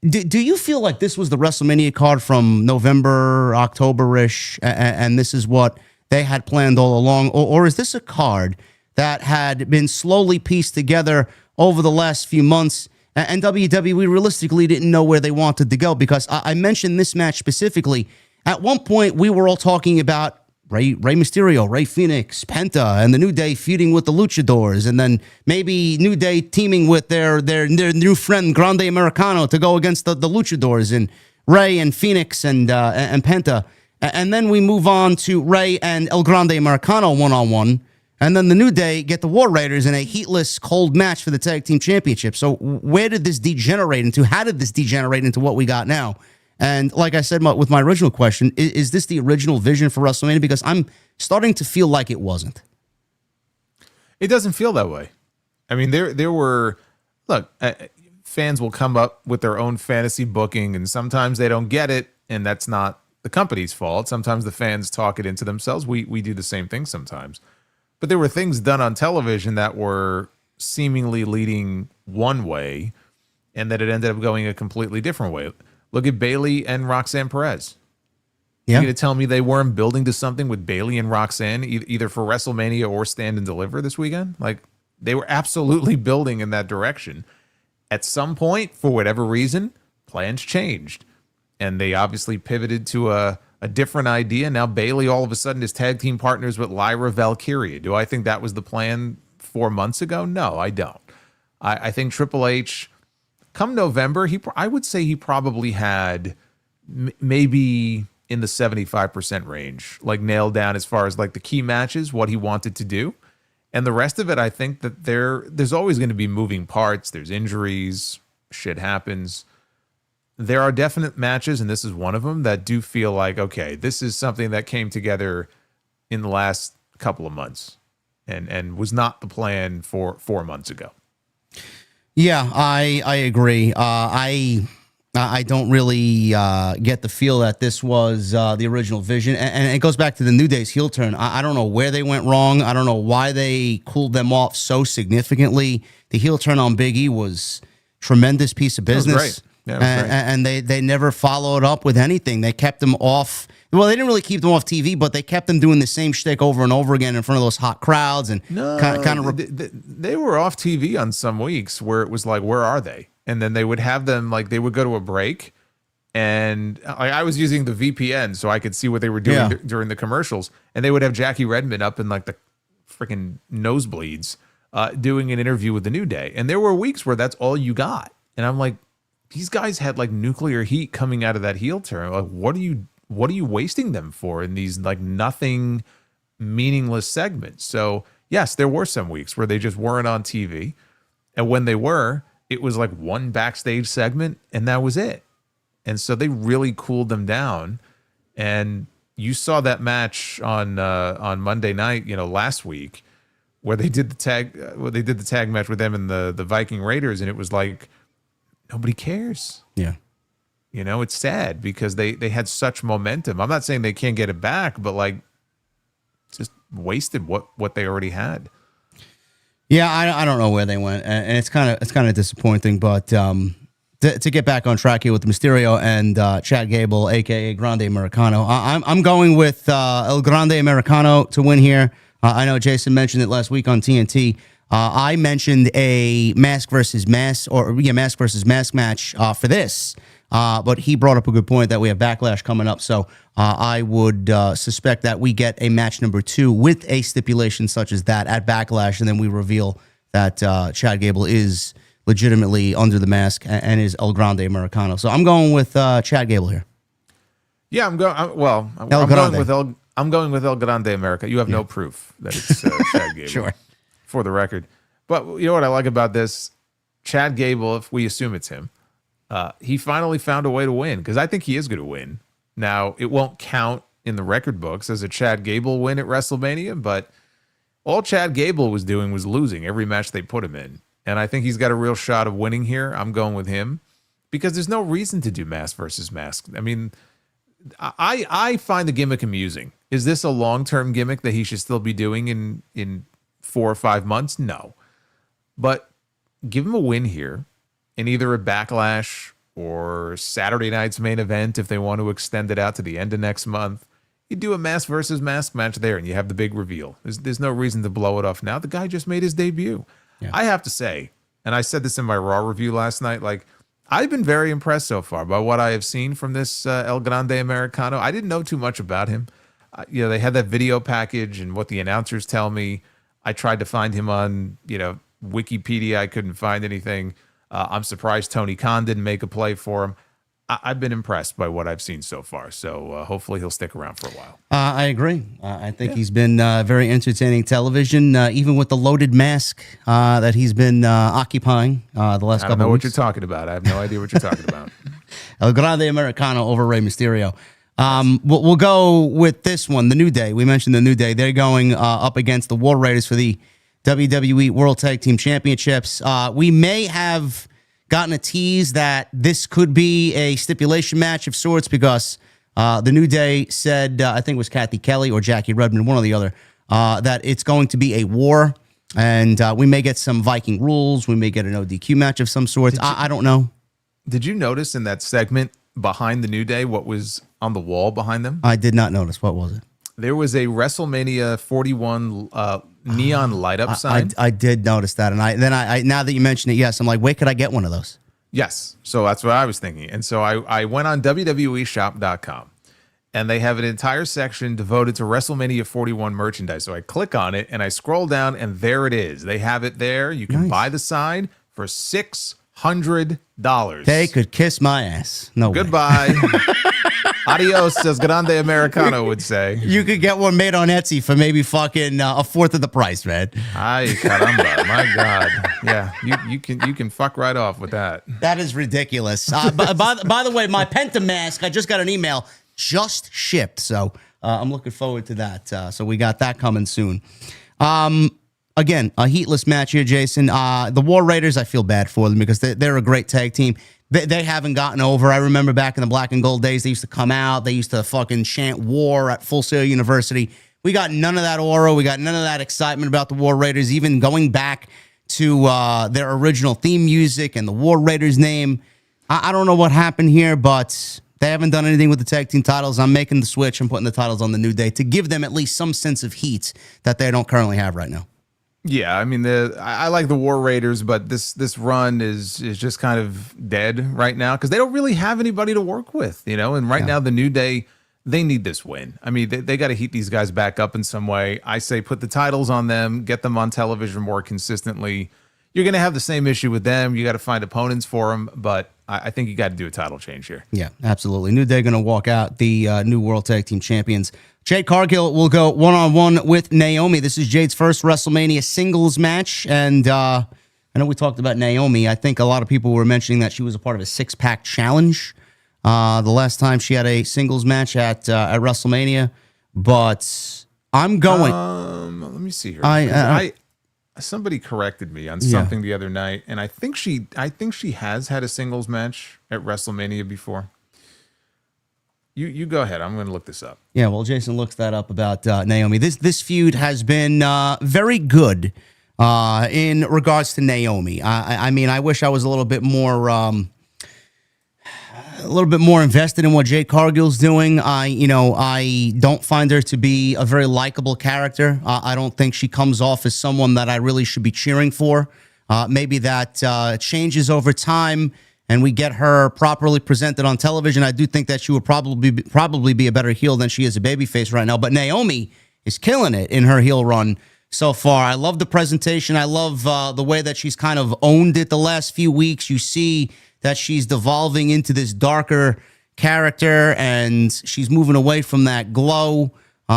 Do you feel like this was the WrestleMania card from November, October-ish, and this is what they had planned all along? Or is this a card that had been slowly pieced together over the last few months, and WWE realistically didn't know where they wanted to go? Because I mentioned this match specifically. At one point, we were all talking about Rey Mysterio, Rey Fenix, Penta, and the New Day feuding with the Luchadors, and then maybe New Day teaming with their new friend Grande Americano to go against the Luchadors, and Rey and Fenix and Penta. And then we move on to Rey and El Grande Americano one-on-one, and then the New Day get the War Raiders in a heatless, cold match for the Tag Team Championship. So where did this degenerate into? How did this degenerate into what we got now? And like I said with my original question, is this the original vision for WrestleMania? Because I'm starting to feel like it wasn't. It doesn't feel that way. I mean, there were, look, fans will come up with their own fantasy booking, and sometimes they don't get it, and that's not the company's fault. Sometimes the fans talk it into themselves. We do the same thing sometimes. But there were things done on television that were seemingly leading one way, and that it ended up going a completely different way. Look at Bayley and Roxanne Perez. Yeah. You're going to tell me they weren't building to something with Bayley and Roxanne, either for WrestleMania or Stand and Deliver this weekend? Like, they were absolutely building in that direction. At some point, for whatever reason, plans changed. And they obviously pivoted to a different idea. Now Bayley all of a sudden is tag team partners with Lyra Valkyria. Do I think that was the plan 4 months ago? No, I don't. I think Triple H, come November, I would say he probably had maybe in the 75% range, like nailed down as far as like the key matches, what he wanted to do. And the rest of it, I think that there's always going to be moving parts. There's injuries, shit happens. There are definite matches, and this is one of them, that do feel like, okay, this is something that came together in the last couple of months and was not the plan for 4 months ago. Yeah, I agree. I don't really get the feel that this was the original vision. And it goes back to the New Day's heel turn. I don't know where they went wrong. I don't know why they cooled them off so significantly. The heel turn on Big E was a tremendous piece of business. That was great. Yeah, and they never followed up with anything. They kept them off. Well, they didn't really keep them off TV, but they kept them doing the same shtick over and over again in front of those hot crowds. And they were off TV on some weeks where it was like, where are they? And then they would have them, like, they would go to a break. And I was using the VPN so I could see what they were doing during the commercials. And they would have Jackie Redmond up in like the freaking nosebleeds doing an interview with the New Day. And there were weeks where that's all you got. And I'm like, these guys had like nuclear heat coming out of that heel turn. Like, what are you wasting them for in these like nothing meaningless segments? So yes, there were some weeks where they just weren't on TV. And when they were, it was like one backstage segment and that was it. And so they really cooled them down. And you saw that match on Monday night, last week, where they did the tag match with them and the Viking Raiders, and it was like nobody cares. Yeah. It's sad because they had such momentum. I'm not saying they can't get it back, but like just wasted what they already had. Yeah, I don't know where they went, and it's kind of disappointing. But to get back on track here with Mysterio and Chad Gable, aka Grande Americano, I'm going with El Grande Americano to win here. I know Jason mentioned it last week on TNT. I mentioned a mask versus mask match for this. But he brought up a good point that we have Backlash coming up. So I would suspect that we get a match number 2 with a stipulation such as that at Backlash, and then we reveal that Chad Gable is legitimately under the mask and is El Grande Americano. So I'm going with Chad Gable here. Yeah, I'm going with El Grande America. You have no proof that it's Chad Gable. Sure. For the record. But you know what I like about this? Chad Gable, if we assume it's him, he finally found a way to win, because I think he is going to win. Now, it won't count in the record books as a Chad Gable win at WrestleMania, but all Chad Gable was doing was losing every match they put him in. And I think he's got a real shot of winning here. I'm going with him because there's no reason to do mask versus mask. I mean, I find the gimmick amusing. Is this a long-term gimmick that he should still be doing in 4 or 5 months? No. But give him a win here in either a Backlash or Saturday night's main event if they want to extend it out to the end of next month. You do a mask versus mask match there, and you have the big reveal. There's no reason to blow it off now. The guy just made his debut. Yeah. I have to say, and I said this in my Raw review last night, like, I've been very impressed so far by what I have seen from this El Grande Americano. I didn't know too much about him. They had that video package and what the announcers tell me. I tried to find him on, Wikipedia. I couldn't find anything. I'm surprised Tony Khan didn't make a play for him. I've been impressed by what I've seen so far. So hopefully he'll stick around for a while. I agree. I think he's been very entertaining television, even with the loaded mask that he's been occupying the last couple of weeks. I don't know what you're talking about. I have no idea what you're talking about. El Grande Americano over Rey Mysterio. We'll go with this one, the New Day. We mentioned the New Day. They're going up against the War Raiders for the WWE World Tag Team Championships. We may have gotten a tease that this could be a stipulation match of sorts because the New Day said, I think it was Kathy Kelly or Jackie Redmond, one or the other, that it's going to be a war, and we may get some Viking rules. We may get an ODQ match of some sort. I don't know. Did you notice in that segment behind the New Day what was on the wall behind them? I did not notice. What was it? There was a WrestleMania 41 neon light up sign. I did notice that, and I now that you mention it, yes, I'm like, where could I get one of those? Yes, so that's what I was thinking, and so I went on WWEshop.com, and they have an entire section devoted to WrestleMania 41 merchandise. So I click on it and I scroll down, and there it is. They have it there. You can buy the sign for $600. They could kiss my ass. No Goodbye. Adios, as Grande Americano would say. You could get one made on Etsy for maybe fucking a fourth of the price, man. Ay, caramba. My God. Yeah, you can fuck right off with that. That is ridiculous. By the way, my Penta mask, I just got an email, just shipped. So I'm looking forward to that. So we got that coming soon. Again, a heatless match here, Jason. The War Raiders, I feel bad for them because they're a great tag team. They haven't gotten over. I remember back in the black and gold days, they used to come out. They used to fucking chant war at Full Sail University. We got none of that aura. We got none of that excitement about the War Raiders, even going back to their original theme music and the War Raiders name. I don't know what happened here, but they haven't done anything with the tag team titles. I'm making the switch and putting the titles on the New Day to give them at least some sense of heat that they don't currently have right now. Yeah, I mean, I like the War Raiders, but this run is just kind of dead right now because they don't really have anybody to work with, And right now, the New Day, they need this win. I mean, they got to heat these guys back up in some way. I say put the titles on them, get them on television more consistently. You're going to have the same issue with them. You got to find opponents for them, but I think you got to do a title change here. Yeah, absolutely. New Day going to walk out the new World Tag Team Champions. Jade Cargill will go one-on-one with Naomi. This is Jade's first WrestleMania singles match, and I know we talked about Naomi. I think a lot of people were mentioning that she was a part of a six-pack challenge the last time she had a singles match at WrestleMania. But I'm going. Let me see here. Somebody corrected me on something the other night, and I think she has had a singles match at WrestleMania before. You go ahead. I'm going to look this up. Yeah, well, Jason looks that up about Naomi. This feud has been very good in regards to Naomi. I mean, I wish I was a little bit more invested in what Jade Cargill's doing. I don't find her to be a very likable character. I don't think she comes off as someone that I really should be cheering for. Maybe that changes over time and we get her properly presented on television. I do think that she would probably be a better heel than she is a babyface right now. But Naomi is killing it in her heel run so far. I love the presentation. I love the way that she's kind of owned it the last few weeks. You see that she's devolving into this darker character, and she's moving away from that glow,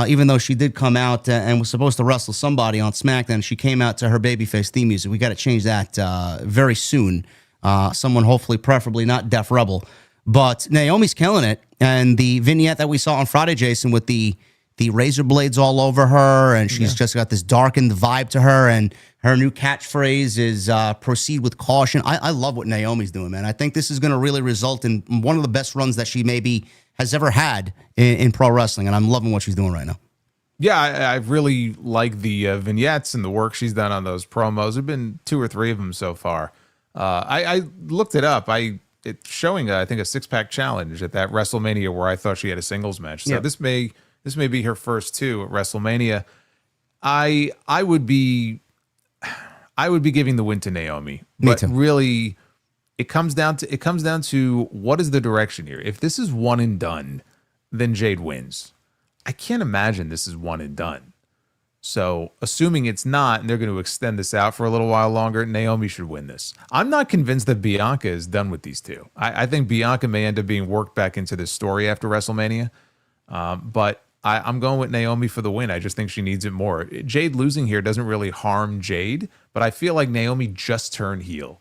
even though she did come out and was supposed to wrestle somebody on SmackDown. She came out to her babyface theme music. We got to change that very soon. Someone hopefully, preferably not Def Rebel. But Naomi's killing it, and the vignette that we saw on Friday, Jason, with the razor blades all over her, and she's just got this darkened vibe to her, and her new catchphrase is proceed with caution. I love what Naomi's doing, man. I think this is going to really result in one of the best runs that she maybe has ever had in pro wrestling, and I'm loving what she's doing right now. Yeah, I really like the vignettes and the work she's done on those promos. There have been 2 or 3 of them so far. I looked it up. It's showing, I think, a 6-pack challenge at that WrestleMania where I thought she had a singles match. So this may be her first 2 at WrestleMania. I would be giving the win to Naomi. Me too. Really, it comes down to what is the direction here. If this is one and done, then Jade wins. I can't imagine this is one and done. So, assuming it's not, and they're going to extend this out for a little while longer, Naomi should win this. I'm not convinced that Bianca is done with these two. I think Bianca may end up being worked back into this story after WrestleMania. But I'm going with Naomi for the win. I just think she needs it more. Jade losing here doesn't really harm Jade, but I feel like Naomi just turned heel.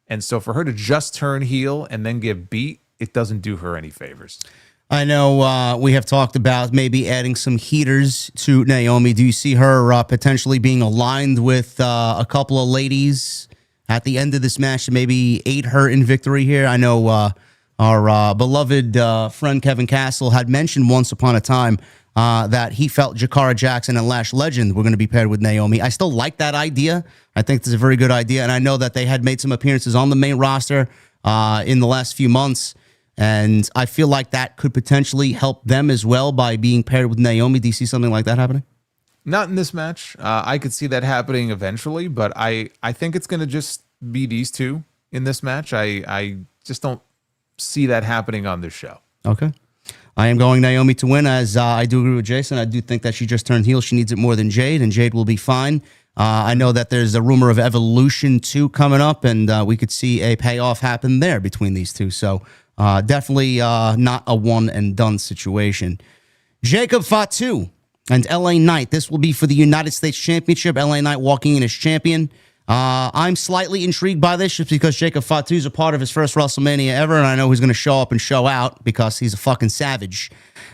And so for her to just turn heel and then get beat, it doesn't do her any favors. I know we have talked about maybe adding some heaters to Naomi. Do you see her potentially being aligned with a couple of ladies at the end of this match to maybe aid her in victory here? I know our beloved friend Kevin Castle had mentioned once upon a time that he felt Jakara Jackson and Lash Legend were going to be paired with Naomi. I still like that idea. I think it's a very good idea. And I know that they had made some appearances on the main roster in the last few months. And I feel like that could potentially help them as well by being paired with Naomi. Do you see something like that happening? Not in this match. I could see that happening eventually, but I think it's going to just be these two in this match. I just don't see that happening on this show. Okay. I am going Naomi to win, as I do agree with Jason. I do think that she just turned heel. She needs it more than Jade, and Jade will be fine. I know that there's a rumor of Evolution 2 coming up, and we could see a payoff happen there between these two. So definitely not a one-and-done situation. Jacob Fatu and LA Knight. This will be for the United States Championship. LA Knight walking in as champion. I'm slightly intrigued by this just because Jacob Fatu is a part of his first WrestleMania ever, and I know he's going to show up and show out because he's a fucking savage.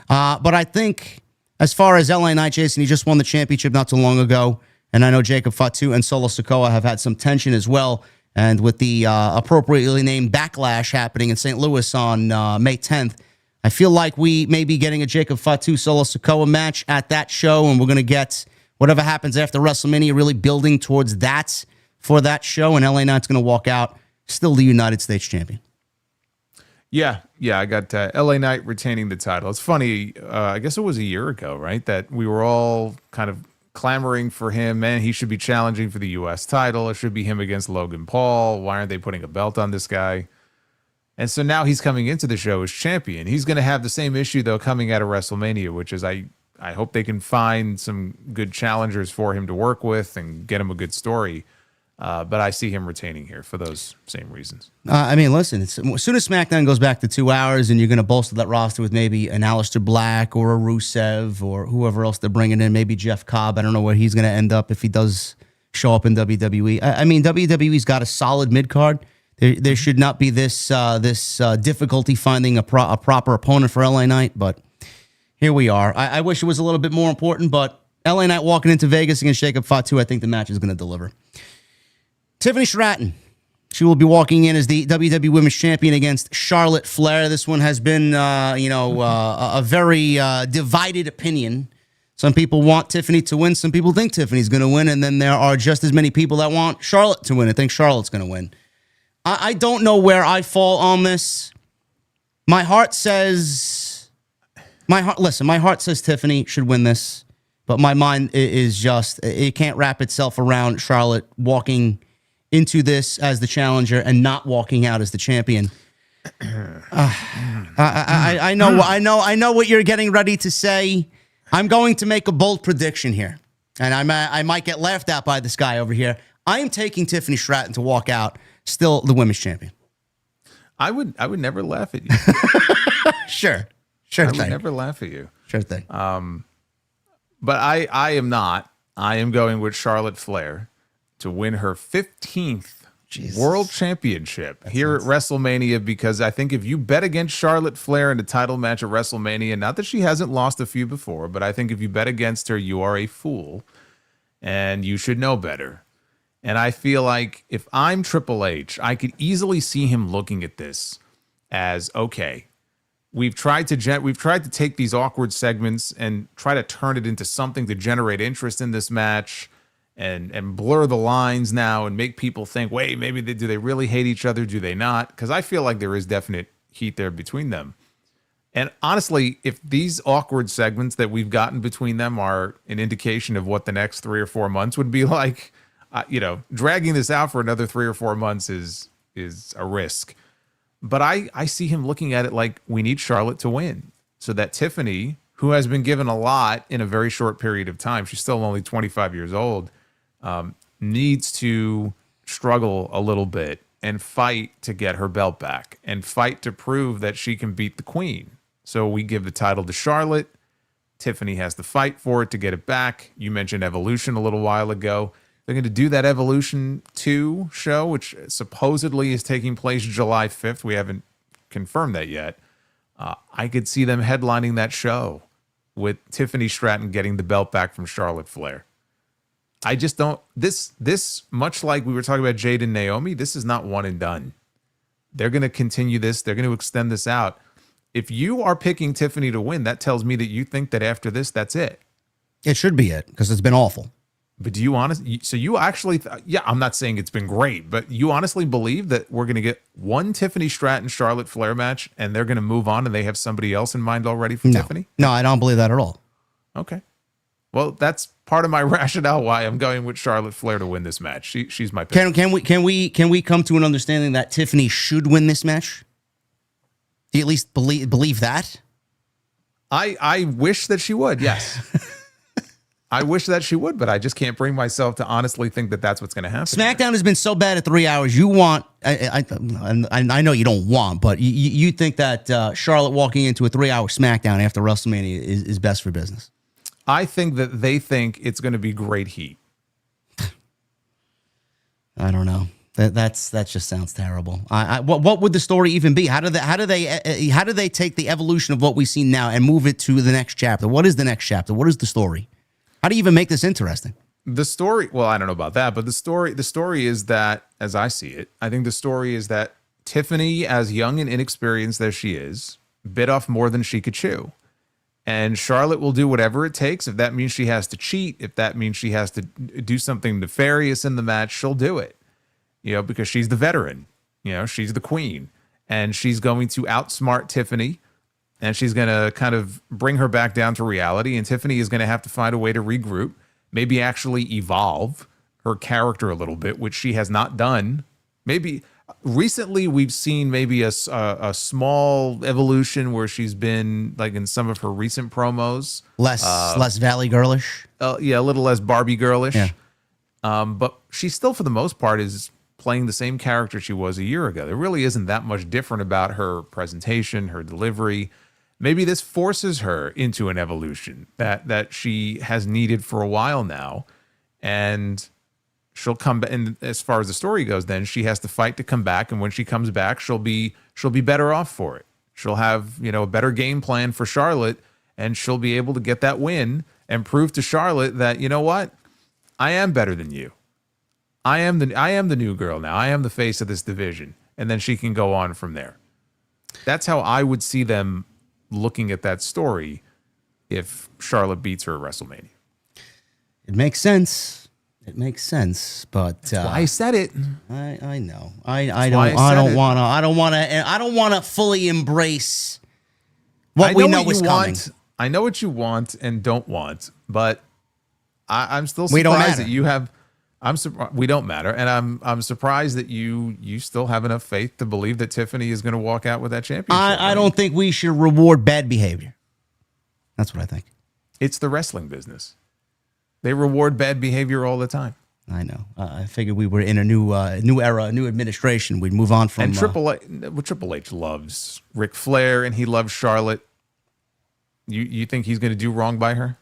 But I think as far as LA Knight, Jason, he just won the championship not too long ago, and I know Jacob Fatu and Solo Sikoa have had some tension as well. And with the appropriately named Backlash happening in St. Louis on May 10th, I feel like we may be getting a Jacob Fatu Solo Sikoa match at that show, and we're going to get whatever happens after WrestleMania really building towards that for that show, and LA Knight's going to walk out still the United States champion. Yeah, I got LA Knight retaining the title. It's funny, I guess it was a year ago, right, that we were all kind of clamoring for him. Man, he should be challenging for the U.S. title. It should be him against Logan Paul. Why aren't they putting a belt on this guy? And so now he's coming into the show as champion. He's going to have the same issue, though, coming out of WrestleMania, which is I hope they can find some good challengers for him to work with and get him a good story. But I see him retaining here for those same reasons. I mean, listen, as soon as SmackDown goes back to 2 hours and you're going to bolster that roster with maybe an Aleister Black or a Rusev or whoever else they're bringing in, maybe Jeff Cobb. I don't know where he's going to end up if he does show up in WWE. I mean, WWE's got a solid mid-card. There should not be this difficulty finding a proper opponent for LA Knight, but here we are. I wish it was a little bit more important, but LA Knight walking into Vegas against Jacob Fatu, I think the match is going to deliver. Tiffany Stratton. She will be walking in as the WWE Women's Champion against Charlotte Flair. This one has been, a very divided opinion. Some people want Tiffany to win. Some people think Tiffany's going to win. And then there are just as many people that want Charlotte to win and think Charlotte's going to win. I don't know where I fall on this. My heart says Tiffany should win this. But my mind is just, it can't wrap itself around Charlotte walking into this as the challenger and not walking out as the champion. I know what you're getting ready to say. I'm going to make a bold prediction here, and I might get laughed at by this guy over here. I am taking Tiffany Stratton to walk out still the women's champion. I would never laugh at you. Sure I thing. would never laugh at you. Sure thing. But I am not. I am going with Charlotte Flair to win her 15th World Championship here at WrestleMania, because I think if you bet against Charlotte Flair in a title match at WrestleMania, not that she hasn't lost a few before, but I think if you bet against her, you are a fool and you should know better. And I feel like if I'm Triple H, I could easily see him looking at this as, okay, we've tried to take these awkward segments and try to turn it into something to generate interest in this match. And blur the lines now and make people think, wait, maybe do they really hate each other? Do they not? Because I feel like there is definite heat there between them. And honestly, if these awkward segments that we've gotten between them are an indication of what the next 3 or 4 months would be like, dragging this out for another 3 or 4 months is a risk. But I see him looking at it like we need Charlotte to win so that Tiffany, who has been given a lot in a very short period of time, she's still only 25 years old, needs to struggle a little bit and fight to get her belt back and fight to prove that she can beat the queen. So we give the title to Charlotte. Tiffany has to fight for it to get it back. You mentioned Evolution a little while ago. They're going to do that Evolution 2 show, which supposedly is taking place July 5th. We haven't confirmed that yet. I could see them headlining that show with Tiffany Stratton getting the belt back from Charlotte Flair. I just don't, this much like we were talking about Jade and Naomi, this is not one and done. They're going to continue this. They're going to extend this out. If you are picking Tiffany to win, that tells me that you think that after this, that's it. It should be it, because it's been awful. But do you honestly, so you actually, I'm not saying it's been great, but you honestly believe that we're going to get one Tiffany Stratton Charlotte Flair match and they're going to move on and they have somebody else in mind already for Tiffany? No, I don't believe that at all. Okay. Well, that's part of my rationale why I'm going with Charlotte Flair to win this match. She's my pick. Can we come to an understanding that Tiffany should win this match? Do you at least believe that? I wish that she would, yes. I wish that she would, but I just can't bring myself to honestly think that that's what's going to happen. SmackDown has been so bad at 3 hours. You want, I know you don't want, but you think that Charlotte walking into a 3-hour SmackDown after WrestleMania is best for business. I think that they think it's going to be great heat. I don't know. That just sounds terrible. What would the story even be? How do they take the evolution of what we see now and move it to the next chapter? What is the next chapter? What is the story? How do you even make this interesting? The story, well, I don't know about that, but the story is that, as I see it, I think the story is that Tiffany, as young and inexperienced as she is, bit off more than she could chew. And Charlotte will do whatever it takes. If that means she has to cheat, if that means she has to do something nefarious in the match, she'll do it. Because she's the veteran. She's the queen. And she's going to outsmart Tiffany. And she's going to kind of bring her back down to reality. And Tiffany is going to have to find a way to regroup, maybe actually evolve her character a little bit, which she has not done. Maybe recently we've seen maybe a small evolution where she's been like in some of her recent promos. Less Valley girlish. Yeah, a little less Barbie girlish. Yeah. But she still, for the most part, is playing the same character she was a year ago. There really isn't that much different about her presentation, her delivery. Maybe this forces her into an evolution that she has needed for a while now. And She'll come back, and as far as the story goes, then she has to fight to come back, and when she comes back, she'll be better off for it. She'll have, a better game plan for Charlotte, and she'll be able to get that win and prove to Charlotte that, you know what? I am better than you. I am the new girl now. I am the face of this division. And then she can go on from there. That's how I would see them looking at that story if Charlotte beats her at WrestleMania. It makes sense. It makes sense, but That's why I said it. I know. I don't want to fully embrace what we know is coming. I know what you want and don't want, but I'm still We don't surprised matter. that you have. We don't matter, and I'm surprised that you still have enough faith to believe that Tiffany is going to walk out with that championship. I don't think we should reward bad behavior. That's what I think. It's the wrestling business. They reward bad behavior all the time. I know. I figured we were in a new era, a new administration. We'd move on from. And Triple H loves Ric Flair, and he loves Charlotte. You think he's going to do wrong by her?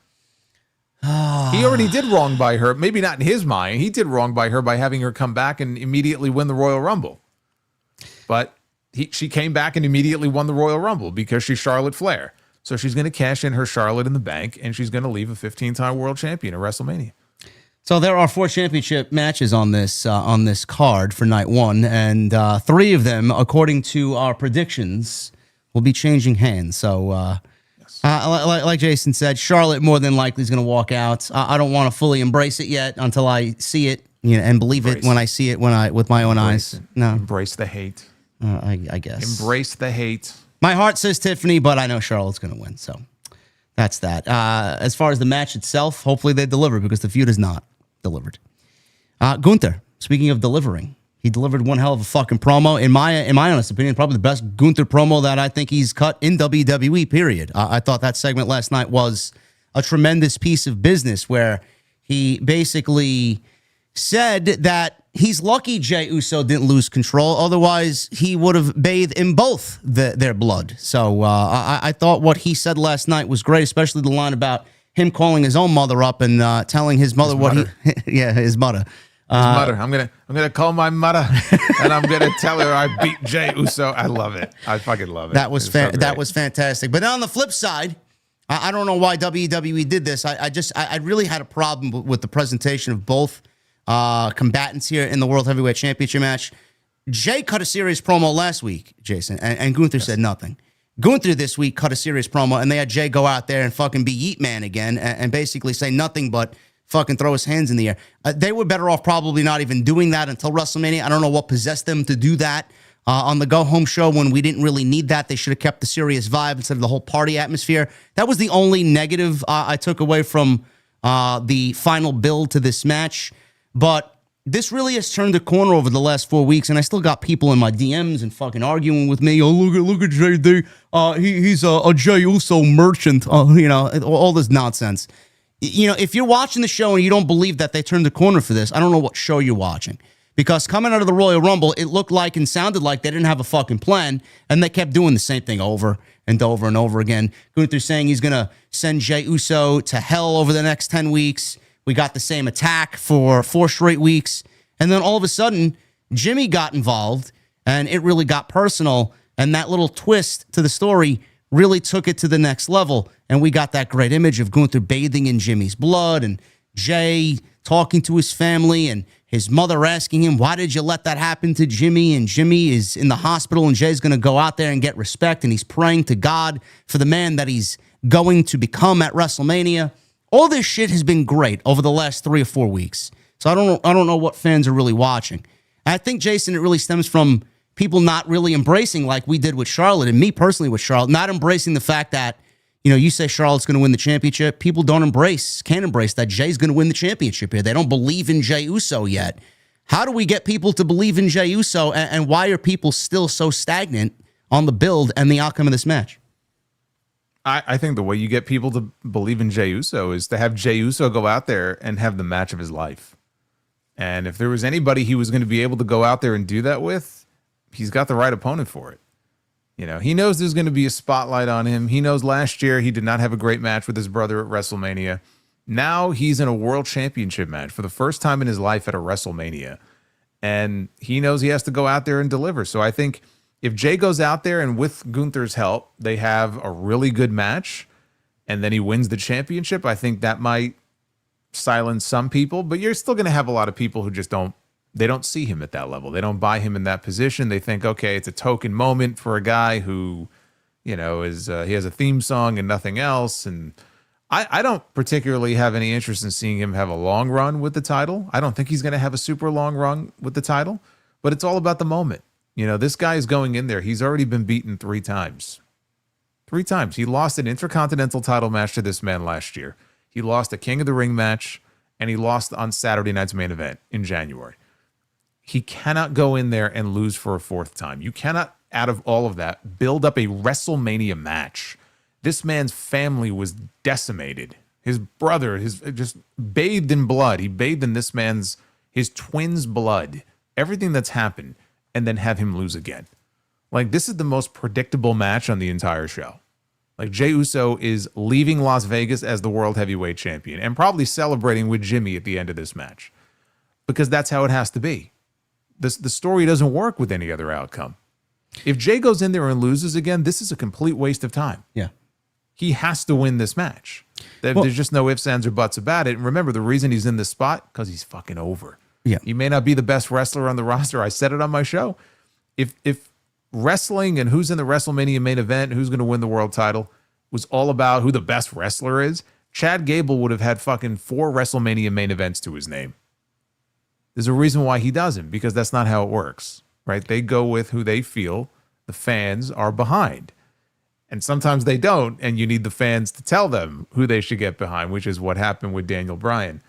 He already did wrong by her. Maybe not in his mind. He did wrong by her by having her come back and immediately win the Royal Rumble. But she came back and immediately won the Royal Rumble because she's Charlotte Flair. So she's going to cash in her Charlotte in the bank, and she's going to leave a 15-time world champion at WrestleMania. So there are 4 championship matches on this card for night 1, and 3 of them, according to our predictions, will be changing hands. So, like Jason said, Charlotte more than likely is going to walk out. I don't want to fully embrace it yet until I see it, and believe it when I see it with my own eyes. No, embrace the hate. I guess embrace the hate. My heart says Tiffany, but I know Charlotte's going to win. So that's that. As far as the match itself, hopefully they deliver because the feud is not delivered. Gunther, speaking of delivering, he delivered one hell of a fucking promo. In my honest opinion, probably the best Gunther promo that I think he's cut in WWE, period. I thought that segment last night was a tremendous piece of business where he basically said that he's lucky Jey Uso didn't lose control. Otherwise, he would have bathed in both their blood. So I thought what he said last night was great, especially the line about him calling his own mother up and telling his mother his mother. I'm gonna call my mother and I'm gonna tell her I beat Jey Uso. I love it. I fucking love it. That was fantastic. But on the flip side, I don't know why WWE did this. I really had a problem with the presentation of both combatants here in the World Heavyweight Championship match. Jay cut a serious promo last week, Jason, and Gunther said nothing. Gunther this week cut a serious promo, and they had Jay go out there and fucking be Yeet Man again and basically say nothing but fucking throw his hands in the air. They were better off probably not even doing that until WrestleMania. I don't know what possessed them to do that on the go-home show when we didn't really need that. They should have kept the serious vibe instead of the whole party atmosphere. That was the only negative I took away from the final build to this match. But this really has turned the corner over the last 4 weeks, and I still got people in my DMs and fucking arguing with me. Oh, look at JD. He's a Jey Uso merchant. All this nonsense. If you're watching the show and you don't believe that they turned the corner for this, I don't know what show you're watching. Because coming out of the Royal Rumble, it looked like and sounded like they didn't have a fucking plan, and they kept doing the same thing over and over and over again. Gunther saying he's going to send Jey Uso to hell over the next 10 weeks. We got the same attack for 4 straight weeks. And then all of a sudden, Jimmy got involved, and it really got personal. And that little twist to the story really took it to the next level. And we got that great image of Gunther bathing in Jimmy's blood and Jay talking to his family and his mother asking him, why did you let that happen to Jimmy? And Jimmy is in the hospital, and Jay's going to go out there and get respect. And he's praying to God for the man that he's going to become at WrestleMania. All this shit has been great over the last 3 or 4 weeks. So I don't know what fans are really watching. And I think, Jason, it really stems from people not really embracing like we did with Charlotte, and me personally with Charlotte, not embracing the fact that, you say Charlotte's going to win the championship. People can't embrace that Jay's going to win the championship here. They don't believe in Jey Uso yet. How do we get people to believe in Jey Uso, and why are people still so stagnant on the build and the outcome of this match? I think the way you get people to believe in Jey Uso is to have Jey Uso go out there and have the match of his life. And if there was anybody he was going to be able to go out there and do that with, he's got the right opponent for it. He knows there's going to be a spotlight on him. He knows last year he did not have a great match with his brother at WrestleMania. Now he's in a world championship match for the first time in his life at a WrestleMania. And he knows he has to go out there and deliver. So I think if Jay goes out there and with Gunther's help, they have a really good match and then he wins the championship, I think that might silence some people. But you're still going to have a lot of people who just don't see him at that level. They don't buy him in that position. They think, okay, it's a token moment for a guy who, you know, is he has a theme song and nothing else. And I don't particularly have any interest in seeing him have a long run with the title. I don't think he's going to have a super long run with the title, but it's all about the moment. You know, this guy is going in there. He's already been beaten 3 times. 3 times. He lost an Intercontinental title match to this man last year. He lost a King of the Ring match, and he lost on Saturday night's main event in January. He cannot go in there and lose for a 4th time. You cannot, out of all of that, build up a WrestleMania match. This man's family was decimated. His brother, just bathed in blood. He bathed in his twin's blood. Everything that's happened, and then have him lose again. Like, this is the most predictable match on the entire show. Like, Jey Uso is leaving Las Vegas as the World Heavyweight Champion and probably celebrating with Jimmy at the end of this match. Because that's how it has to be. The story doesn't work with any other outcome. If Jay goes in there and loses again, this is a complete waste of time. Yeah. He has to win this match. There's just no ifs, ands, or buts about it. And remember, the reason he's in this spot, because he's fucking over. Yeah. He may not be the best wrestler on the roster. I said it on my show. If wrestling and who's in the WrestleMania main event, who's going to win the world title, was all about who the best wrestler is, Chad Gable would have had fucking 4 WrestleMania main events to his name. There's a reason why he doesn't, because that's not how it works, right? They go with who they feel the fans are behind. And sometimes they don't, and you need the fans to tell them who they should get behind, which is what happened with Daniel Bryan.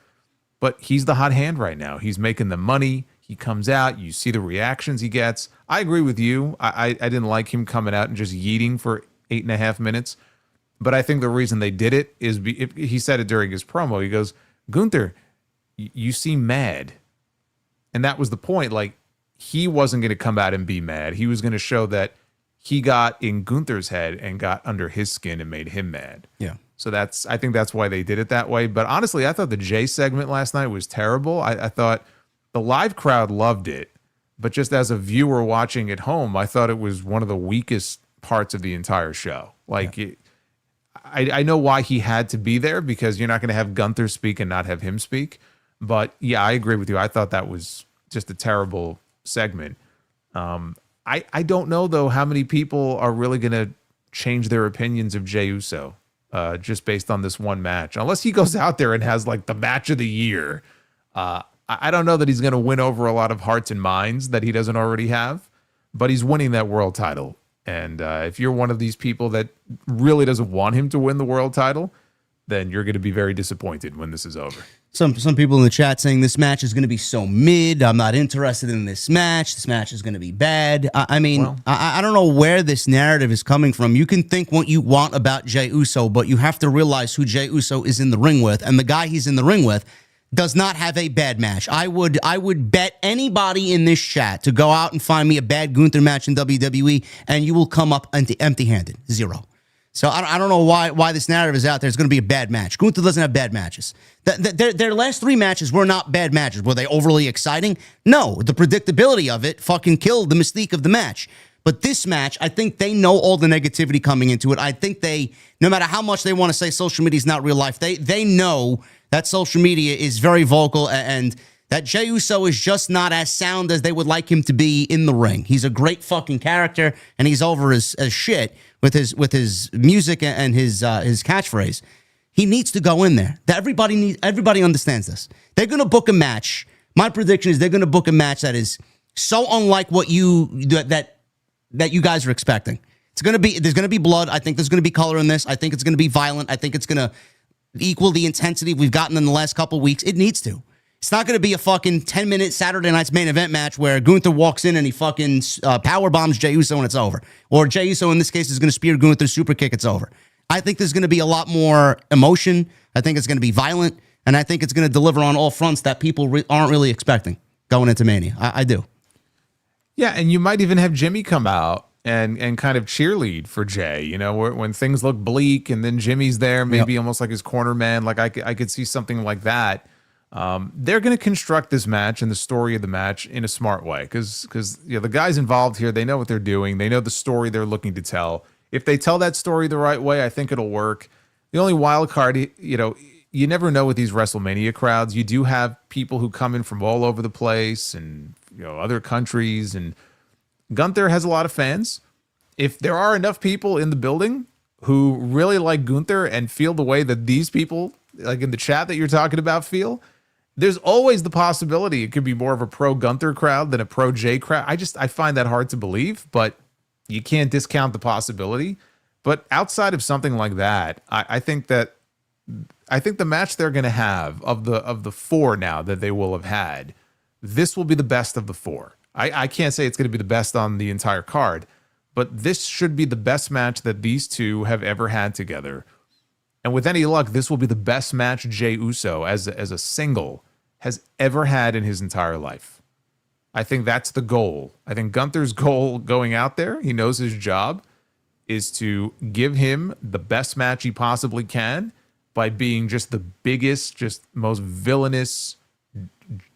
But he's the hot hand right now. He's making the money. He comes out. You see the reactions he gets. I agree with you. I didn't like him coming out and just yeeting for 8.5 minutes. But I think the reason they did it is he said it during his promo. He goes, Gunther, you seem mad. And that was the point. Like, he wasn't going to come out and be mad. He was going to show that he got in Gunther's head and got under his skin and made him mad. Yeah. So I think that's why they did it that way. But honestly, I thought the Jay segment last night was terrible. I thought the live crowd loved it. But just as a viewer watching at home, I thought it was one of the weakest parts of the entire show. Like, yeah. I know why he had to be there, because you're not going to have Gunther speak and not have him speak. But yeah, I agree with you. I thought that was just a terrible segment. I don't know, though, how many people are really going to change their opinions of Jey Uso just based on this one match. Unless he goes out there and has, like, the match of the year. I don't know that he's going to win over a lot of hearts and minds that he doesn't already have. But he's winning that world title. And if you're one of these people that really doesn't want him to win the world title, then you're going to be very disappointed when this is over. Some people in the chat saying this match is going to be so mid. I'm not interested in this match. This match is going to be bad. I don't know where this narrative is coming from. You can think what you want about Jey Uso, but you have to realize who Jey Uso is in the ring with, and the guy he's in the ring with does not have a bad match. I would bet anybody in this chat to go out and find me a bad Gunther match in WWE, and you will come up empty-handed. 0. So I don't know why this narrative is out there. It's going to be a bad match. Gunther doesn't have bad matches. Their last 3 matches were not bad matches. Were they overly exciting? No. The predictability of it fucking killed the mystique of the match. But this match, I think they know all the negativity coming into it. I think no matter how much they want to say social media is not real life, they know that social media is very vocal and that Jey Uso is just not as sound as they would like him to be in the ring. He's a great fucking character, and he's over as shit with his music and his catchphrase. He needs to go in there. Everybody understands this. They're going to book a match. My prediction is they're going to book a match that is so unlike what that you guys are expecting. There's going to be blood. I think there's going to be color in this. I think it's going to be violent. I think it's going to equal the intensity we've gotten in the last couple of weeks. It needs to. It's not going to be a fucking 10-minute Saturday night's main event match where Gunther walks in and he fucking power bombs Jey Uso and it's over. Or Jey Uso, in this case, is going to spear Gunther, super kick, it's over. I think there's going to be a lot more emotion. I think it's going to be violent. And I think it's going to deliver on all fronts that people aren't really expecting going into Mania. I do. Yeah, and you might even have Jimmy come out and kind of cheerlead for Jay, you know, when things look bleak and then Jimmy's there, maybe almost like his corner man. Like I could see something like that. They're going to construct this match and the story of the match in a smart way because you know, the guys involved here, they know what they're doing. They know the story they're looking to tell. If they tell that story the right way, I think it'll work. The only wild card, you know, you never know with these WrestleMania crowds. You do have people who come in from all over the place and, you know, other countries, and Gunther has a lot of fans. If there are enough people in the building who really like Gunther and feel the way that these people, like in the chat that you're talking about, feel, there's always the possibility it could be more of a pro Gunther crowd than a pro Jay crowd. I find that hard to believe, but you can't discount the possibility. But outside of something like that, I think the match they're going to have of the four now that they will have had, this will be the best of the four. I can't say it's going to be the best on the entire card, but this should be the best match that these two have ever had together. And with any luck, this will be the best match Jey Uso as a single has ever had in his entire life. I think that's the goal. I think Gunther's goal going out there, he knows his job, is to give him the best match he possibly can by being just the biggest, just most villainous,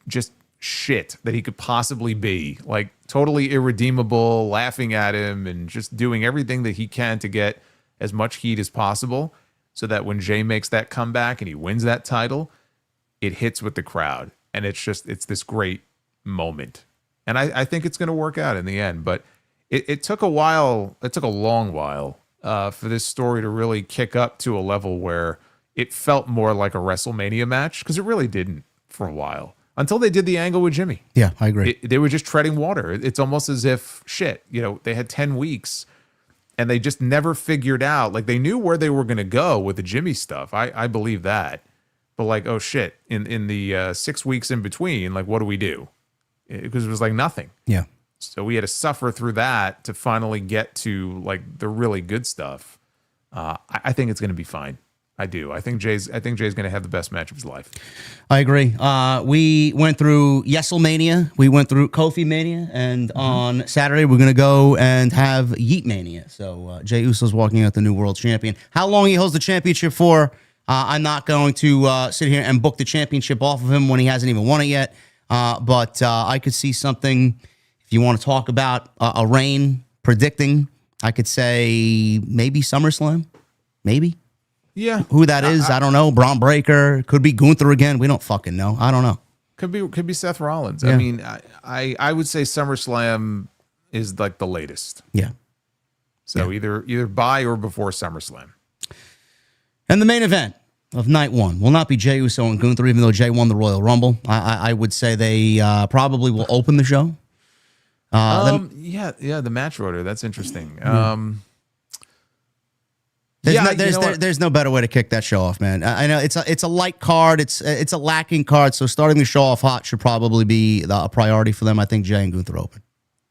just shit that he could possibly be. Like totally irredeemable, laughing at him and just doing everything that he can to get as much heat as possible so that when Jay makes that comeback and he wins that title, it hits with the crowd. And it's this great moment. And I think it's going to work out in the end. But it took a while. It took a long while for this story to really kick up to a level where it felt more like a WrestleMania match, because it really didn't for a while until they did the angle with Jimmy. Yeah, I agree. They were just treading water. It's almost as if, you know, they had 10 weeks and they just never figured out. Like they knew where they were going to go with the Jimmy stuff. I believe that. But like, oh shit, in the 6 weeks in between, like, what do we do? Because it was like nothing. Yeah. So we had to suffer through that to finally get to like the really good stuff. I think it's going to be fine. I do. I think Jay's going to have the best match of his life. I agree. We went through Yeselmania. We went through Kofi Mania. And on Saturday, we're going to go and have Yeet Mania. So Jey Uso's walking out the new world champion. How long he holds the championship for, I'm not going to sit here and book the championship off of him when he hasn't even won it yet. But I could see something, if you want to talk about a reign predicting, I could say maybe SummerSlam. Maybe. Yeah. Who that is, I don't know. Braun Breaker. Could be Gunther again. We don't fucking know. I don't know. Could be Seth Rollins. Yeah. I mean, I would say SummerSlam is like the latest. Yeah. So either by or before SummerSlam. And the main event of night one will not be Jey Uso and Gunther, even though Jey won the Royal Rumble. I would say they probably will open the show. The match order. That's interesting. There's no better way to kick that show off, man. I know it's a light card. It's a lacking card. So starting the show off hot should probably be a priority for them. I think Jey and Gunther open.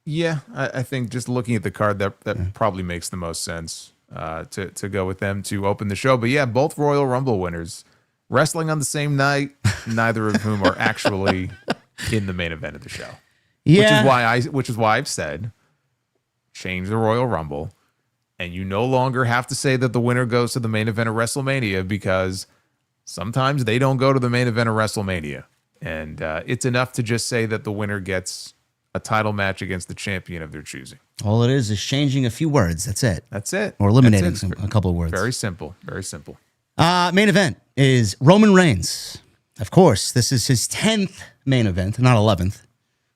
Yeah, I think just looking at the card, that probably makes the most sense to go with them to open the show. But yeah, both Royal Rumble winners wrestling on the same night, neither of whom are actually in the main event of the show. Yeah, which is why I've said change the Royal Rumble. And you no longer have to say that the winner goes to the main event of WrestleMania, because sometimes they don't go to the main event of WrestleMania. And it's enough to just say that the winner gets a title match against the champion of their choosing. All it is changing a few words. That's it. That's it. Or eliminating a couple of words. Very simple. Very simple. Main event is Roman Reigns. Of course, this is his 10th main event, not 11th.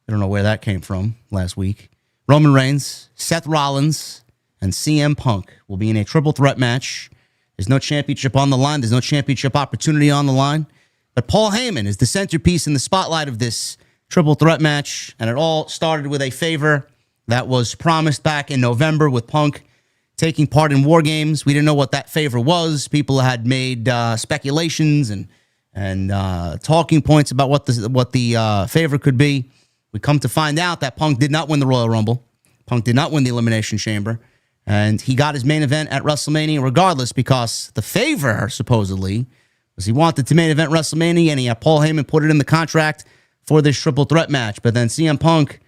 I don't know where that came from last week. Roman Reigns, Seth Rollins, and CM Punk will be in a triple threat match. There's no championship on the line. There's no championship opportunity on the line. But Paul Heyman is the centerpiece in the spotlight of this triple threat match. And it all started with a favor that was promised back in November with Punk taking part in War Games. We didn't know what that favor was. People had made speculations and talking points about what the favor could be. We come to find out that Punk did not win the Royal Rumble. Punk did not win the Elimination Chamber. And he got his main event at WrestleMania regardless, because the favor, supposedly, was he wanted to main event WrestleMania, and he had Paul Heyman put it in the contract for this triple threat match. But then CM Punk,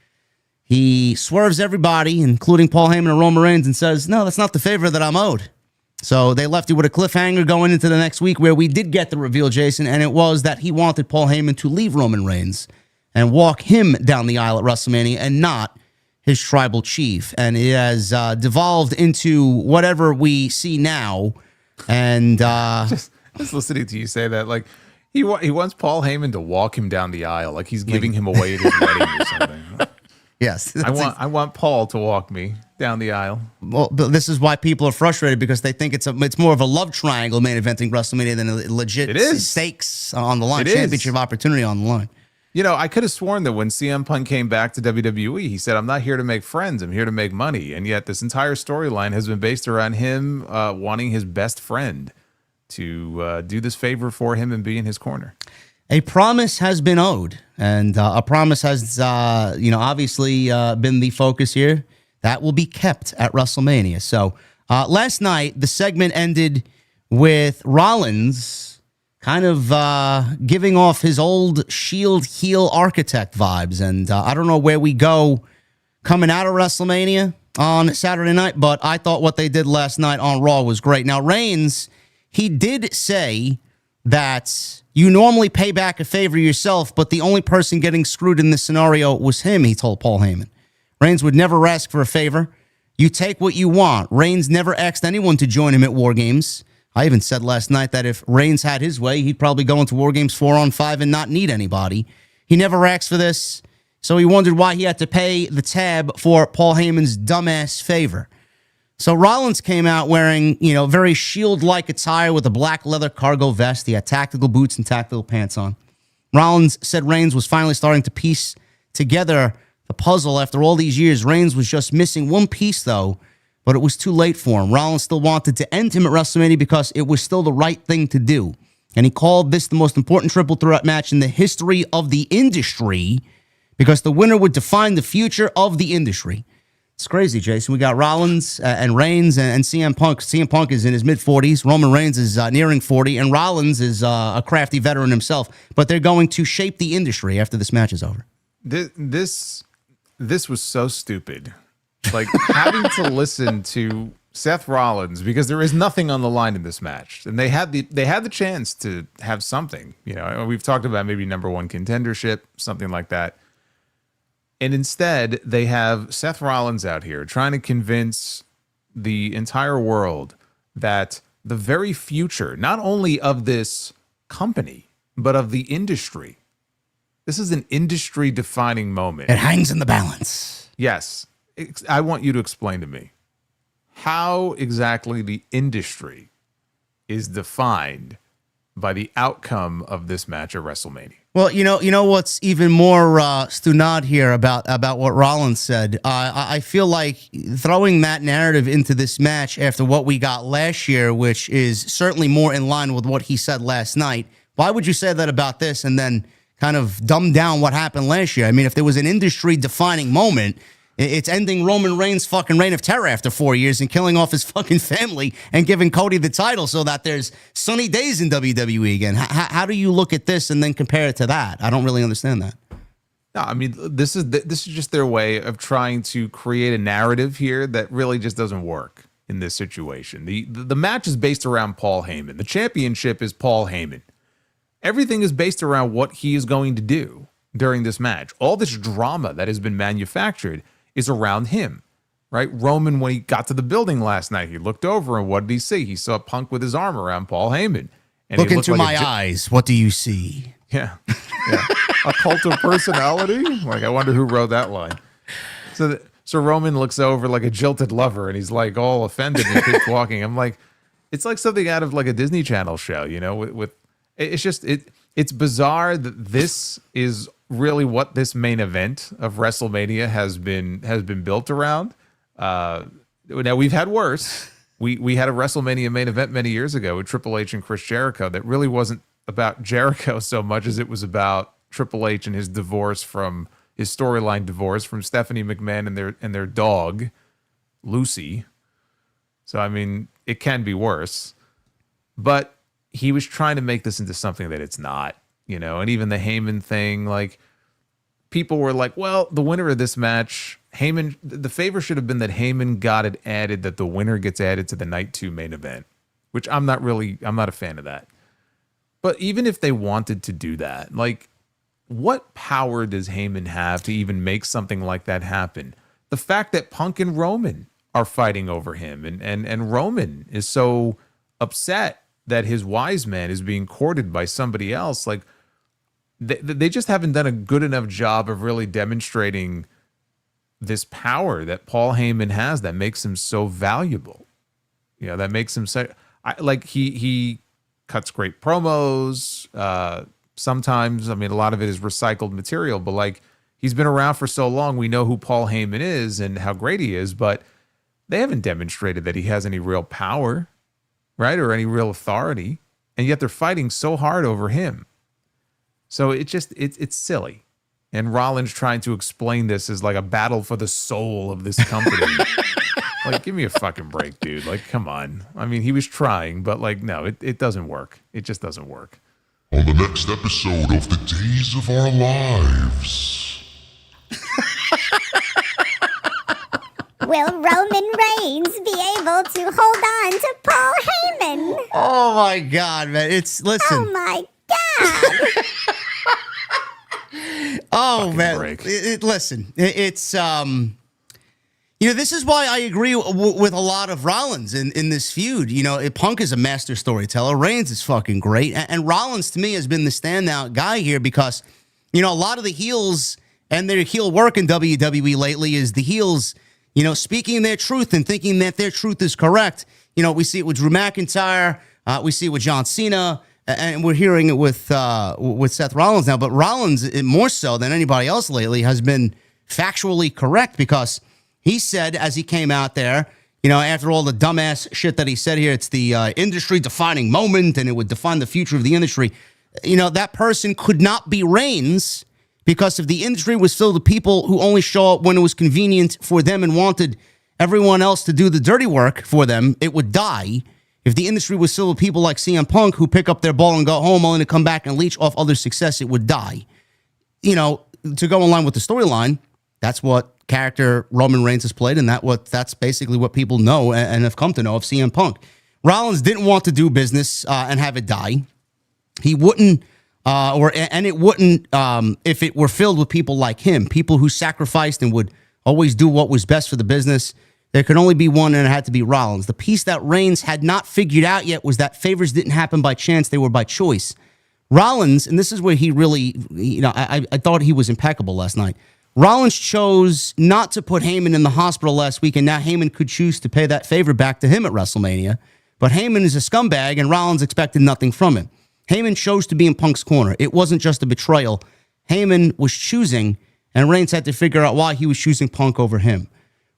he swerves everybody, including Paul Heyman and Roman Reigns, and says, no, that's not the favor that I'm owed. So they left you with a cliffhanger going into the next week where we did get the reveal, Jason, and it was that he wanted Paul Heyman to leave Roman Reigns and walk him down the aisle at WrestleMania and not his tribal chief. And it has devolved into whatever we see now. And just listening to you say that, like he wants Paul Heyman to walk him down the aisle, like he's giving him away at his wedding or something. yes, I want Paul to walk me down the aisle. Well, but this is why people are frustrated, because they think it's more of a love triangle main eventing WrestleMania than a legit stakes on the line, championship opportunity on the line. You know, I could have sworn that when CM Punk came back to WWE, he said, I'm not here to make friends, I'm here to make money. And yet this entire storyline has been based around him wanting his best friend to do this favor for him and be in his corner. A promise has been owed, and a promise has, obviously been the focus here. That will be kept at WrestleMania. So last night, the segment ended with Rollins kind of giving off his old Shield heel architect vibes. And I don't know where we go coming out of WrestleMania on Saturday night, but I thought what they did last night on Raw was great. Now, Reigns, he did say that you normally pay back a favor yourself, but the only person getting screwed in this scenario was him, he told Paul Heyman. Reigns would never ask for a favor. You take what you want. Reigns never asked anyone to join him at War Games. I even said last night that if Reigns had his way, he'd probably go into War Games 4-on-5 and not need anybody. He never asked for this, so he wondered why he had to pay the tab for Paul Heyman's dumbass favor. So Rollins came out wearing, very Shield-like attire with a black leather cargo vest. He had tactical boots and tactical pants on. Rollins said Reigns was finally starting to piece together the puzzle after all these years. Reigns was just missing one piece, though, but it was too late for him. Rollins still wanted to end him at WrestleMania because it was still the right thing to do. And he called this the most important triple threat match in the history of the industry because the winner would define the future of the industry. It's crazy, Jason. We got Rollins and Reigns and CM Punk. CM Punk is in his mid-40s. Roman Reigns is nearing 40. And Rollins is a crafty veteran himself. But they're going to shape the industry after this match is over. This was so stupid. Like having to listen to Seth Rollins, because there is nothing on the line in this match, and they had the chance to have something. We've talked about maybe number one contendership, something like that, and instead they have Seth Rollins out here trying to convince the entire world that the very future, not only of this company but of the industry, this is an industry-defining moment. It hangs in the balance. Yes. I want you to explain to me how exactly the industry is defined by the outcome of this match at WrestleMania. Well, you know what's even more stunad here about what Rollins said? I feel like throwing that narrative into this match after what we got last year, which is certainly more in line with what he said last night. Why would you say that about this and then kind of dumb down what happened last year? I mean, if there was an industry-defining moment, it's ending Roman Reigns' fucking reign of terror after 4 years and killing off his fucking family and giving Cody the title so that there's sunny days in WWE again. How do you look at this and then compare it to that? I don't really understand that. No, I mean, this is just their way of trying to create a narrative here that really just doesn't work in this situation. The match is based around Paul Heyman. The championship is Paul Heyman. Everything is based around what he is going to do during this match. All this drama that has been manufactured is around him, right? Roman, when he got to the building last night, he looked over and what did he see? He saw Punk with his arm around Paul Heyman. And look into my eyes. What do you see? Yeah. A cult of personality? Like, I wonder who wrote that line. So Roman looks over like a jilted lover and he's like all offended and keeps walking. I'm like, it's like something out of like a Disney Channel show, with it's just, it's bizarre that this is really what this main event of WrestleMania has been built around. Now we've had worse. We had a WrestleMania main event many years ago with Triple H and Chris Jericho that really wasn't about Jericho so much as it was about Triple H and his storyline divorce from Stephanie McMahon and their dog, Lucy. So I mean, it can be worse. But he was trying to make this into something that it's not, and even the Heyman thing, like, people were like, well, the winner of this match, Heyman, the favor should have been that Heyman got it added, that the winner gets added to the night 2 main event, which I'm not a fan of that. But even if they wanted to do that, like, what power does Heyman have to even make something like that happen? The fact that Punk and Roman are fighting over him, and Roman is so upset that his wise man is being courted by somebody else, like, they just haven't done a good enough job of really demonstrating this power that Paul Heyman has that makes him so valuable. You know, that makes him so, like, he cuts great promos. Sometimes, I mean, a lot of it is recycled material, but like, he's been around for so long, we know who Paul Heyman is and how great he is, but they haven't demonstrated that he has any real power, right? Or any real authority. And yet they're fighting so hard over him. So it's silly. And Rollins trying to explain this as like a battle for the soul of this company. Like, give me a fucking break, dude. Like, come on. I mean, he was trying, but like, no, it doesn't work. It just doesn't work. On the next episode of The Days of Our Lives. Will Roman Reigns be able to hold on to Paul Heyman? Oh my God, man! Listen. Oh my God! Oh Fucking man, break. Listen. It's you know, this is why I agree with a lot of Rollins in this feud. You know, Punk is a master storyteller. Reigns is fucking great, and Rollins to me has been the standout guy here because, you know, a lot of the heels and their heel work in WWE lately is the heels, you know, speaking their truth and thinking that their truth is correct. You know, we see it with Drew McIntyre, we see it with John Cena, and we're hearing it with Seth Rollins now. But Rollins, more so than anybody else lately, has been factually correct because he said as he came out there, you know, after all the dumbass shit that he said here, it's the industry-defining moment and it would define the future of the industry. You know, that person could not be Reigns because if the industry was filled with people who only show up when it was convenient for them and wanted everyone else to do the dirty work for them, it would die. If the industry was filled with people like CM Punk who pick up their ball and go home only to come back and leech off other success, it would die. You know, to go in line with the storyline, that's what character Roman Reigns has played, and that's basically what people know and have come to know of CM Punk. Rollins didn't want to do business and have it die. He wouldn't, it wouldn't if it were filled with people like him, people who sacrificed and would always do what was best for the business. There could only be one, and it had to be Rollins. The piece that Reigns had not figured out yet was that favors didn't happen by chance; they were by choice. Rollins, and this is where he really, you know, I thought he was impeccable last night. Rollins chose not to put Heyman in the hospital last week, and now Heyman could choose to pay that favor back to him at WrestleMania. But Heyman is a scumbag, and Rollins expected nothing from him. Heyman chose to be in Punk's corner. It wasn't just a betrayal. Heyman was choosing, and Reigns had to figure out why he was choosing Punk over him.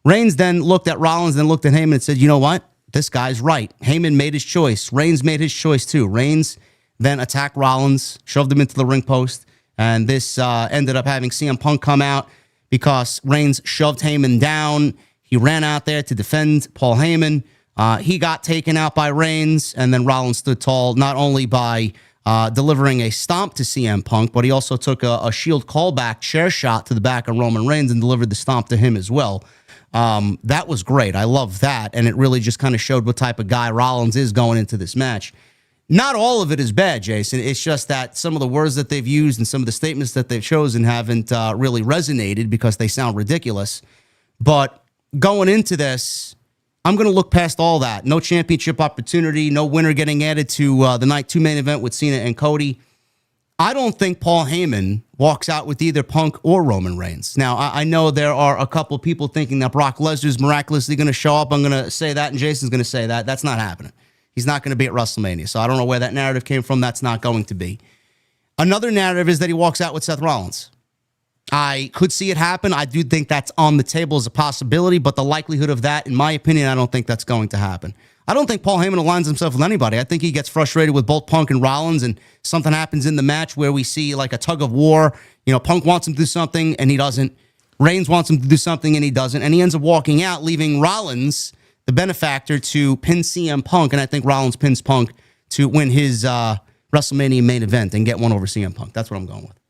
Reigns then looked at Rollins, then looked at Heyman and said, you know what? This guy's right. Heyman made his choice. Reigns made his choice too. Reigns then attacked Rollins, shoved him into the ring post, and this ended up having CM Punk come out because Reigns shoved Heyman down. He ran out there to defend Paul Heyman. He got taken out by Reigns, and then Rollins stood tall, not only by delivering a stomp to CM Punk, but he also took a Shield callback chair shot to the back of Roman Reigns and delivered the stomp to him as well. That was great. I love that, and it really just kind of showed what type of guy Rollins is going into this match. Not all of it is bad, Jason. It's just that some of the words that they've used and some of the statements that they've chosen haven't really resonated because they sound ridiculous. But going into this, I'm going to look past all that. No championship opportunity, no winner getting added to the Night 2 main event with Cena and Cody. I don't think Paul Heyman walks out with either Punk or Roman Reigns. Now, I know there are a couple of people thinking that Brock Lesnar is miraculously going to show up. I'm going to say that, and Jason's going to say that. That's not happening. He's not going to be at WrestleMania. So I don't know where that narrative came from. That's not going to be. Another narrative is that he walks out with Seth Rollins. I could see it happen. I do think that's on the table as a possibility, but the likelihood of that, in my opinion, I don't think that's going to happen. I don't think Paul Heyman aligns himself with anybody. I think he gets frustrated with both Punk and Rollins, and something happens in the match where we see like a tug of war. You know, Punk wants him to do something, and he doesn't. Reigns wants him to do something, and he doesn't. And he ends up walking out, leaving Rollins, the benefactor, to pin CM Punk, and I think Rollins pins Punk to win his WrestleMania main event and get one over CM Punk. That's what I'm going with.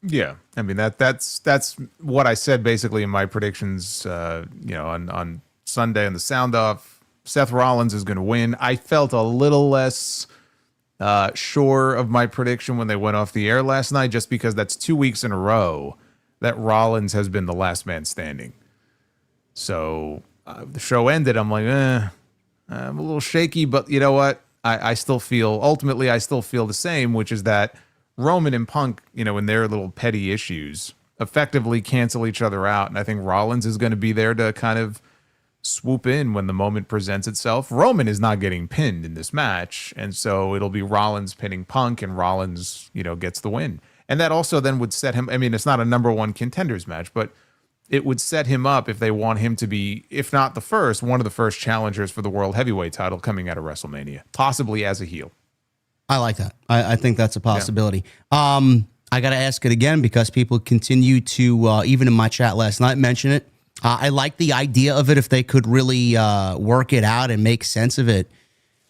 Yeah, I mean that's what I said basically in my predictions. On Sunday on the sound off, Seth Rollins is going to win. I felt a little less sure of my prediction when they went off the air last night, just because that's 2 weeks in a row that Rollins has been the last man standing. So the show ended. I'm like, I'm a little shaky, but you know what? I still feel the same, which is that Roman and Punk, in their little petty issues, effectively cancel each other out. And I think Rollins is going to be there to kind of swoop in when the moment presents itself. Roman is not getting pinned in this match. And so it'll be Rollins pinning Punk, and Rollins, gets the win. And that also then would set him, I mean, it's not a number one contenders match, but it would set him up if they want him to be, if not the first, one of the first challengers for the World Heavyweight title coming out of WrestleMania, possibly as a heel. I like that. I think that's a possibility. Yeah. I got to ask it again because people continue to, even in my chat last night, mention it. I like the idea of it if they could really work it out and make sense of it.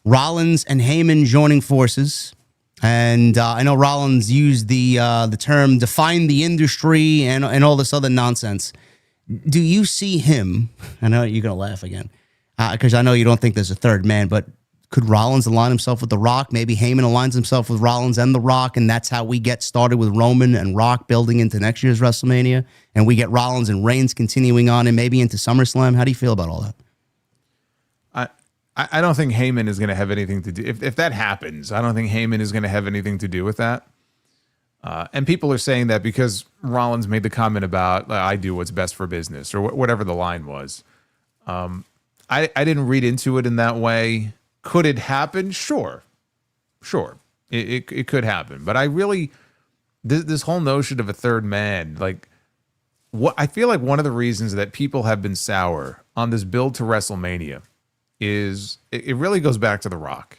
Rollins and Heyman joining forces. And I know Rollins used the term define the industry and all this other nonsense. Do you see him? I know you're going to laugh again because I know you don't think there's a third man, but could Rollins align himself with The Rock? Maybe Heyman aligns himself with Rollins and The Rock, and that's how we get started with Roman and Rock building into next year's WrestleMania, and we get Rollins and Reigns continuing on and maybe into SummerSlam. How do you feel about all that? I don't think Heyman is going to have anything to do. If that happens, I don't think Heyman is going to have anything to do with that. And people are saying that because Rollins made the comment about, I do what's best for business, or whatever the line was. I didn't read into it in that way. Could it happen? Sure. It could happen. But I really, this whole notion of a third man, like, what I feel like one of the reasons that people have been sour on this build to WrestleMania is it really goes back to The Rock,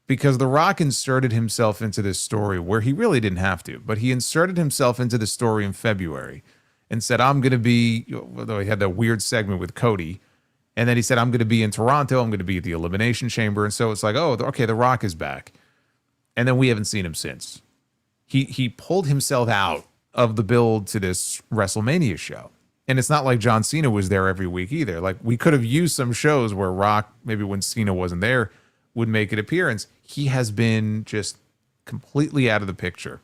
because The Rock inserted himself into this story where he really didn't have to, but he inserted himself into the story in February and said, I'm going to be, although he had that weird segment with Cody, and then he said, I'm going to be in Toronto, I'm going to be at the Elimination Chamber. And so it's like, oh, okay, The Rock is back. And then we haven't seen him since. He pulled himself out of the build to this WrestleMania show. And it's not like John Cena was there every week either. Like, we could have used some shows where Rock, maybe when Cena wasn't there, would make an appearance. He has been just completely out of the picture.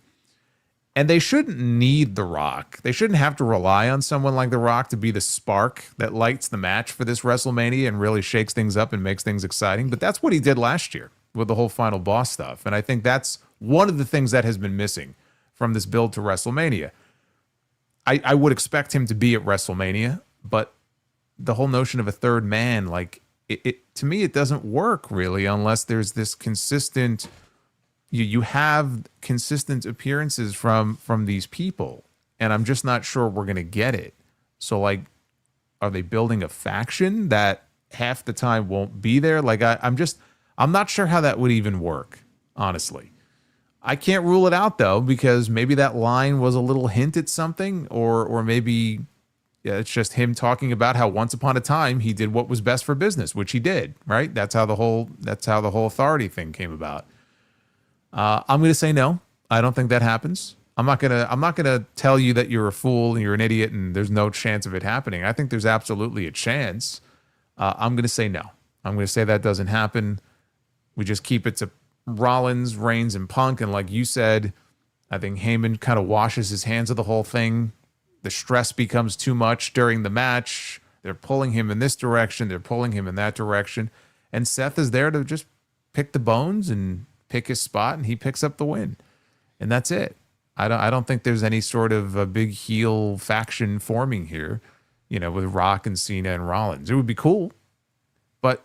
And they shouldn't need The Rock. They shouldn't have to rely on someone like The Rock to be the spark that lights the match for this WrestleMania and really shakes things up and makes things exciting. But that's what he did last year with the whole Final Boss stuff. And I think that's one of the things that has been missing from this build to WrestleMania. I would expect him to be at WrestleMania, but the whole notion of a third man, like, it to me, it doesn't work really unless there's this consistent, you have consistent appearances from these people, and I'm just not sure we're going to get it. So, like, are they building a faction that half the time won't be there? Like, I'm not sure how that would even work, honestly. I can't rule it out, though, because maybe that line was a little hint at something, or maybe it's just him talking about how once upon a time he did what was best for business, which he did, right? That's how the whole authority thing came about. I'm going to say no. I don't think that happens. I'm not gonna tell you that you're a fool and you're an idiot and there's no chance of it happening. I think there's absolutely a chance. I'm going to say no. I'm going to say that doesn't happen. We just keep it to Rollins, Reigns, and Punk. And like you said, I think Heyman kind of washes his hands of the whole thing. The stress becomes too much during the match. They're pulling him in this direction. They're pulling him in that direction. And Seth is there to just pick the bones and pick his spot, and he picks up the win. And that's it. I don't think there's any sort of a big heel faction forming here, with Rock and Cena and Rollins. It would be cool, but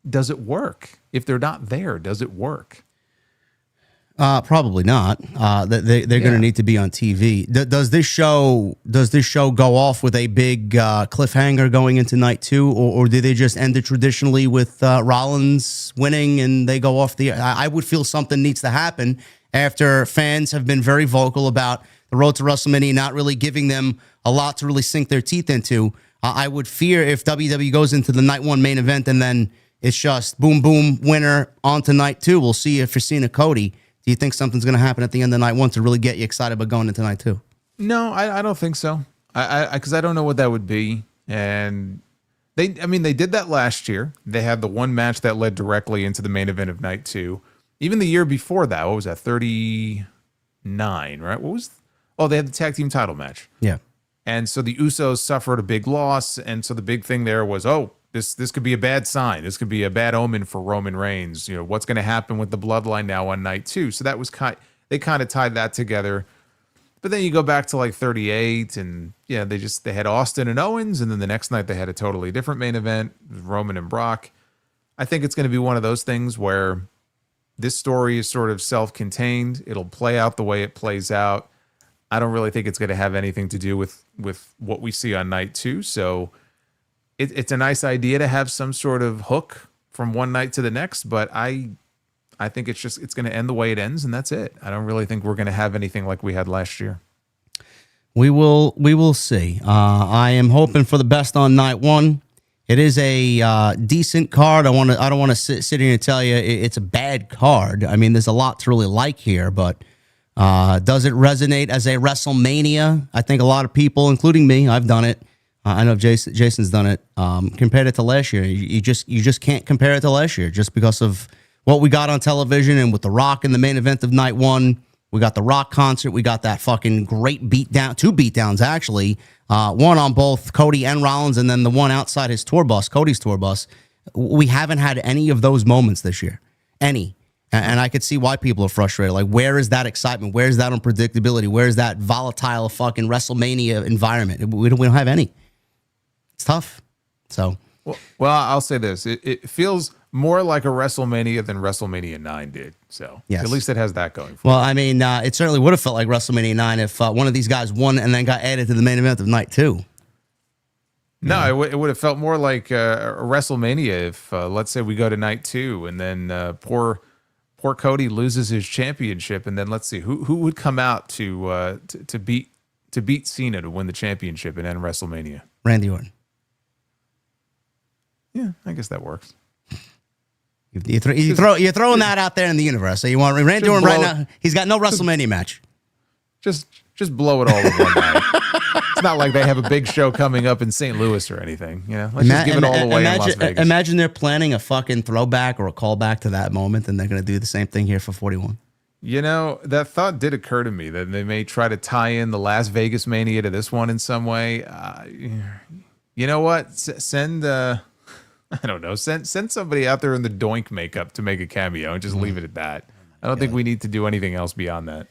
does it work? If they're not there, does it work? Probably not. They're going to need to be on TV. Does this show go off with a big cliffhanger going into night 2, or do they just end it traditionally with Rollins winning and they go off the air? I would feel something needs to happen after fans have been very vocal about the road to WrestleMania not really giving them a lot to really sink their teeth into. I would fear if WWE goes into the night 1 main event and then it's just boom, boom, winner on to night 2. We'll see if for Cena Cody. Do you think something's going to happen at the end of night 1 to really get you excited about going into night 2? No, I don't think so. Because I don't know what that would be. And they did that last year. They had the one match that led directly into the main event of night 2. Even the year before that, what was that? 39, right? They had the tag team title match. Yeah. And so the Usos suffered a big loss. And so the big thing there was, this could be a bad sign. This could be a bad omen for Roman Reigns. What's going to happen with the bloodline now on night 2? So that was they kind of tied that together. But then you go back to like 38, and they had Austin and Owens, and then the next night they had a totally different main event, Roman and Brock. I think it's going to be one of those things where this story is sort of self-contained. It'll play out the way it plays out. I don't really think it's going to have anything to do with what we see on night 2. So it's a nice idea to have some sort of hook from one night to the next, but I think it's going to end the way it ends, and that's it. I don't really think we're going to have anything like we had last year. We will see. I am hoping for the best on night 1. It is a decent card. I don't want to sit here and tell you it's a bad card. I mean, there's a lot to really like here, but does it resonate as a WrestleMania? I think a lot of people, including me, I've done it. I know Jason's done it. Compared it to last year, you just can't compare it to last year just because of what we got on television. And with The Rock in the main event of night 1, we got the Rock concert. We got that fucking great beatdown, 2 beatdowns actually. One on both Cody and Rollins, and then the one outside his tour bus, Cody's tour bus. We haven't had any of those moments this year. Any. And I could see why people are frustrated. Like, where is that excitement? Where is that unpredictability? Where is that volatile fucking WrestleMania environment? We don't have any. It's tough. So. Well, I'll say this. It feels more like a WrestleMania than WrestleMania 9 did. So yes. At least it has that going for it. Well, I mean, it certainly would have felt like WrestleMania 9 if one of these guys won and then got added to the main event of night 2. No, it would have felt more like a WrestleMania if, let's say, we go to night 2 and then poor Cody loses his championship, and then let's see who would come out to beat Cena to win the championship and end WrestleMania. Randy Orton. Yeah, I guess that works. You're throwing that out there in the universe. So you want Randy Orton right now? He's got no WrestleMania match. Just blow it all in one night. It's not like they have a big show coming up in St. Louis or anything. Let's just give it all away in Las Vegas. Imagine they're planning a fucking throwback or a callback to that moment, and they're going to do the same thing here for 41. That thought did occur to me that they may try to tie in the Las Vegas Mania to this one in some way. You know what? Send I don't know. Send somebody out there in the doink makeup to make a cameo and just leave it at that. I don't think we need to do anything else beyond that.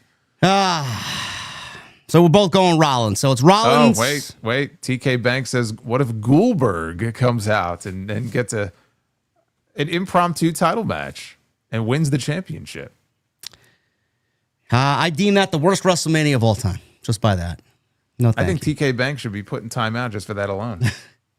So we're both going Rollins. So it's Rollins. Oh, wait. TK Banks says, what if Goldberg comes out and gets an impromptu title match and wins the championship? I deem that the worst WrestleMania of all time. Just by that. No, I think TK Banks should be put in timeout just for that alone.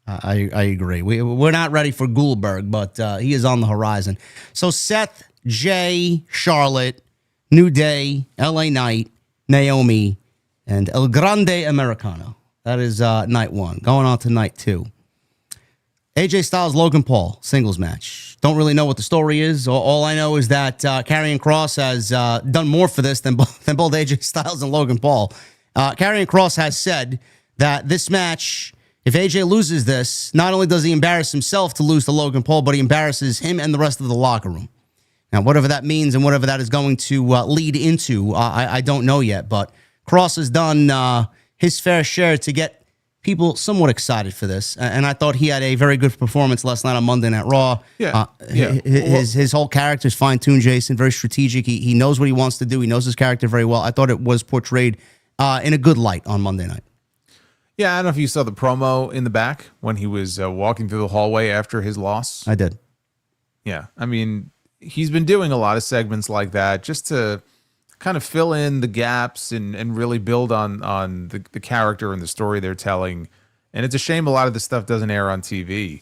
I agree. We're not ready for Goldberg, but he is on the horizon. So Seth, Jay, Charlotte, New Day, LA Knight, Naomi, and El Grande Americano. That is night 1. Going on to night 2. AJ Styles, Logan Paul, singles match. Don't really know what the story is. All I know is that Karrion Kross has done more for this than both AJ Styles and Logan Paul. Karrion Kross has said that this match, if AJ loses this, not only does he embarrass himself to lose to Logan Paul, but he embarrasses him and the rest of the locker room. Now, whatever that means and whatever that is going to lead into, I don't know yet. But Kross has done his fair share to get people somewhat excited for this. And I thought he had a very good performance last night on Monday Night Raw. His whole character is fine-tuned, Jason, very strategic. He knows what he wants to do. He knows his character very well. I thought it was portrayed in a good light on Monday night. Yeah, I don't know if you saw the promo in the back when he was walking through the hallway after his loss. I did. Yeah, I mean, he's been doing a lot of segments like that just to kind of fill in the gaps and really build on the character and the story they're telling. And it's a shame a lot of this stuff doesn't air on TV.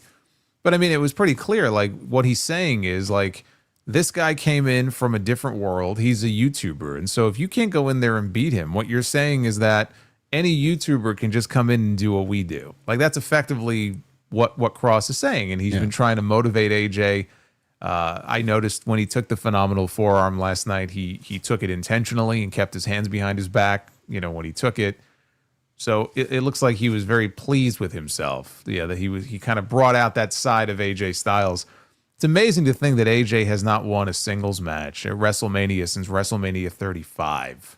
But I mean, it was pretty clear. Like, what he's saying is, like, this guy came in from a different world. He's a YouTuber. And so if you can't go in there and beat him, what you're saying is that any YouTuber can just come in and do what we do. Like, that's effectively what Kross is saying. And he's been trying to motivate AJ. I noticed when he took the phenomenal forearm last night, he took it intentionally and kept his hands behind his back, when he took it. So it looks like he was very pleased with himself. Yeah, that he kind of brought out that side of AJ Styles. It's amazing to think that AJ has not won a singles match at WrestleMania since WrestleMania 35.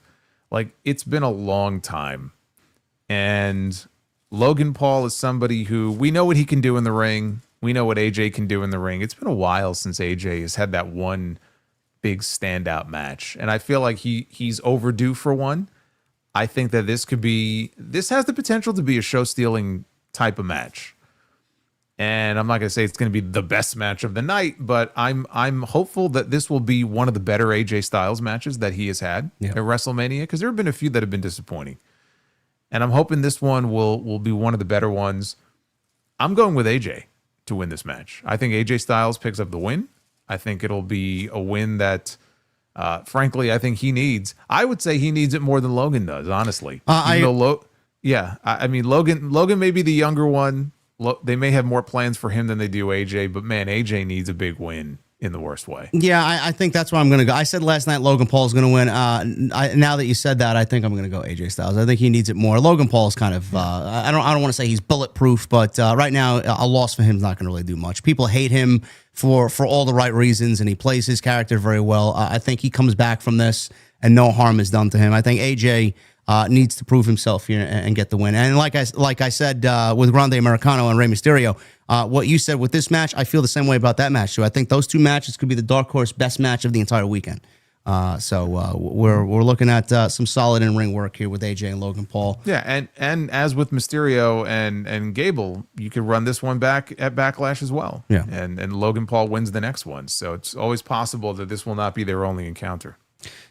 Like, it's been a long time. And Logan Paul is somebody who we know what he can do in the ring. We know what AJ can do in the ring. It's been a while since AJ has had that one big standout match. And I feel like he's overdue for one. I think that this has the potential to be a show-stealing type of match. And I'm not going to say it's going to be the best match of the night, but I'm hopeful that this will be one of the better AJ Styles matches that he has had at WrestleMania, because there have been a few that have been disappointing. And I'm hoping this one will be one of the better ones. I'm going with AJ to win this match. I think AJ Styles picks up the win. I think it'll be a win that, frankly, I think he needs. I would say he needs it more than Logan does, honestly. I mean, Logan may be the younger one. They may have more plans for him than they do AJ, but man, AJ needs a big win in the worst way. Yeah, I think that's where I'm going to go. I said last night Logan Paul's going to win. Now that you said that, I think I'm going to go AJ Styles. I think he needs it more. Logan Paul's kind of I don't want to say he's bulletproof, but right now a loss for him is not going to really do much. People hate him for all the right reasons, and he plays his character very well. I think he comes back from this, and no harm is done to him. I think AJ needs to prove himself here and get the win. And like I said with Grande Americano and Rey Mysterio, what you said with this match, I feel the same way about that match too. I think those two matches could be the dark horse best match of the entire weekend. So we're looking at some solid in-ring work here with AJ and Logan Paul. Yeah, and as with Mysterio and Gable, you could run this one back at Backlash as well. Yeah, and Logan Paul wins the next one. So it's always possible that this will not be their only encounter.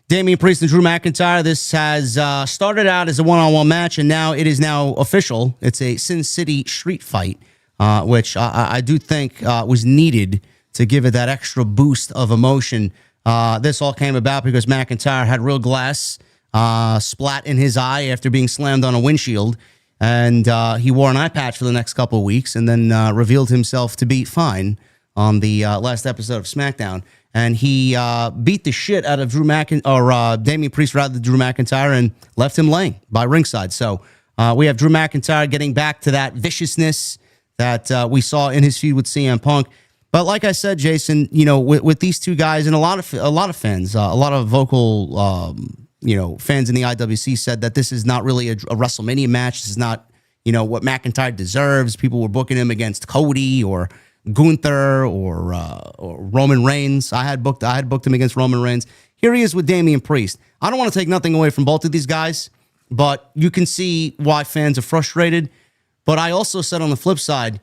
Damian Priest and Drew McIntyre. This has started out as a one-on-one match, and now it is now official. It's a Sin City street fight, which I do think was needed to give it that extra boost of emotion. This all came about because McIntyre had real glass splat in his eye after being slammed on a windshield, and he wore an eye patch for the next couple of weeks, and then revealed himself to be fine on the last episode of SmackDown. And he beat the shit out of Damian Priest, rather, Drew McIntyre, and left him laying by ringside. So we have Drew McIntyre getting back to that viciousness that we saw in his feud with CM Punk. But like I said, Jason, with these two guys, and a lot of fans, a lot of vocal, fans in the IWC said that this is not really a WrestleMania match. This is not, what McIntyre deserves. People were booking him against Cody or Gunther or Roman Reigns. I had booked him against Roman Reigns. Here he is with Damian Priest. I don't want to take nothing away from both of these guys, but you can see why fans are frustrated. But I also said on the flip side,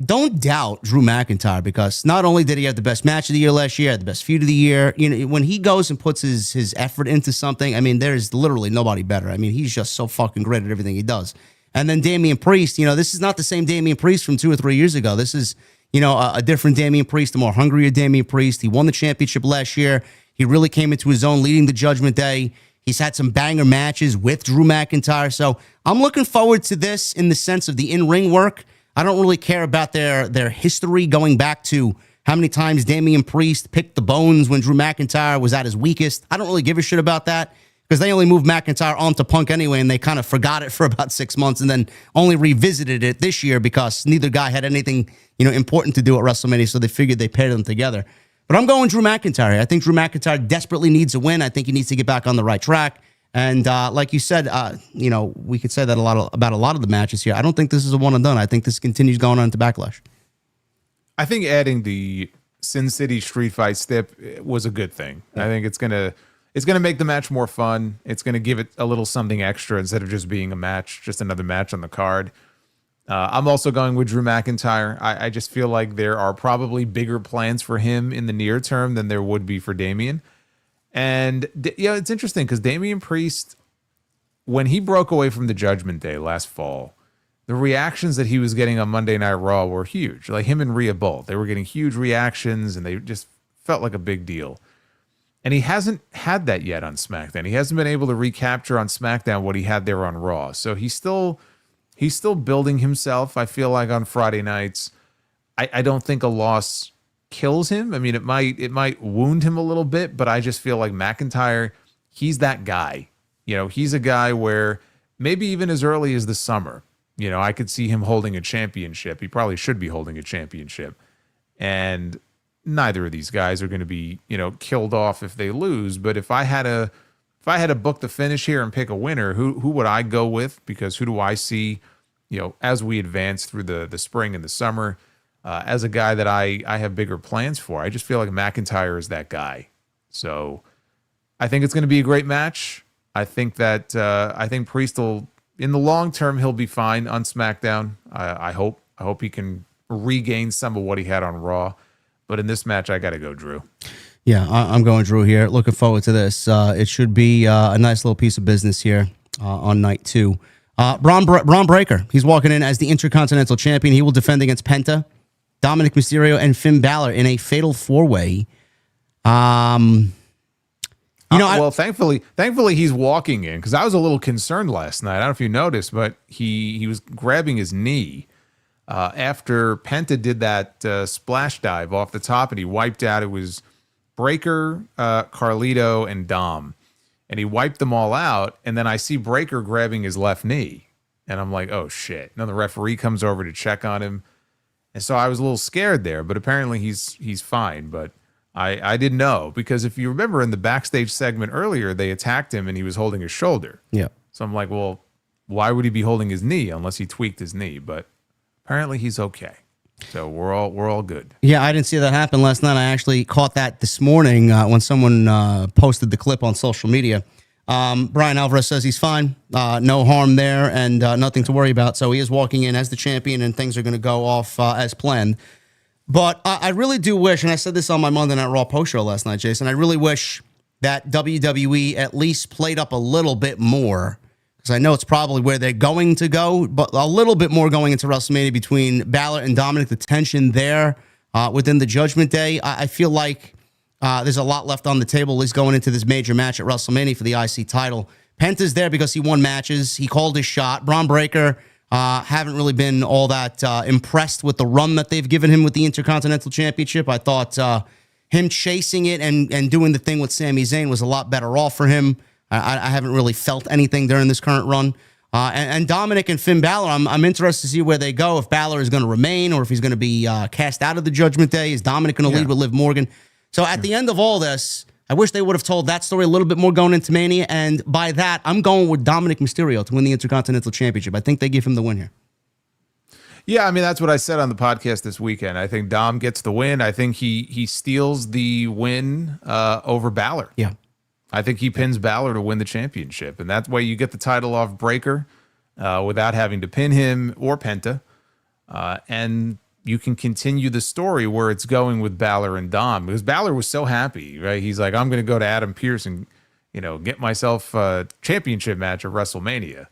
don't doubt Drew McIntyre, because not only did he have the best match of the year last year, the best feud of the year, when he goes and puts his effort into something, I mean, there's literally nobody better. I mean, he's just so fucking great at everything he does. And then Damian Priest, this is not the same Damian Priest from 2 or 3 years ago. This is a different Damian Priest, a more hungrier Damian Priest. He won the championship last year. He really came into his own leading the Judgment Day. He's had some banger matches with Drew McIntyre. So I'm looking forward to this in the sense of the in-ring work. I don't really care about their history going back to how many times Damian Priest picked the bones when Drew McIntyre was at his weakest. I don't really give a shit about that, because they only moved McIntyre onto Punk anyway, and they kind of forgot it for about 6 months and then only revisited it this year because neither guy had anything important to do at WrestleMania, so they figured they paired them together. But I'm going Drew McIntyre. I think Drew McIntyre desperately needs a win. I think he needs to get back on the right track. And like you said, we could say that about a lot of the matches here. I don't think this is a one and done. I think this continues going on to Backlash. I think adding the Sin City street fight stip was a good thing. Yeah. I think it's gonna make the match more fun. It's gonna give it a little something extra instead of just being a match, just another match on the card. I'm also going with Drew McIntyre. I just feel like there are probably bigger plans for him in the near term than there would be for Damian. And it's interesting because Damian Priest, when he broke away from the Judgment Day last fall, the reactions that he was getting on Monday Night Raw were huge. Like him and Rhea both, they were getting huge reactions, and they just felt like a big deal. And he hasn't had that yet on SmackDown. He hasn't been able to recapture on SmackDown what he had there on Raw. So he's still building himself, I feel like, on Friday nights. I don't think a loss kills him. I mean, it might wound him a little bit, but I just feel like McIntyre, he's that guy. He's a guy where maybe even as early as the summer. I could see him holding a championship. He probably should be holding a championship. And neither of these guys are going to be, killed off if they lose. But if I had to book the finish here and pick a winner, who would I go with? Because who do I see, as we advance through the spring and the summer, as a guy that I have bigger plans for? I just feel like McIntyre is that guy. So I think it's going to be a great match. I think Priest will, in the long term, he'll be fine on SmackDown. I hope he can regain some of what he had on Raw. But in this match, I got to go Drew. Yeah, I'm going Drew here. Looking forward to this. It should be a nice little piece of business here on night 2. Braun Breaker, he's walking in as the Intercontinental Champion. He will defend against Penta, Dominic Mysterio, and Finn Balor in a fatal 4-way. Thankfully he's walking in, because I was a little concerned last night. I don't know if you noticed, but he was grabbing his knee after Penta did that splash dive off the top, and he wiped out. It was Breaker, Carlito, and Dom, and he wiped them all out. And then I see Breaker grabbing his left knee, and I'm like, oh shit! Now the referee comes over to check on him, and so I was a little scared there. But apparently he's fine. But I didn't know, because if you remember in the backstage segment earlier, they attacked him and he was holding his shoulder. Yeah. So I'm like, well, why would he be holding his knee unless he tweaked his knee? But apparently he's okay. So we're all good. Yeah, I didn't see that happen last night. I actually caught that this morning when someone posted the clip on social media. Brian Alvarez says he's fine. No harm there and nothing to worry about. So he is walking in as the champion, and things are going to go off as planned. But I really do wish, and I said this on my Monday Night Raw post show last night, Jason, I really wish that WWE at least played up a little bit more, because I know it's probably where they're going to go, but a little bit more going into WrestleMania between Balor and Dominic, the tension there within the Judgment Day. I feel like there's a lot left on the table, at least going into this major match at WrestleMania for the IC title. Penta's there because he won matches. He called his shot. Braun Breaker, haven't really been all that impressed with the run that they've given him with the Intercontinental Championship. I thought him chasing it and doing the thing with Sami Zayn was a lot better off for him. I haven't really felt anything during this current run. And Dominic and Finn Balor, I'm interested to see where they go, if Balor is going to remain or if he's going to be cast out of the Judgment Day. Is Dominic going to lead with Liv Morgan? So at the end of all this, I wish they would have told that story a little bit more going into Mania. And by that, I'm going with Dominic Mysterio to win the Intercontinental Championship. I think they give him the win here. Yeah, I mean, that's what I said on the podcast this weekend. I think Dom gets the win. I think he steals the win over Balor. Yeah. I think he pins Balor to win the championship. And that way you get the title off Breaker without having to pin him or Penta. And you can continue the story where it's going with Balor and Dom, because Balor was so happy, right? He's like, I'm going to go to Adam Pearce and, get myself a championship match at WrestleMania.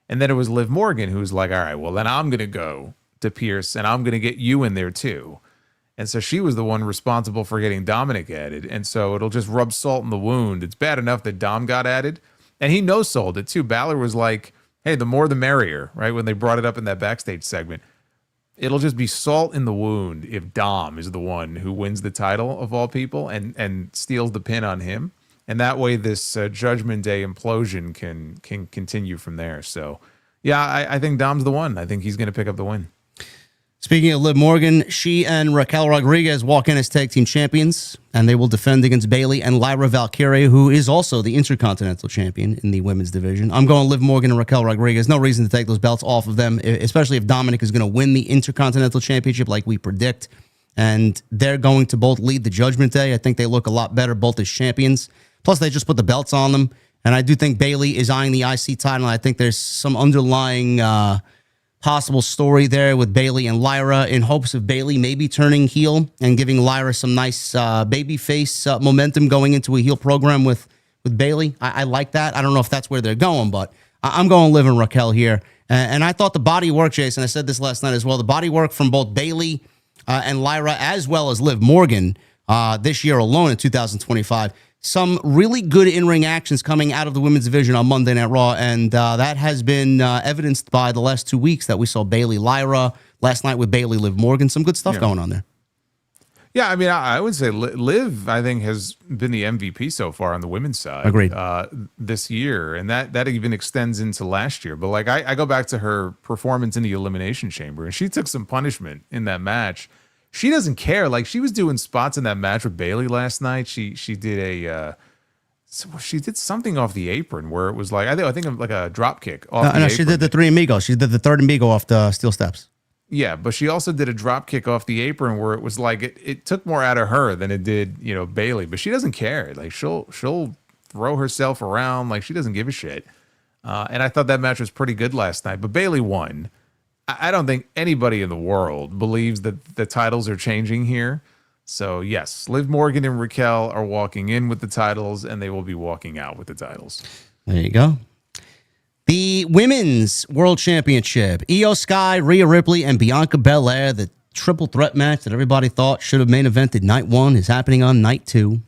And then it was Liv Morgan who was like, all right, well, then I'm going to go to Pearce and I'm going to get you in there too. And so she was the one responsible for getting Dominic added. And so it'll just rub salt in the wound. It's bad enough that Dom got added. And he no-sold it too. Balor was like, hey, the more the merrier, right? When they brought it up in that backstage segment. It'll just be salt in the wound if Dom is the one who wins the title of all people and steals the pin on him. And that way this Judgment Day implosion can continue from there. So, yeah, I think Dom's the one. I think he's going to pick up the win. Speaking of Liv Morgan, she and Raquel Rodriguez walk in as tag team champions, and they will defend against Bayley and Lyra Valkyrie, who is also the Intercontinental Champion in the women's division. I'm going Liv Morgan and Raquel Rodriguez. No reason to take those belts off of them, especially if Dominic is going to win the Intercontinental Championship like we predict. And they're going to both lead the Judgment Day. I think they look a lot better, both as champions. Plus, they just put the belts on them. And I do think Bayley is eyeing the IC title. I think there's some underlying possible story there with Bayley and Lyra, in hopes of Bayley maybe turning heel and giving Lyra some nice babyface momentum going into a heel program with Bayley. I like that. I don't know if that's where they're going, but I'm going Liv and Raquel here. And I thought the body work, Jason, I said this last night as well, the body work from both Bayley and Lyra, as well as Liv Morgan this year alone in 2025, some really good in-ring actions coming out of the women's division on Monday Night Raw, and that has been evidenced by the last 2 weeks that we saw Bayley Lyra, last night with Bayley Liv Morgan. Some good stuff going on there. Yeah, I mean, I would say Liv, I think, has been the MVP so far on the women's side. Agreed. This year, and that even extends into last year. But like, I go back to her performance in the Elimination Chamber, and she took some punishment in that match. She doesn't care. Like, she was doing spots in that match with Bailey last night. She did she did something off the apron where it was like I think like a drop kick off the apron. She did the three amigos. She did the third amigo off the steel steps. Yeah, but she also did a drop kick off the apron where it was like it took more out of her than it did, Bailey. But she doesn't care. Like she'll throw herself around like she doesn't give a shit. And I thought that match was pretty good last night. But Bailey won. I don't think anybody in the world believes that the titles are changing here. So yes, Liv Morgan and Raquel are walking in with the titles, and they will be walking out with the titles. There you go. The Women's World Championship. Io Sky, Rhea Ripley, and Bianca Belair. The triple threat match that everybody thought should have main evented night 1 is happening on night 2.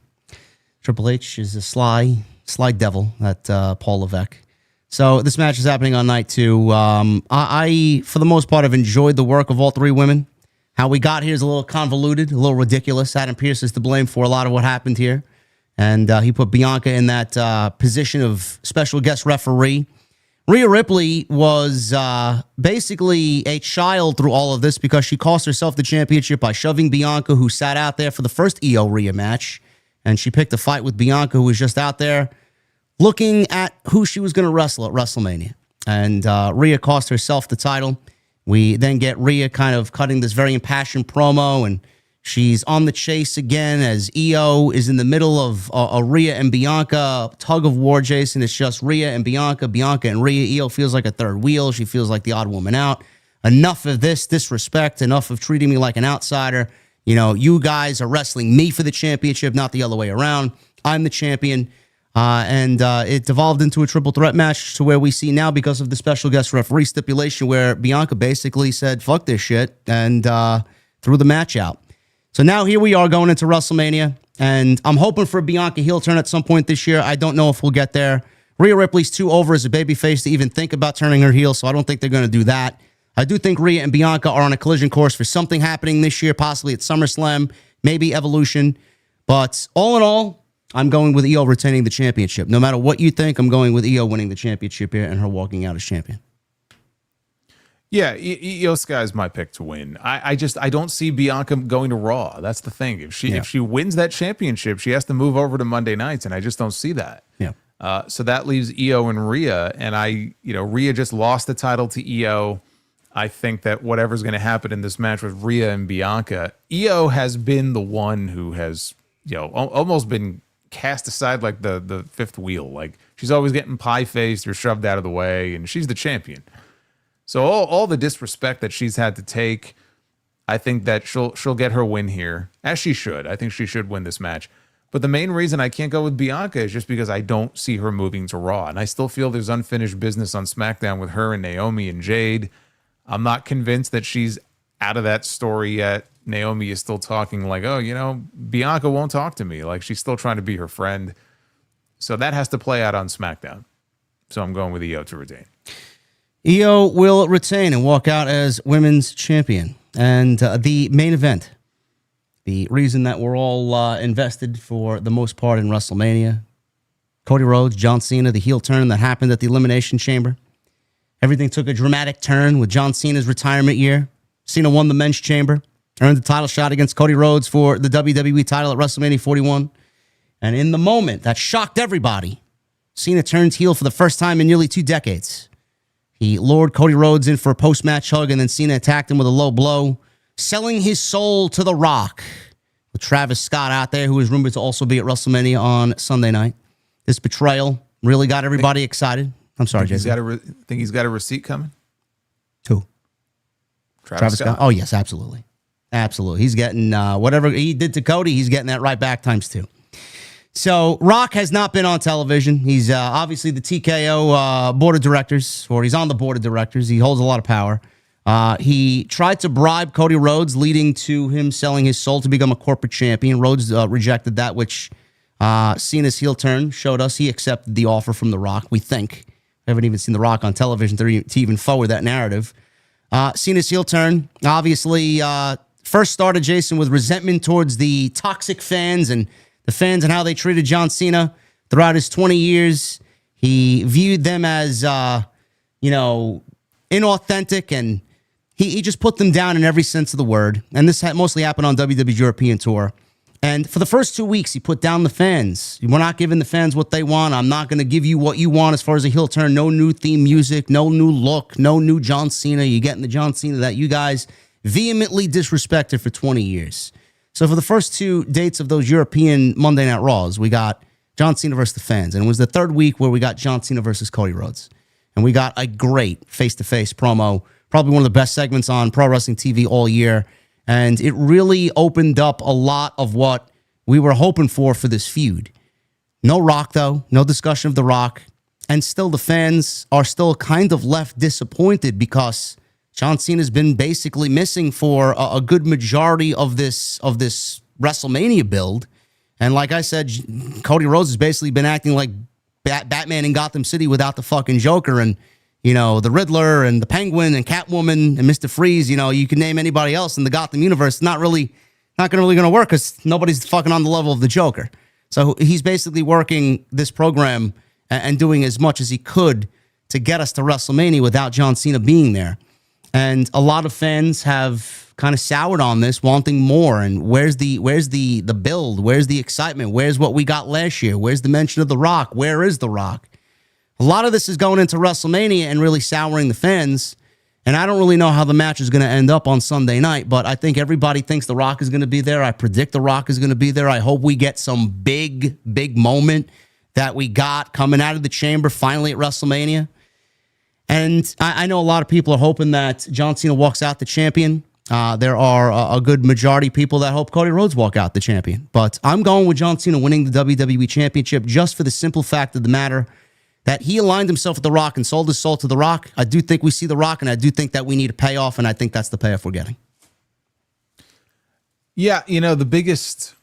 Triple H is a sly devil at Paul Levesque. So this match is happening on night 2. I, for the most part, have enjoyed the work of all 3 women. How we got here is a little convoluted, a little ridiculous. Adam Pearce is to blame for a lot of what happened here. And he put Bianca in that position of special guest referee. Rhea Ripley was basically a child through all of this because she cost herself the championship by shoving Bianca, who sat out there for the first Io Rhea match. And she picked a fight with Bianca, who was just out there looking at who she was going to wrestle at WrestleMania. And Rhea cost herself the title. We then get Rhea kind of cutting this very impassioned promo, and she's on the chase again as Io is in the middle of a Rhea and Bianca tug of war, Jason. It's just Rhea and Bianca and Rhea. Io feels like a third wheel. She feels like the odd woman out. Enough of this disrespect, enough of treating me like an outsider. You guys are wrestling me for the championship, not the other way around. I'm the champion. And it devolved into a triple threat match to where we see now, because of the special guest referee stipulation, where Bianca basically said, fuck this shit, and threw the match out. So now here we are going into WrestleMania, and I'm hoping for a Bianca heel turn at some point this year. I don't know if we'll get there. Rhea Ripley's too over as a babyface to even think about turning her heel, so I don't think they're going to do that. I do think Rhea and Bianca are on a collision course for something happening this year, possibly at SummerSlam, maybe Evolution. But all in all, I'm going with Io retaining the championship. No matter what you think, I'm going with Io winning the championship here and her walking out as champion. Yeah, Io Sky is my pick to win. I don't see Bianca going to Raw. That's the thing. If she wins that championship, she has to move over to Monday nights, and I just don't see that. Yeah. So that leaves Io and Rhea, and Rhea just lost the title to Io. I think that whatever's going to happen in this match with Rhea and Bianca, Io has been the one who has almost been cast aside like the fifth wheel. Like, she's always getting pie-faced or shoved out of the way, and she's the champion. So all the disrespect that she's had to take, I think that she'll get her win here, as she should. I think she should win this match. But the main reason I can't go with Bianca is just because I don't see her moving to Raw. And I still feel there's unfinished business on SmackDown with her and Naomi and Jade. I'm not convinced that she's out of that story yet. Naomi is still talking like, Bianca won't talk to me. Like, she's still trying to be her friend. So that has to play out on SmackDown. So I'm going with Io to retain. Io will retain and walk out as women's champion. And the main event, the reason that we're all invested for the most part in WrestleMania, Cody Rhodes, John Cena, the heel turn that happened at the Elimination Chamber. Everything took a dramatic turn with John Cena's retirement year. Cena won the men's chamber, earned the title shot against Cody Rhodes for the WWE title at WrestleMania 41. And in the moment that shocked everybody, Cena turned heel for the first time in nearly 2 decades. He lured Cody Rhodes in for a post-match hug, and then Cena attacked him with a low blow, selling his soul to The Rock, with Travis Scott out there, who is rumored to also be at WrestleMania on Sunday night. This betrayal really got everybody excited. I'm sorry, Jason. Think he's got a receipt coming? Who? Travis Scott? Oh, yes, absolutely. Absolutely. He's getting whatever he did to Cody, he's getting that right back ×2. So Rock has not been on television. He's obviously the TKO board of directors, or he's on the board of directors. He holds a lot of power. He tried to bribe Cody Rhodes, leading to him selling his soul to become a corporate champion. Rhodes rejected that, which Cena's heel turn showed us he accepted the offer from The Rock, we think. We haven't even seen The Rock on television to even forward that narrative. Cena's heel turn, obviously first started, Jason, with resentment towards the toxic fans and the fans and how they treated John Cena throughout his 20 years. He viewed them as, inauthentic, and he just put them down in every sense of the word. And this mostly happened on WWE's European tour. And for the first 2 weeks, he put down the fans. We're not giving the fans what they want. I'm not going to give you what you want as far as a heel turn. No new theme music, no new look, no new John Cena. You're getting the John Cena that you guys vehemently disrespected for 20 years. So for the first 2 dates of those European Monday Night Raws, we got John Cena versus the fans. And it was the third week where we got John Cena versus Cody Rhodes. And we got a great face-to-face promo, probably one of the best segments on Pro Wrestling TV all year. And it really opened up a lot of what we were hoping for this feud. No Rock, though. No discussion of The Rock. And still, the fans are still kind of left disappointed because John Cena's been basically missing for a good majority of this WrestleMania build. And like I said, Cody Rhodes has basically been acting like Batman in Gotham City without the fucking Joker and, the Riddler and the Penguin and Catwoman and Mr. Freeze. You can name anybody else in the Gotham universe. It's not going to work because nobody's fucking on the level of the Joker. So he's basically working this program and doing as much as he could to get us to WrestleMania without John Cena being there. And a lot of fans have kind of soured on this, wanting more. And where's the build? Where's the excitement? Where's what we got last year? Where's the mention of The Rock? Where is The Rock? A lot of this is going into WrestleMania and really souring the fans. And I don't really know how the match is going to end up on Sunday night, but I think everybody thinks The Rock is going to be there. I predict The Rock is going to be there. I hope we get some big moment that we got coming out of the chamber finally at WrestleMania. And I know a lot of people are hoping that John Cena walks out the champion. There are a good majority of people that hope Cody Rhodes walk out the champion. But I'm going with John Cena winning the WWE Championship just for the simple fact of the matter that he aligned himself with The Rock and sold his soul to The Rock. I do think we see The Rock, and I do think that we need a payoff, and I think that's the payoff we're getting. Yeah, the biggest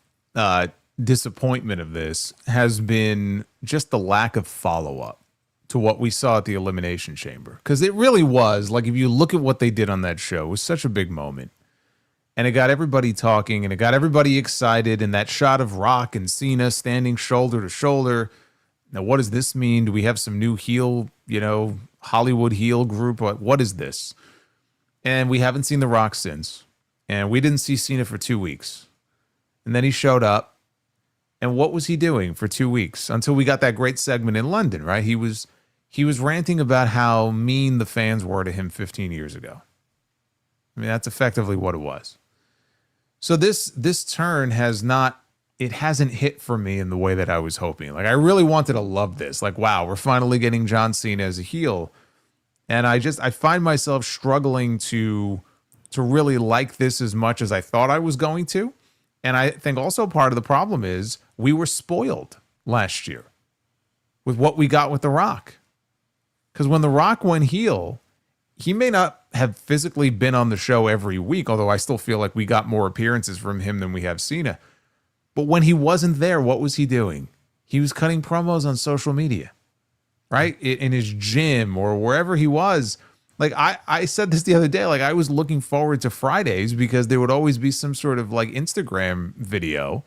disappointment of this has been just the lack of follow-up to what we saw at the Elimination Chamber. Because it really was, like, if you look at what they did on that show, it was such a big moment. And it got everybody talking, and it got everybody excited, and that shot of Rock and Cena standing shoulder to shoulder. Now, what does this mean? Do we have some new heel, Hollywood heel group? What is this? And we haven't seen The Rock since. And we didn't see Cena for 2 weeks. And then he showed up. And what was he doing for 2 weeks? Until we got that great segment in London, right? He was ranting about how mean the fans were to him 15 years ago. I mean, that's effectively what it was. So this turn hasn't hit for me in the way that I was hoping. Like, I really wanted to love this. Like, wow, we're finally getting John Cena as a heel. And I find myself struggling to really like this as much as I thought I was going to. And I think also part of the problem is we were spoiled last year with what we got with The Rock. Because when The Rock went heel, he may not have physically been on the show every week, although I still feel like we got more appearances from him than we have Cena. But when he wasn't there, what was he doing? He was cutting promos on social media, right? In his gym or wherever he was. Like, I said this the other day, like, I was looking forward to Fridays because there would always be some sort of like Instagram video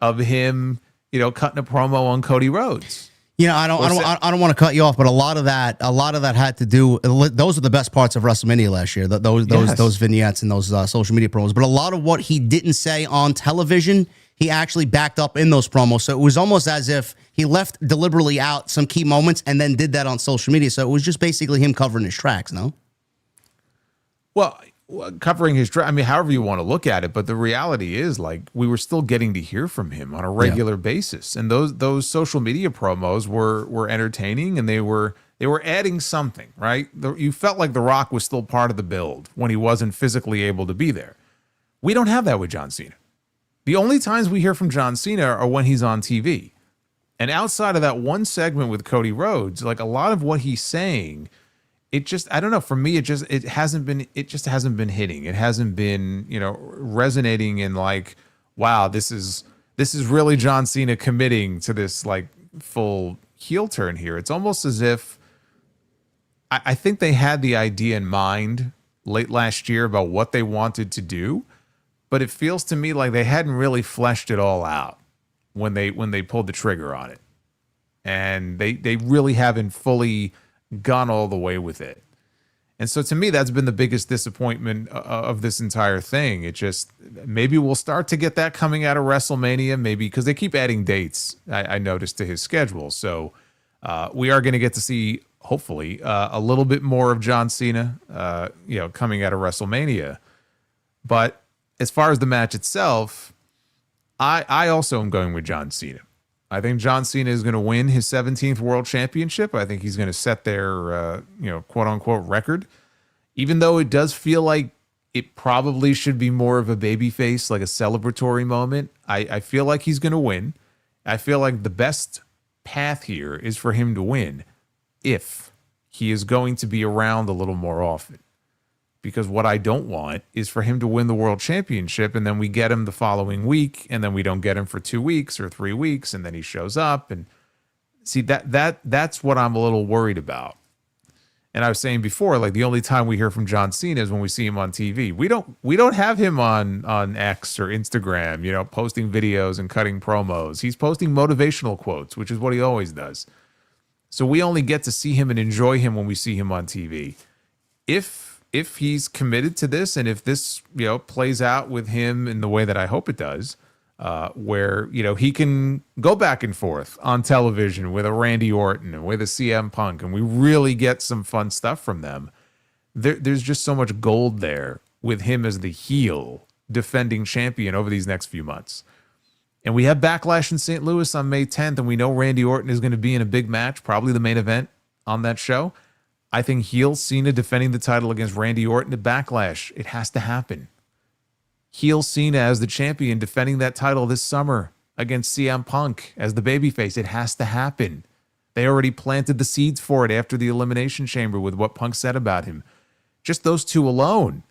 of him, cutting a promo on Cody Rhodes. I don't want to cut you off, but a lot of that had to do. Those are the best parts of WrestleMania last year. Those vignettes and those social media promos. But a lot of what he didn't say on television, he actually backed up in those promos. So it was almost as if he left deliberately out some key moments and then did that on social media. So it was just basically him covering his tracks, no? Well, covering his track, I mean, however you want to look at it, but the reality is, like, we were still getting to hear from him on a regular basis. And those social media promos were entertaining, and they were adding something, right? You felt like The Rock was still part of the build when he wasn't physically able to be there. We don't have that with John Cena. The only times we hear from John Cena are when he's on TV. And outside of that one segment with Cody Rhodes, like, a lot of what he's saying, it just, I don't know, for me, it just hasn't been hitting. It hasn't been, resonating in like, wow, this is really John Cena committing to this like full heel turn here. It's almost as if I think they had the idea in mind late last year about what they wanted to do, but it feels to me like they hadn't really fleshed it all out when they pulled the trigger on it. And they really haven't fully gone all the way with it. And so to me, that's been the biggest disappointment of this entire thing. It just, maybe we'll start to get that coming out of WrestleMania, maybe because they keep adding dates, I noticed, to his schedule. So we are going to get to see, hopefully, a little bit more of John Cena, coming out of WrestleMania. But as far as the match itself, I also am going with John Cena. I think John Cena is going to win his 17th World Championship. I think he's going to set their, quote-unquote record. Even though it does feel like it probably should be more of a babyface, like a celebratory moment, I feel like he's going to win. I feel like the best path here is for him to win if he is going to be around a little more often. Because what I don't want is for him to win the world championship and then we get him the following week and then we don't get him for 2 weeks or 3 weeks and then he shows up. And see, that's what I'm a little worried about. And I was saying before, like the only time we hear from John Cena is when we see him on TV. We don't have him on X or Instagram, posting videos and cutting promos. He's posting motivational quotes, which is what he always does. So we only get to see him and enjoy him when we see him on TV. If he's committed to this and if this, plays out with him in the way that I hope it does, where, he can go back and forth on television with a Randy Orton and with a CM Punk and we really get some fun stuff from them. There's just so much gold there with him as the heel defending champion over these next few months. And we have Backlash in St. Louis on May 10th and we know Randy Orton is going to be in a big match, probably the main event on that show. I think heel Cena defending the title against Randy Orton at Backlash. It has to happen. Heel Cena as the champion defending that title this summer against CM Punk as the babyface. It has to happen. They already planted the seeds for it after the Elimination Chamber with what Punk said about him. Just those two alone.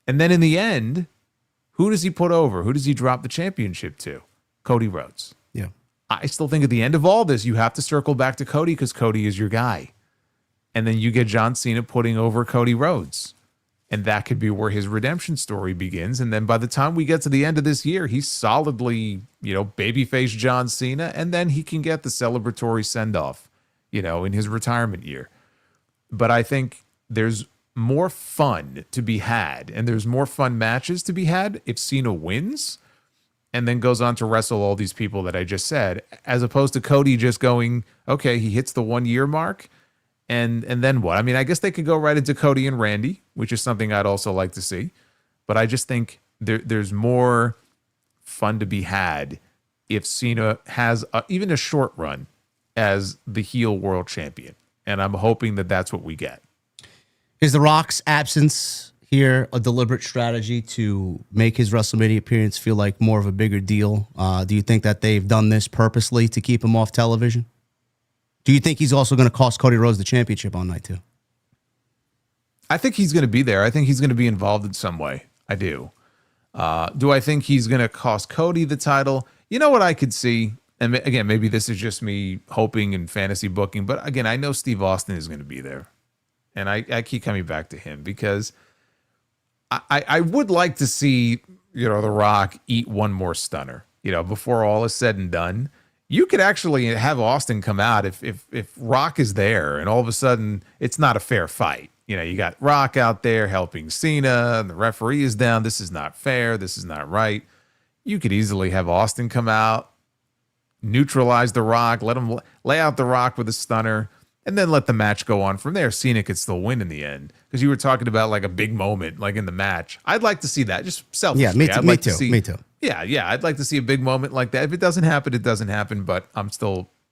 And then in the end, who does he put over? Who does he drop the championship to? Cody Rhodes. Yeah. I still think at the end of all this, you have to circle back to Cody because Cody is your guy. And then you get John Cena putting over Cody Rhodes. And that could be where his redemption story begins. And then by the time we get to the end of this year, he's solidly, babyface John Cena. And then he can get the celebratory send-off, in his retirement year. But I think there's more fun to be had. And there's more fun matches to be had if Cena wins and then goes on to wrestle all these people that I just said, as opposed to Cody just going, okay, he hits the 1 year mark. And then what? I mean, I guess they could go right into Cody and Randy, which is something I'd also like to see. But I just think there's more fun to be had if Cena has even a short run as the heel world champion. And I'm hoping that that's what we get. Is The Rock's absence here a deliberate strategy to make his WrestleMania appearance feel like more of a bigger deal? Do you think that they've done this purposely to keep him off television? Do you think he's also going to cost Cody Rhodes the championship on night 2? I think he's going to be there. I think he's going to be involved in some way. I do. Do I think he's going to cost Cody the title? You know what I could see? And again, maybe this is just me hoping and fantasy booking. But again, I know Steve Austin is going to be there. And I keep coming back to him because I would like to see, The Rock eat one more stunner, before all is said and done. You could actually have Austin come out if Rock is there and all of a sudden it's not a fair fight. You got Rock out there helping Cena and the referee is down. This is not fair. This is not right. You could easily have Austin come out, neutralize the Rock, let him lay out the Rock with a stunner, and then let the match go on from there. Cena could still win in the end because you were talking about like a big moment like in the match. I'd like to see that, just selfishly. Yeah, me too. Yeah, I'd like to see a big moment like that. If it doesn't happen, it doesn't happen, but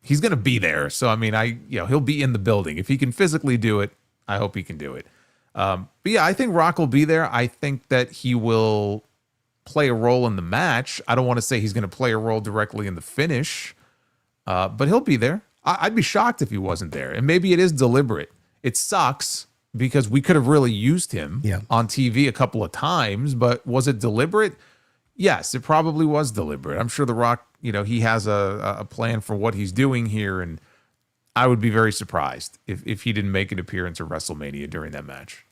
he's going to be there. So, I mean, he'll be in the building. If he can physically do it, I hope he can do it. But yeah, I think Rock will be there. I think that he will play a role in the match. I don't want to say he's going to play a role directly in the finish, but he'll be there. I'd be shocked if he wasn't there. And maybe it is deliberate. It sucks because we could have really used him on TV a couple of times, but was it deliberate? Yes, it probably was deliberate. I'm sure The Rock, he has a plan for what he's doing here, and I would be very surprised if he didn't make an appearance at WrestleMania during that match.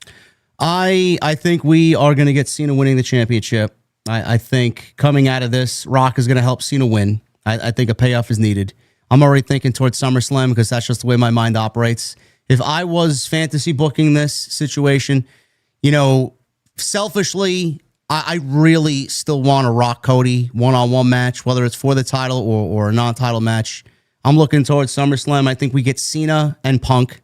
I think we are going to get Cena winning the championship. I think coming out of this, Rock is going to help Cena win. I think a payoff is needed. I'm already thinking towards SummerSlam because that's just the way my mind operates. If I was fantasy booking this situation, selfishly, I really still want a Rock Cody one-on-one match, whether it's for the title or a non-title match. I'm looking towards SummerSlam. I think we get Cena and Punk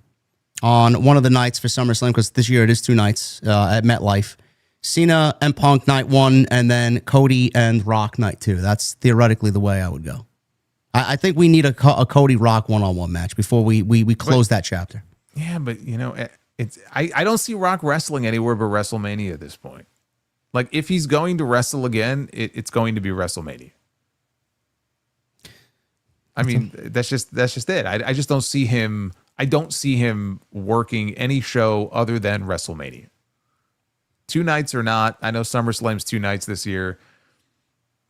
on one of the nights for SummerSlam because this year it is 2 nights at MetLife. Cena and Punk night 1, and then Cody and Rock night 2. That's theoretically the way I would go. I think we need a Cody Rock one-on-one match before we close that chapter. Yeah, but I don't see Rock wrestling anywhere but WrestleMania at this point. Like if he's going to wrestle again, it's going to be WrestleMania. I mean, that's just it. I just don't see him. I don't see him working any show other than WrestleMania. 2 nights or not. I know SummerSlam's 2 nights this year.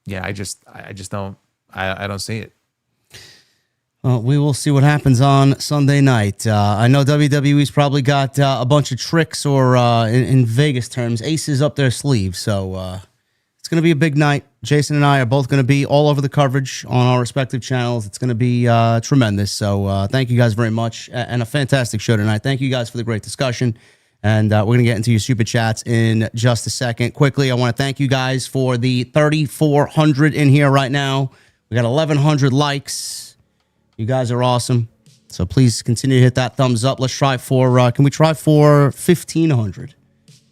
Yeah, I just don't. I don't see it. Well, we will see what happens on Sunday night. I know WWE's probably got a bunch of tricks or, in Vegas terms, aces up their sleeves. So it's going to be a big night. Jason and I are both going to be all over the coverage on our respective channels. It's going to be tremendous. So thank you guys very much. And a fantastic show tonight. Thank you guys for the great discussion. And we're going to get into your super chats in just a second. Quickly, I want to thank you guys for the 3,400 in here right now. We got 1,100 likes. You guys are awesome. So please continue to hit that thumbs up. Let's try for, can we try for 1,500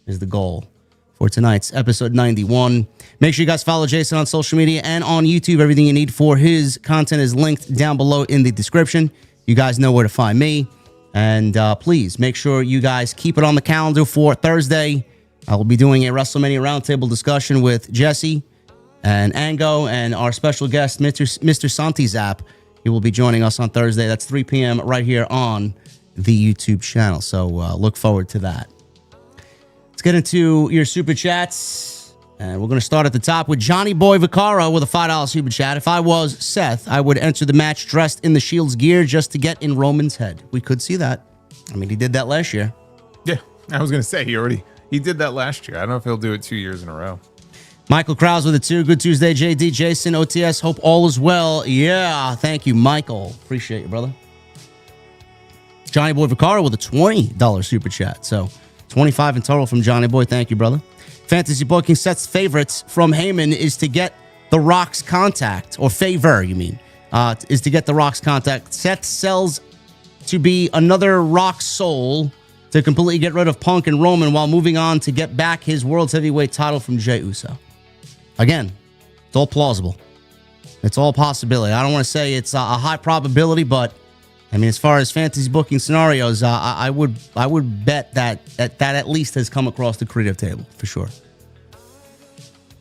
is the goal for tonight's episode 91. Make sure you guys follow Jason on social media and on YouTube. Everything you need for his content is linked down below in the description. You guys know where to find me. And please make sure you guys keep it on the calendar for Thursday. I will be doing a WrestleMania roundtable discussion with Jesse and Ango and our special guest, Mr. Santi Zap. He will be joining us on Thursday. That's 3 p.m. right here on the YouTube channel. So look forward to that. Let's get into your super chats. And we're going to start at the top with Johnny Boy Vaccaro with a $5 super chat. If I was Seth, I would enter the match dressed in the Shield's gear just to get in Roman's head. We could see that. I mean, he did that last year. Yeah, I was going to say, he did that last year. I don't know if he'll do it 2 years in a row. Michael Krause with a 2. Good Tuesday, JD, Jason, OTS. Hope all is well. Yeah, thank you, Michael. Appreciate you, brother. Johnny Boy Vaccaro with a $20 super chat. So 25 in total from Johnny Boy. Thank you, brother. Fantasy booking Seth's favorites from Heyman is to get The Rock's contact, or favor, you mean, is to get The Rock's contact. Seth sells to be another Rock soul to completely get rid of Punk and Roman while moving on to get back his World's Heavyweight title from Jey Uso. Again, it's all plausible. It's all possibility. I don't want to say it's a high probability, but I mean, as far as fantasy booking scenarios, I would bet that at least has come across the creative table for sure.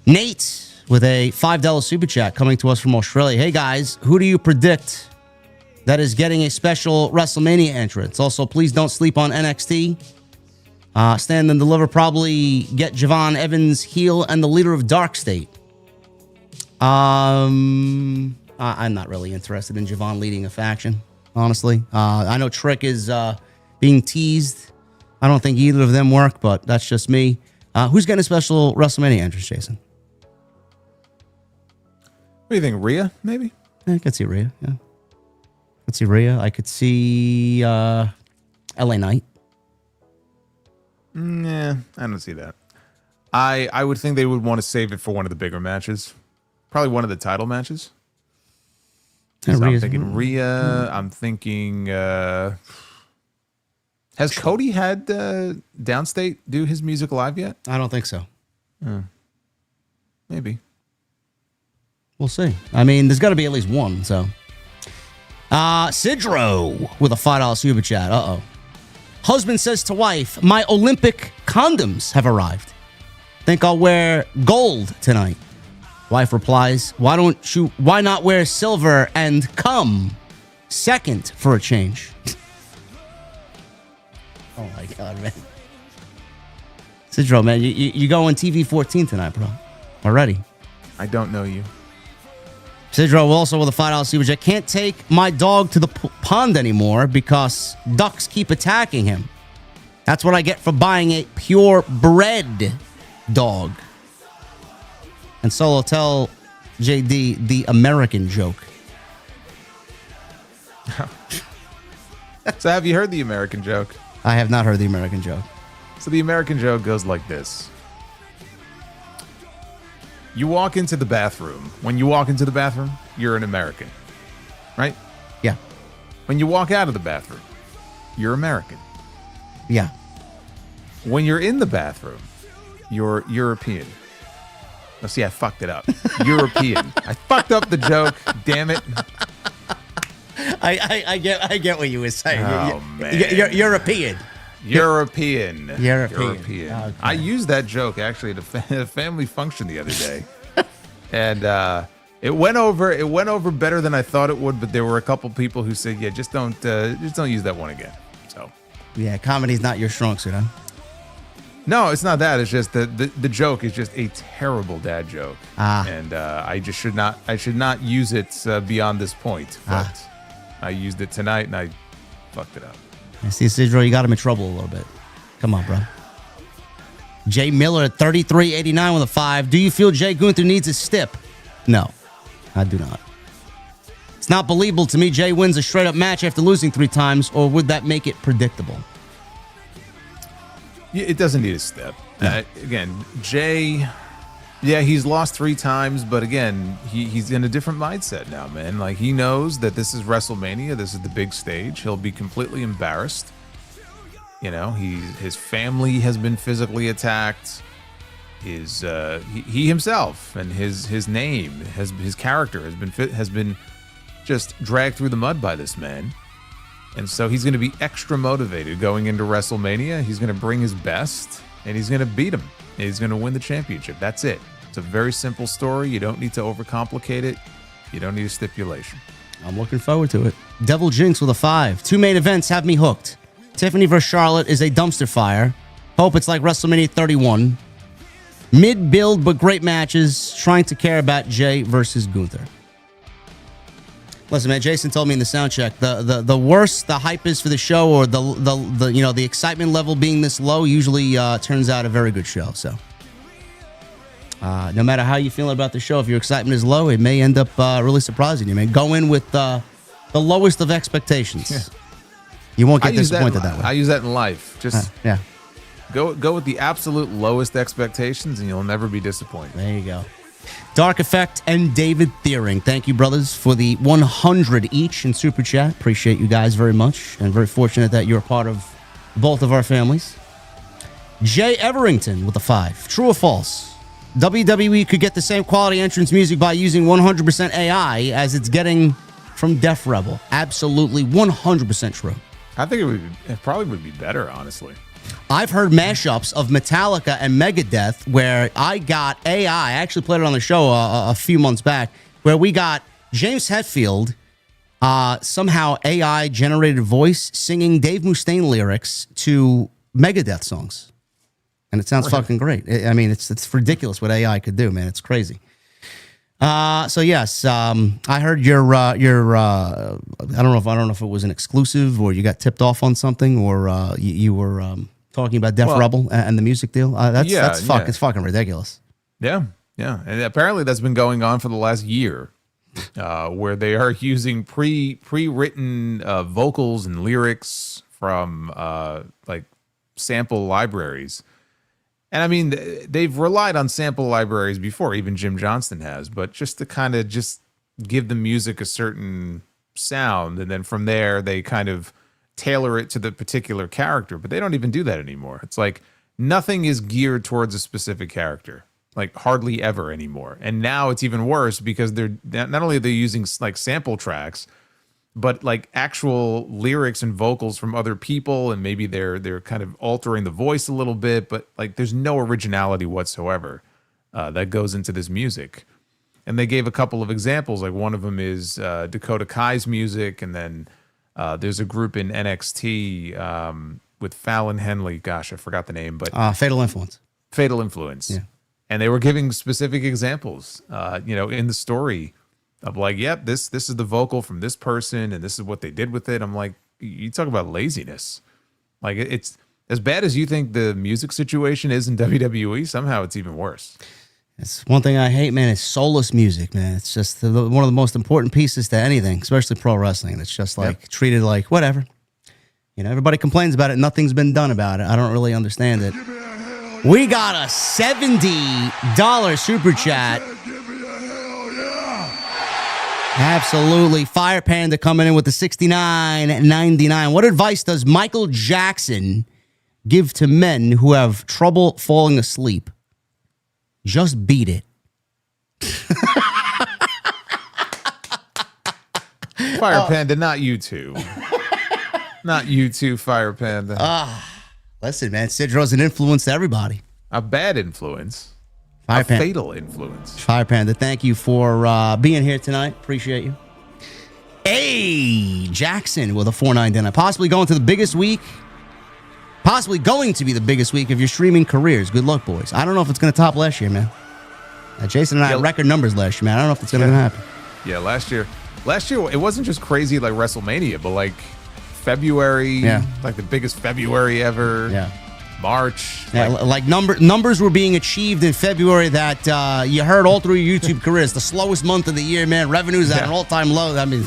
Nate with a $5 super chat coming to us from Australia. Hey guys, who do you predict that is getting a special WrestleMania entrance? Also, please don't sleep on NXT. Stand and Deliver probably get Javon Evans heel and the leader of Dark State. I'm not really interested in Javon leading a faction. Honestly, I know Trick is being teased. I don't think either of them work, but that's just me. Who's getting a special WrestleMania entrance, Jason? What do you think, Rhea, maybe? Yeah, I could see Rhea, yeah. I could see Rhea. I could see LA Knight. Nah, I don't see that. I would think they would want to save it for one of the bigger matches. Probably one of the title matches. So I'm thinking Rhea. I'm thinking. Has Cody had Downstate do his music live yet? I don't think so. Maybe. We'll see. I mean, there's got to be at least one. So, Sidro with a $5 super chat. Husband says to wife, "My Olympic condoms have arrived. Think I'll wear gold tonight." Wife replies, why not wear silver and come second for a change? Oh my God, man. Sidro, man, you going TV 14 tonight, bro. Already. I don't know you. Sidro also with a $5 super chat. Can't take my dog to the pond anymore because ducks keep attacking him. That's what I get for buying a purebred dog. And Solo, tell JD the American joke. So have you heard the American joke? I have not heard the American joke. So the American joke goes like this. You walk into the bathroom. When you walk into the bathroom, you're an American, right? Yeah. When you walk out of the bathroom, you're American. Yeah. When you're in the bathroom, you're European. Oh, see, I fucked it up. European. I fucked up the joke. Damn it. I get what you were saying. Oh, man. You're European. European. Okay. I used that joke actually at a family function the other day, and it went over better than I thought it would. But there were a couple people who said, "Yeah, just don't use that one again." So, yeah, comedy's not your strong suit, huh? no, it's not that. It's just the joke is just a terrible dad joke, and I should not use it beyond this point. But I used it tonight, and I fucked it up. I see, Sidro, you got him in trouble a little bit. Come on, bro. Jay Miller at 33.89 with a 5. Do you feel Jay Gunther needs a stip? No, I do not. It's not believable to me Jay wins a straight-up match after losing 3 times, or would that make it predictable? It doesn't need a step. No. Again, Jay, yeah, he's lost 3 times, but again, he's in a different mindset now, man. Like, he knows that this is WrestleMania. This is the big stage. He'll be completely embarrassed. You know, his family has been physically attacked. He himself and his name, his character has been just dragged through the mud by this man. And so he's going to be extra motivated going into WrestleMania. He's going to bring his best, and he's going to beat him. And he's going to win the championship. That's it. It's a very simple story. You don't need to overcomplicate it. You don't need a stipulation. I'm looking forward to it. Devil Jinx with a 5. 2 main events have me hooked. Tiffany vs. Charlotte is a dumpster fire. Hope it's like WrestleMania 31. Mid-build, but great matches. Trying to care about Jay versus Gunther. Listen, man, Jason told me in the sound check, the worse the hype is for the show, or the excitement level being this low, usually turns out a very good show. So no matter how you feel about the show, if your excitement is low, it may end up really surprising you, man. Go in with the lowest of expectations. Yeah. You won't get disappointed that way. I use that in life. Just yeah. Go with the absolute lowest expectations, and you'll never be disappointed. There you go. Dark Effect and David Thiering. Thank you, brothers, for the 100 each in Super Chat. Appreciate you guys very much, and very fortunate that you're a part of both of our families. Jay Everington with a 5. True or false? WWE could get the same quality entrance music by using 100% AI as it's getting from Def Rebel. Absolutely 100% true. I think it probably would be better, honestly. I've heard mashups of Metallica and Megadeth where I got AI. I actually played it on the show a few months back, where we got James Hetfield, somehow AI generated voice singing Dave Mustaine lyrics to Megadeth songs, and it sounds fucking great. I mean, it's ridiculous what AI could do, man. It's crazy. So yes, I heard your I don't know if it was an exclusive or you got tipped off on something, or you were talking about Def Rebel and the music deal. It's fucking ridiculous. Yeah, and apparently that's been going on for the last year, where they are using pre-written vocals and lyrics from like sample libraries. And I mean, they've relied on sample libraries before, even Jim Johnston has, but just to kind of just give the music a certain sound, and then from there they kind of tailor it to the particular character. But they don't even do that anymore. It's like nothing is geared towards a specific character, like hardly ever anymore. And now it's even worse because they're not only are they using like sample tracks, but like actual lyrics and vocals from other people, and maybe they're kind of altering the voice a little bit, but like there's no originality whatsoever that goes into this music. And they gave a couple of examples. Like one of them is Dakota Kai's music, and then there's a group in NXT with Fallon Henley. Gosh, I forgot the name, but Fatal Influence. Fatal Influence. Yeah. And they were giving specific examples, in the story. of like, yep, this is the vocal from this person, and this is what they did with it. I'm like, you talk about laziness. Like, it's as bad as you think the music situation is in WWE, somehow it's even worse. It's one thing I hate, man. It's soulless music, man. It's just one of the most important pieces to anything, especially pro wrestling. It's just like treated like whatever. You know, everybody complains about it. Nothing's been done about it. I don't really understand it. We got a $70 super chat. Absolutely. Fire Panda coming in with the $69.99. What advice does Michael Jackson give to men who have trouble falling asleep? Just beat it. Fire Panda, not you two. Not you two, Fire Panda. Listen, man, Sidro's an influence to everybody. A bad influence. Fire Panda. Fatal influence. Fire Panda, thank you for being here tonight. Appreciate you. Hey, Jackson with a $4.99. Possibly going to the biggest week. Possibly going to be the biggest week of your streaming careers. Good luck, boys. I don't know if it's going to top last year, man. Jason and I had record numbers last year, man. I don't know if it's going to happen. Yeah, last year, it wasn't just crazy like WrestleMania, but like February, like the biggest February ever. Yeah. March. Yeah, like numbers were being achieved in February that you heard all through your YouTube career. It's the slowest month of the year, man. Revenue's at an all-time low. I mean,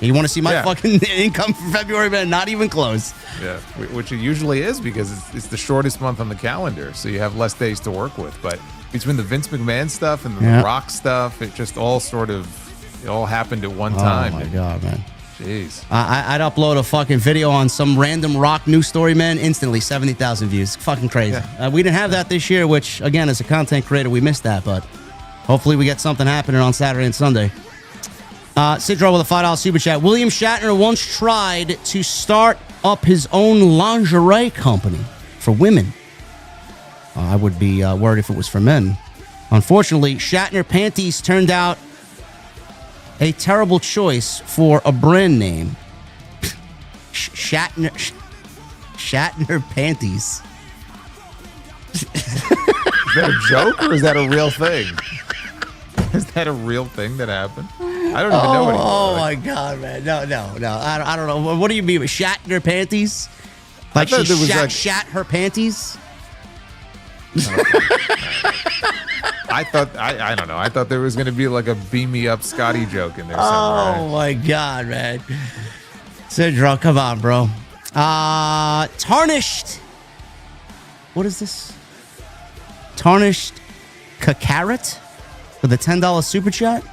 you want to see my fucking income for February, man? Not even close. Yeah, which it usually is because it's the shortest month on the calendar, so you have less days to work with. But between the Vince McMahon stuff and the Rock stuff, it just all happened at one time. Oh, my God, man. Jeez. I'd upload a fucking video on some random Rock news story, man. Instantly, 70,000 views. Fucking crazy. Yeah. We didn't have that this year, which, again, as a content creator, we missed that. But hopefully we get something happening on Saturday and Sunday. Sidro with a $5 super chat. William Shatner once tried to start up his own lingerie company for women. I would be worried if it was for men. Unfortunately, Shatner panties turned out a terrible choice for a brand name. Shatner panties. Is that a joke or is that a real thing? Is that a real thing that happened? I don't even know anymore. Oh my God, man! No. I don't know. What do you mean? Shatner panties? Like she shat her panties? I don't know. I thought there was going to be like a beam me up Scotty joke in there somewhere. Oh my God, man. Sidro, come on, bro. Tarnished. What is this? Tarnished Kakarat with a $10 super chat.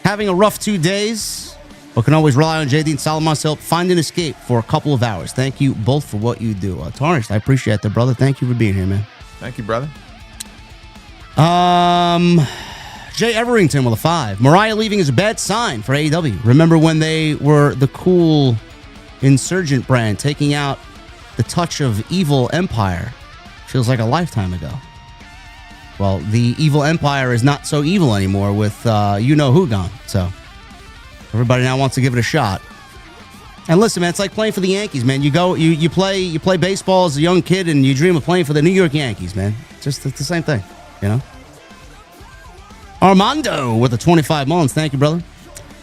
Having a rough 2 days, but can always rely on JD and Solomon's help. Find an escape for a couple of hours. Thank you both for what you do. Tarnished, I appreciate that, brother. Thank you for being here, man. Thank you, brother. Jay Everington with a 5. Mariah leaving is a bad sign for AEW. Remember when they were the cool insurgent brand, taking out the touch of Evil Empire? Feels like a lifetime ago. Well, the Evil Empire is not so evil anymore with you-know-who gone. So everybody now wants to give it a shot. And listen, man, it's like playing for the Yankees, man. You play baseball as a young kid, and you dream of playing for the New York Yankees, man. It's the same thing, you know? Armando with the 25 months. Thank you, brother.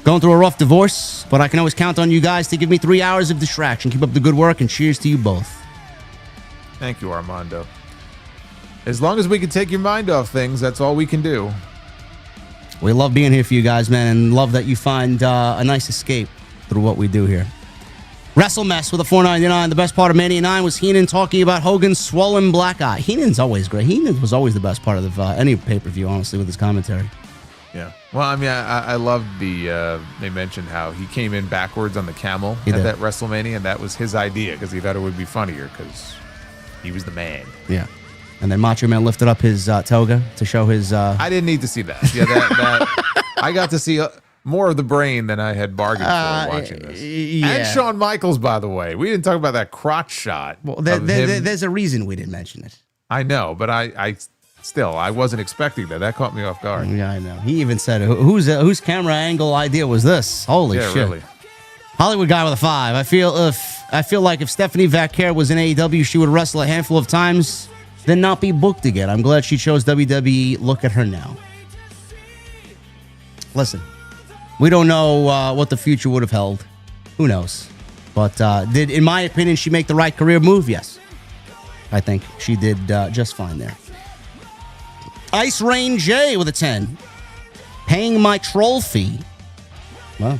Going through a rough divorce, but I can always count on you guys to give me 3 hours of distraction. Keep up the good work, and cheers to you both. Thank you, Armando. As long as we can take your mind off things, that's all we can do. We love being here for you guys, man, and love that you find a nice escape through what we do here. WrestleMess with a $4.99. The best part of Mania 9 was Heenan talking about Hogan's swollen black eye. Heenan's always great. Heenan was always the best part of any pay-per-view, honestly, with his commentary. Yeah. Well, I mean, I loved they mentioned how he came in backwards on the camel at that WrestleMania, and that was his idea because he thought it would be funnier because he was the man. Yeah. And then Macho Man lifted up his toga to show his... I didn't need to see that. Yeah, that I got to see more of the brain than I had bargained for watching this. Yeah. And Shawn Michaels, by the way. We didn't talk about that crotch shot. Well, there's a reason we didn't mention it. I know, but I wasn't expecting that. That caught me off guard. Yeah, I know. He even said, whose camera angle idea was this? Holy shit. Really. Hollywood guy with a 5. I feel like if Stephanie Vaquer was in AEW, she would wrestle a handful of times, then not be booked again. I'm glad she chose WWE. Look at her now. Listen, we don't know what the future would have held. Who knows? But did, in my opinion, she make the right career move? Yes. I think she did just fine there. Ice Rain J with a 10. Paying my troll fee. Well,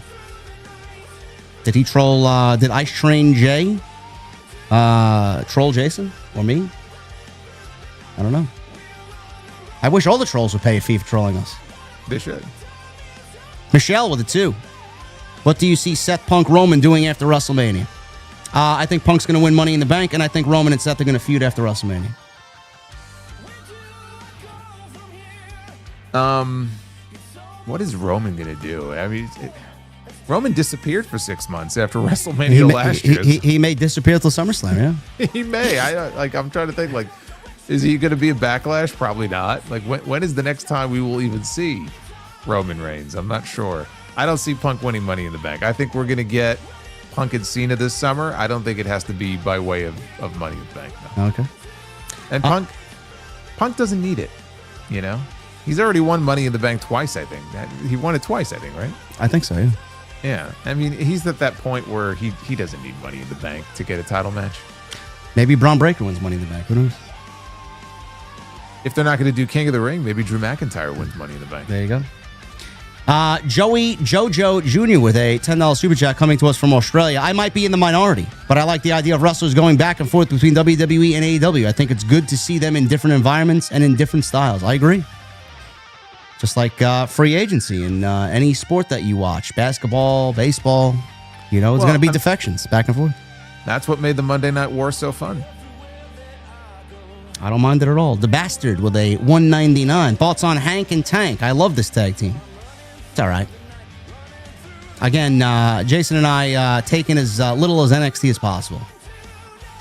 did he troll? Did Ice Train J troll Jason or me? I don't know. I wish all the trolls would pay a fee for trolling us. They should. Michelle with a 2. What do you see Seth Punk Roman doing after WrestleMania? I think Punk's going to win Money in the Bank, and I think Roman and Seth are going to feud after WrestleMania. What is Roman going to do? I mean, Roman disappeared for 6 months after WrestleMania last year. He may disappear till SummerSlam, yeah. He may. I'm trying to think, like, is he going to be a Backlash? Probably not. Like, when is the next time we will even see Roman Reigns? I'm not sure. I don't see Punk winning Money in the Bank. I think we're going to get Punk and Cena this summer. I don't think it has to be by way of Money in the Bank. No. Okay. And Punk doesn't need it, you know? He's already won Money in the Bank twice, I think. He won it twice, I think, right? I think so, yeah. Yeah. I mean, he's at that point where he doesn't need Money in the Bank to get a title match. Maybe Braun Breaker wins Money in the Bank. Who knows? If they're not going to do King of the Ring, maybe Drew McIntyre wins Money in the Bank. There you go. Joey Jojo Jr. with a $10 super chat coming to us from Australia. I might be in the minority, but I like the idea of wrestlers going back and forth between WWE and AEW. I think it's good to see them in different environments and in different styles. I agree. Just like free agency in any sport that you watch, basketball, baseball, you know, it's going to be defections back and forth. That's what made the Monday Night War so fun. I don't mind it at all. The Bastard with a 199. Thoughts on Hank and Tank? I love this tag team. It's all right. Again, Jason and I take in as little as NXT as possible.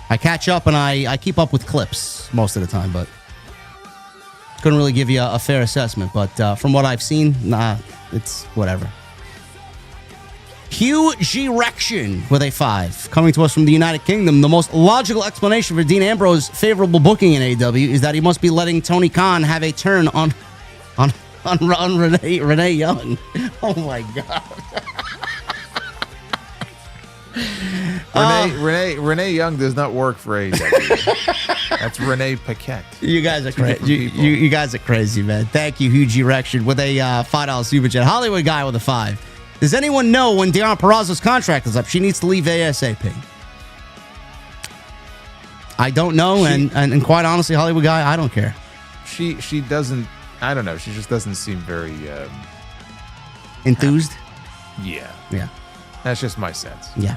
I catch up and I keep up with clips most of the time, but couldn't really give you a fair assessment. But from what I've seen, it's whatever. Hugh G. Rection with a 5. Coming to us from the United Kingdom, the most logical explanation for Dean Ambrose's favorable booking in AEW is that he must be letting Tony Khan have a turn on Renee Young. Oh my God. Renee Young does not work for AEW. That's Renee Paquette. You guys are crazy. You guys are crazy, man. Thank you, Hugh G. Rection, with a $5 super chat. Hollywood guy with a 5. Does anyone know when Deonna Purrazzo's contract is up? She needs to leave ASAP. I don't know, and quite honestly, Hollywood guy, I don't care. She doesn't. I don't know. She just doesn't seem very enthused. Yeah. That's just my sense. Yeah.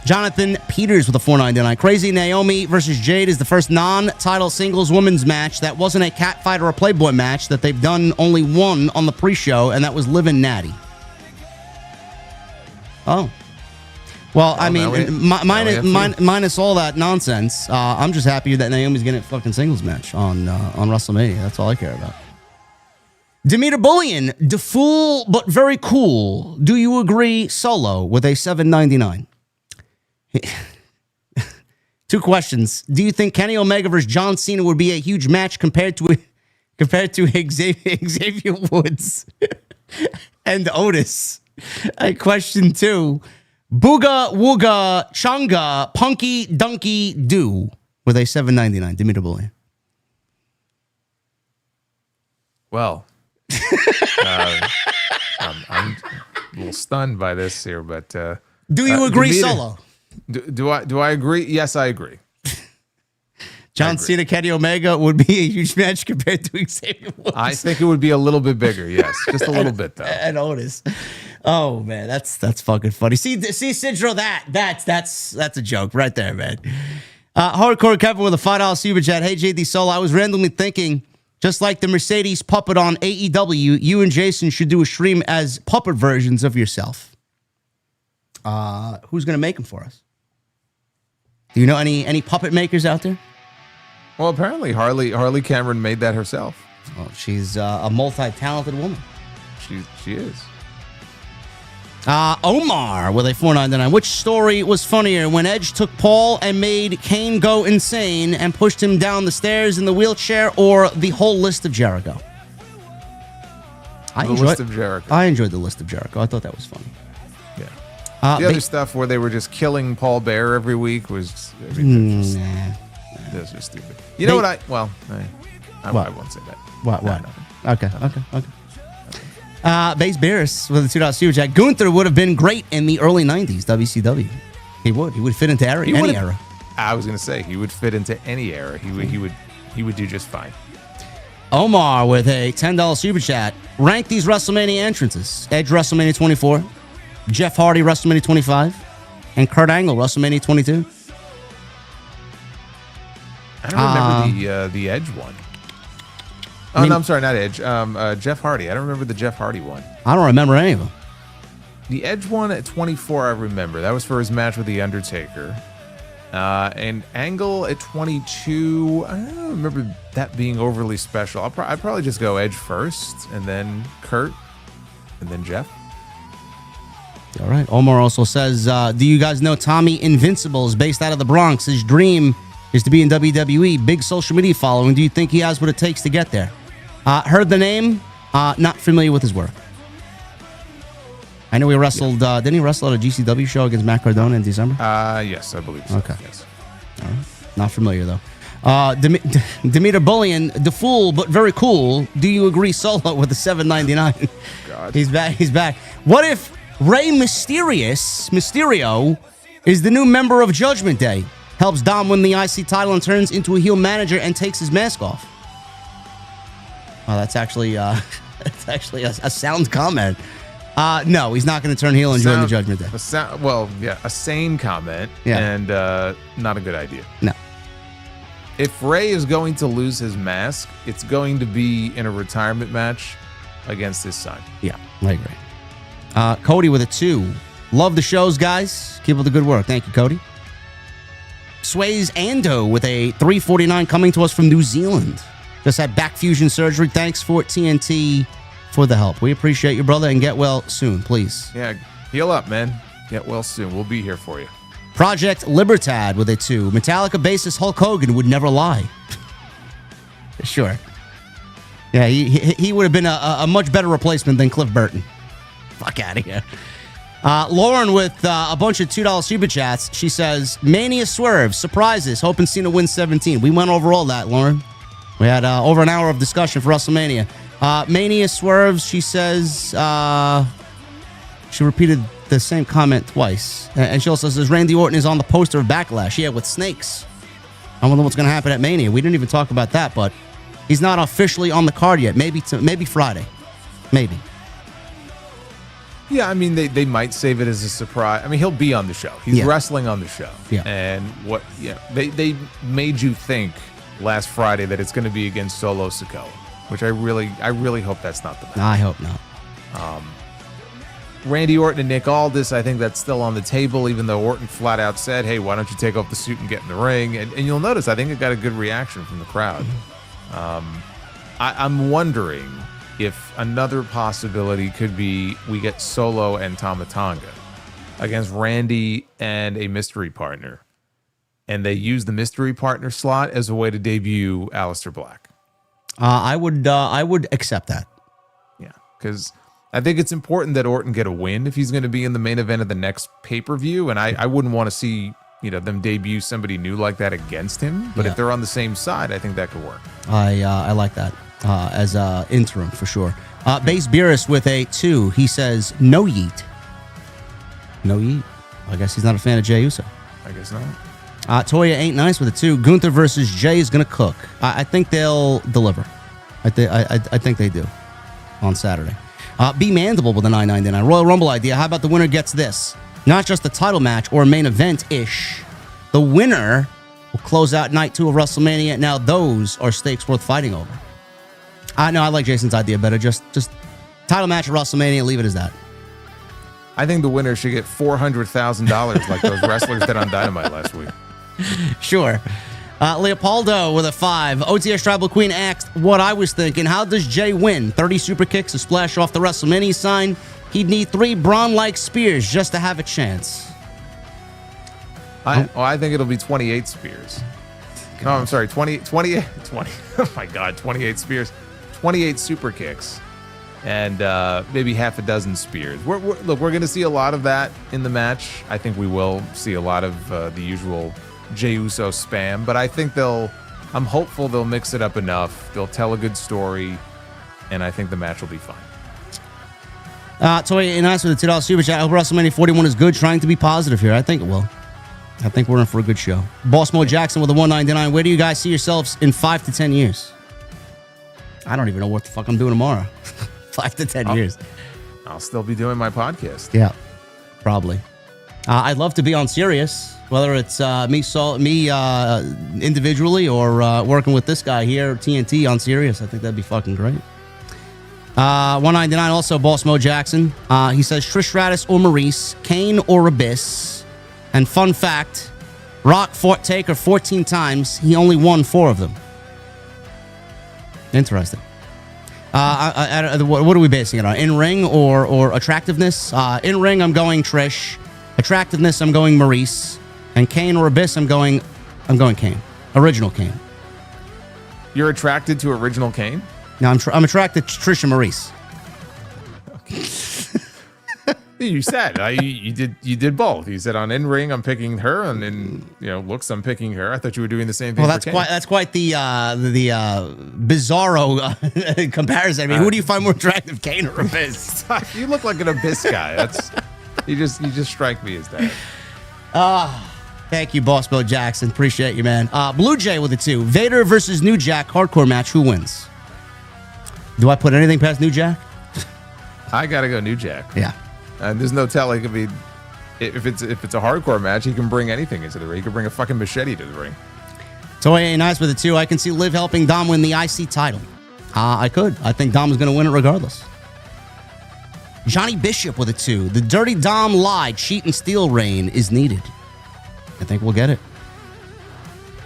Jonathan Peters with a $4.99. Crazy Naomi versus Jade is the first non-title singles women's match that wasn't a catfight or a Playboy match that they've done only one on the pre-show, and that was Liv and Natty. Oh. Well, I mean, minus all that nonsense, I'm just happy that Naomi's getting a fucking singles match on WrestleMania. That's all I care about. Demeter Bullion, the fool but very cool. Do you agree? Solo with a $7.99. 2 questions. Do you think Kenny Omega versus John Cena would be a huge match compared to Xavier Woods and Otis? Question 2. Booga Wooga Chunga Punky Dunky Do with a $7.99. Demeter Bullion. Well, I'm a little stunned by this here, but do you agree, Solo? Do I agree? Yes, I agree. John Cena, Kenny Omega would be a huge match compared to Xavier Woods. I think it would be a little bit bigger, yes, just a little bit though. And Otis. Oh man, that's fucking funny. See, Sidro, that's a joke right there, man. Hardcore Kevin with a $5 super chat. Hey JD Solo, I was randomly thinking, just like the Mercedes puppet on AEW, you and Jason should do a stream as puppet versions of yourself. Who's gonna make them for us? Do you know any puppet makers out there? Well, apparently Harley Cameron made that herself. Well, she's a multi-talented woman. She is. Omar with a $4.99. Which story was funnier, when Edge took Paul and made Kane go insane and pushed him down the stairs in the wheelchair, or the whole list of Jericho? I enjoyed the list of Jericho. I thought that was funny. Yeah. The other stuff where they were just killing Paul Bear every week was... Those are stupid. You know what I What? won't say that. What? No. Okay. Base Bears with a $2 super chat. Gunther would have been great in the early 90s WCW. He would fit into any era. I was going to say he would fit into any era. He would do just fine. Omar with a $10 super chat. Rank these WrestleMania entrances. Edge WrestleMania 24, Jeff Hardy WrestleMania 25, and Kurt Angle WrestleMania 22. I don't remember the Edge one. Oh, no, I'm sorry, not Edge. Jeff Hardy. I don't remember the Jeff Hardy one. I don't remember any of them. The Edge one at 24, I remember. That was for his match with The Undertaker. And Angle at 22, I don't remember that being overly special. I'd probably just go Edge first, and then Kurt, and then Jeff. All right. Omar also says, do you guys know Tommy Invincible is based out of the Bronx? His dream is to be in WWE. Big social media following. Do you think he has what it takes to get there? Heard the name, not familiar with his work. I know he wrestled, didn't he wrestle at a GCW show against Matt Cardona in December? Yes, I believe so. Okay. Yes. All right. Not familiar, though. Demeter Bullion, the fool, but very cool. Do you agree Solo with the $7.99? God. He's back. What if Rey Mysterio is the new member of Judgment Day? Helps Dom win the IC title and turns into a heel manager and takes his mask off. Oh, that's actually a sound comment. No, he's not going to turn heel and join the Judgment Day. A sane comment, Yeah. and not a good idea. No. If Ray is going to lose his mask, it's going to be in a retirement match against his son. Yeah, I agree. Cody with a 2. Love the shows, guys. Keep up the good work. Thank you, Cody. Sways Ando with a $3.49 coming to us from New Zealand. Just had back fusion surgery. Thanks for TNT for the help. We appreciate you, brother, and get well soon, please. Yeah, heal up, man. Get well soon. We'll be here for you. Project Libertad with a 2. Metallica bassist Hulk Hogan would never lie. Sure. Yeah, he would have been a much better replacement than Cliff Burton. Fuck out of here. Lauren with a bunch of $2 super chats. She says, Mania swerve, surprises, hoping Cena wins 17. We went over all that, Lauren. We had over an hour of discussion for WrestleMania. Mania swerves, she says, she repeated the same comment twice. And she also says, Randy Orton is on the poster of Backlash. Yeah, with snakes. I wonder what's going to happen at Mania. We didn't even talk about that, but he's not officially on the card yet. Maybe Friday. Maybe. Yeah, I mean, they might save it as a surprise. I mean, he'll be on the show. He's wrestling on the show. Yeah. And they made you think last Friday that it's going to be against Solo Sikoa, which I really hope that's not the match. I hope not. Randy Orton and Nick Aldis, I think that's still on the table, even though Orton flat out said, hey, why don't you take off the suit and get in the ring? And you'll notice, I think it got a good reaction from the crowd. I'm wondering if another possibility could be we get Solo and Tama Tonga against Randy and a mystery partner. And they use the mystery partner slot as a way to debut Aleister Black. I would accept that. Yeah, because I think it's important that Orton get a win if he's going to be in the main event of the next pay-per-view. And I wouldn't want to see them debut somebody new like that against him. But if they're on the same side, I think that could work. I like that as interim for sure. Base Beerus with a 2. He says, no yeet. No yeet. I guess he's not a fan of Jey Uso. I guess not. Toya ain't nice with a 2. Gunther versus Jey is going to cook. I think they'll deliver. I think they do on Saturday. B Mandible with a $9.99. Royal Rumble idea. How about the winner gets this? Not just a title match or a main event-ish. The winner will close out night 2 of WrestleMania. Now those are stakes worth fighting over. No, I like Jason's idea better. Just title match at WrestleMania. Leave it as that. I think the winner should get $400,000 like those wrestlers did on Dynamite last week. Sure. Leopoldo with a 5. OTS Tribal Queen asked what I was thinking. How does Jey win? 30 super kicks, a splash off the WrestleMania sign. He'd need 3 Braun-like spears just to have a chance. I think it'll be 28 spears. No, I'm sorry, 20. Oh my God, 28 spears. 28 super kicks. And maybe half a dozen spears. We're going to see a lot of that in the match. I think we will see a lot of the usual Jey Uso spam, but I think they'll I'm hopeful they'll mix it up enough. They'll tell a good story, and I think the match will be fine. Toy nice with the $2 super chat. I hope WrestleMania 41 is good. Trying to be positive here. I think it will. I think we're in for a good show. Boss Mo Jackson with a 199. Where do you guys see yourselves in 5 to 10 years? I don't even know what the fuck I'm doing tomorrow. 5 to 10 years. I'll still be doing my podcast. Yeah, probably. I'd love to be on Sirius, whether it's me individually or working with this guy here, TNT on Sirius. I think that'd be fucking great. 199 also, Boss Mo Jackson. He says Trish Stratus or Maurice, Kane or Abyss. And fun fact, Rock fought Taker 14 times. He only won 4 of them. Interesting. What are we basing it on? In-ring or attractiveness? In-ring, I'm going Trish. Attractiveness, I'm going Maurice. And Kane or Abyss, I'm going Kane. Original Kane. You're attracted to original Kane? No, I'm attracted to Trish and Maurice. You said you did both. You said on in ring I'm picking her, and in looks I'm picking her. I thought you were doing the same thing. Well, that's quite the bizarro comparison. I mean, who do you find more attractive, Kane or Abyss? You look like an Abyss guy. You just strike me as that. Thank you, Boss Bill Jackson. Appreciate you, man. Blue Jay with a 2. Vader versus New Jack hardcore match. Who wins? Do I put anything past New Jack? I gotta go New Jack. Yeah. And there's no telling. If it's a hardcore match, he can bring anything into the ring. He can bring a fucking machete to the ring. Toy A nice with a 2. I can see Liv helping Dom win the IC title. I could. I think Dom is going to win it regardless. Johnny Bishop with a 2. The dirty Dom lie, cheat, and steal reign is needed. I think we'll get it.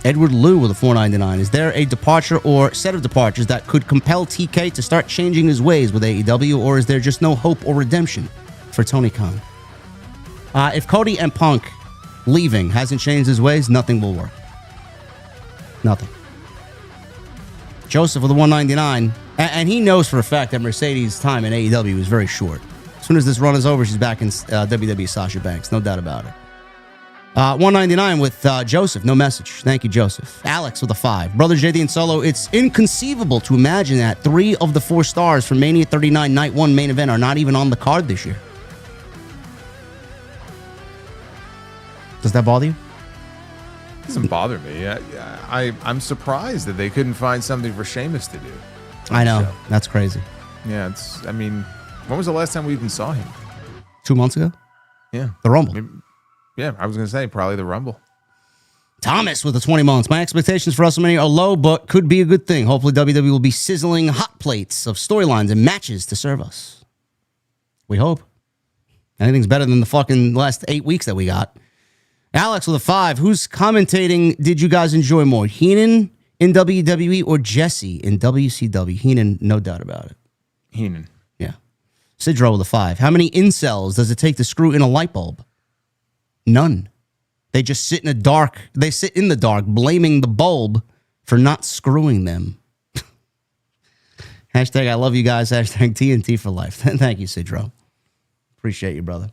Edward Liu with a 499. Is there a departure or set of departures that could compel TK to start changing his ways with AEW, or is there just no hope or redemption for Tony Khan? If Cody and Punk leaving hasn't changed his ways, nothing will work. Nothing. Joseph with a 199. And he knows for a fact that Mercedes' time in AEW is very short. As soon as this run is over, she's back in WWE Sasha Banks. No doubt about it. 199 with Joseph. No message. Thank you, Joseph. Alex with a 5. Brother JD and Solo, it's inconceivable to imagine that 3 of the 4 stars from Mania 39 Night 1 main event are not even on the card this year. Does that bother you? It doesn't bother me. I'm surprised that they couldn't find something for Sheamus to do. I know. That's crazy. Yeah, when was the last time we even saw him? 2 months ago? Yeah. The Rumble. Yeah, I was going to say probably the Rumble. Thomas with the 20 months. My expectations for WrestleMania are low, but could be a good thing. Hopefully WWE will be sizzling hot plates of storylines and matches to serve us. We hope. Anything's better than the fucking last 8 weeks that we got. Alex with a 5. Who's commentating did you guys enjoy more? Heenan in WWE or Jesse in WCW? Heenan, no doubt about it. Heenan. Yeah. Sidro with a 5. How many incels does it take to screw in a light bulb? None. They just sit in the dark, blaming the bulb for not screwing them. Hashtag I love you guys. Hashtag TNT for life. Thank you, Sidro. Appreciate you, brother.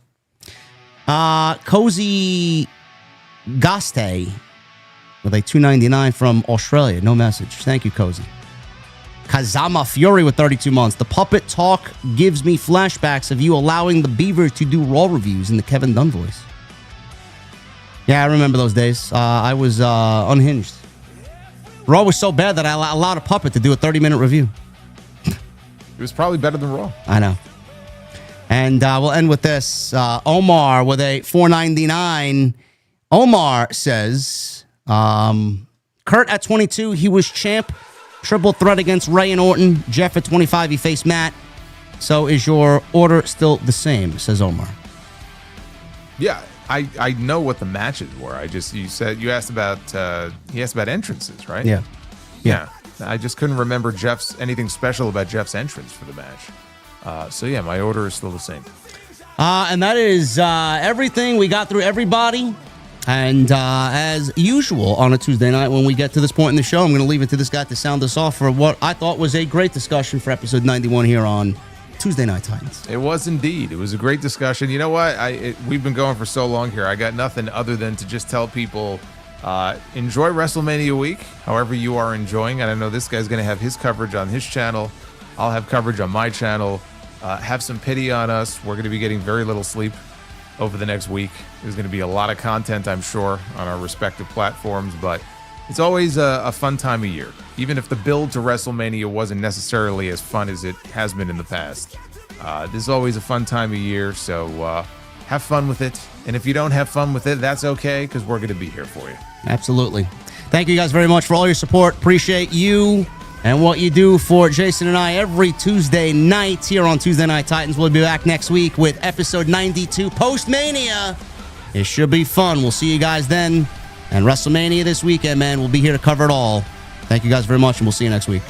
Cozy Gaste with a 299 from Australia. No message. Thank you, Cozy. Kazama Fury with 32 months. The puppet talk gives me flashbacks of you allowing the Beaver to do Raw reviews in the Kevin Dunn voice. Yeah, I remember those days. I was unhinged. Raw was so bad that I allowed a puppet to do a 30-minute review. It was probably better than Raw. I know. And we'll end with this. Omar with a 499. Omar says, Kurt at 22, he was champ. Triple threat against Ray and Orton. Jeff at 25, he faced Matt. So is your order still the same, says Omar. Yeah, I know what the matches were. You asked about he asked about entrances, right? Yeah. I just couldn't remember anything special about Jeff's entrance for the match. So yeah, my order is still the same. And that is everything. We got through everybody. And as usual on a Tuesday night, when we get to this point in the show, I'm going to leave it to this guy to sound us off for what I thought was a great discussion for episode 91 here on Tuesday Night Titans. It was indeed. It was a great discussion. You know what? We've been going for so long here. I got nothing other than to just tell people Enjoy WrestleMania week, however you are enjoying. And I know this guy's going to have his coverage on his channel. I'll have coverage on my channel. Have some pity on us. We're going to be getting very little sleep over the next week. There's going to be a lot of content, I'm sure, on our respective platforms, but it's always a fun time of year, even if the build to WrestleMania wasn't necessarily as fun as it has been in the past. This is always a fun time of year, so have fun with it. And if you don't have fun with it, that's okay, because we're going to be here for you. Absolutely. Thank you guys very much for all your support. Appreciate you and what you do for Jason and I every Tuesday night here on Tuesday Night Titans. We'll be back next week with episode 92 post-Mania. It should be fun. We'll see you guys then. And WrestleMania this weekend, man. We'll be here to cover it all. Thank you guys very much, and we'll see you next week.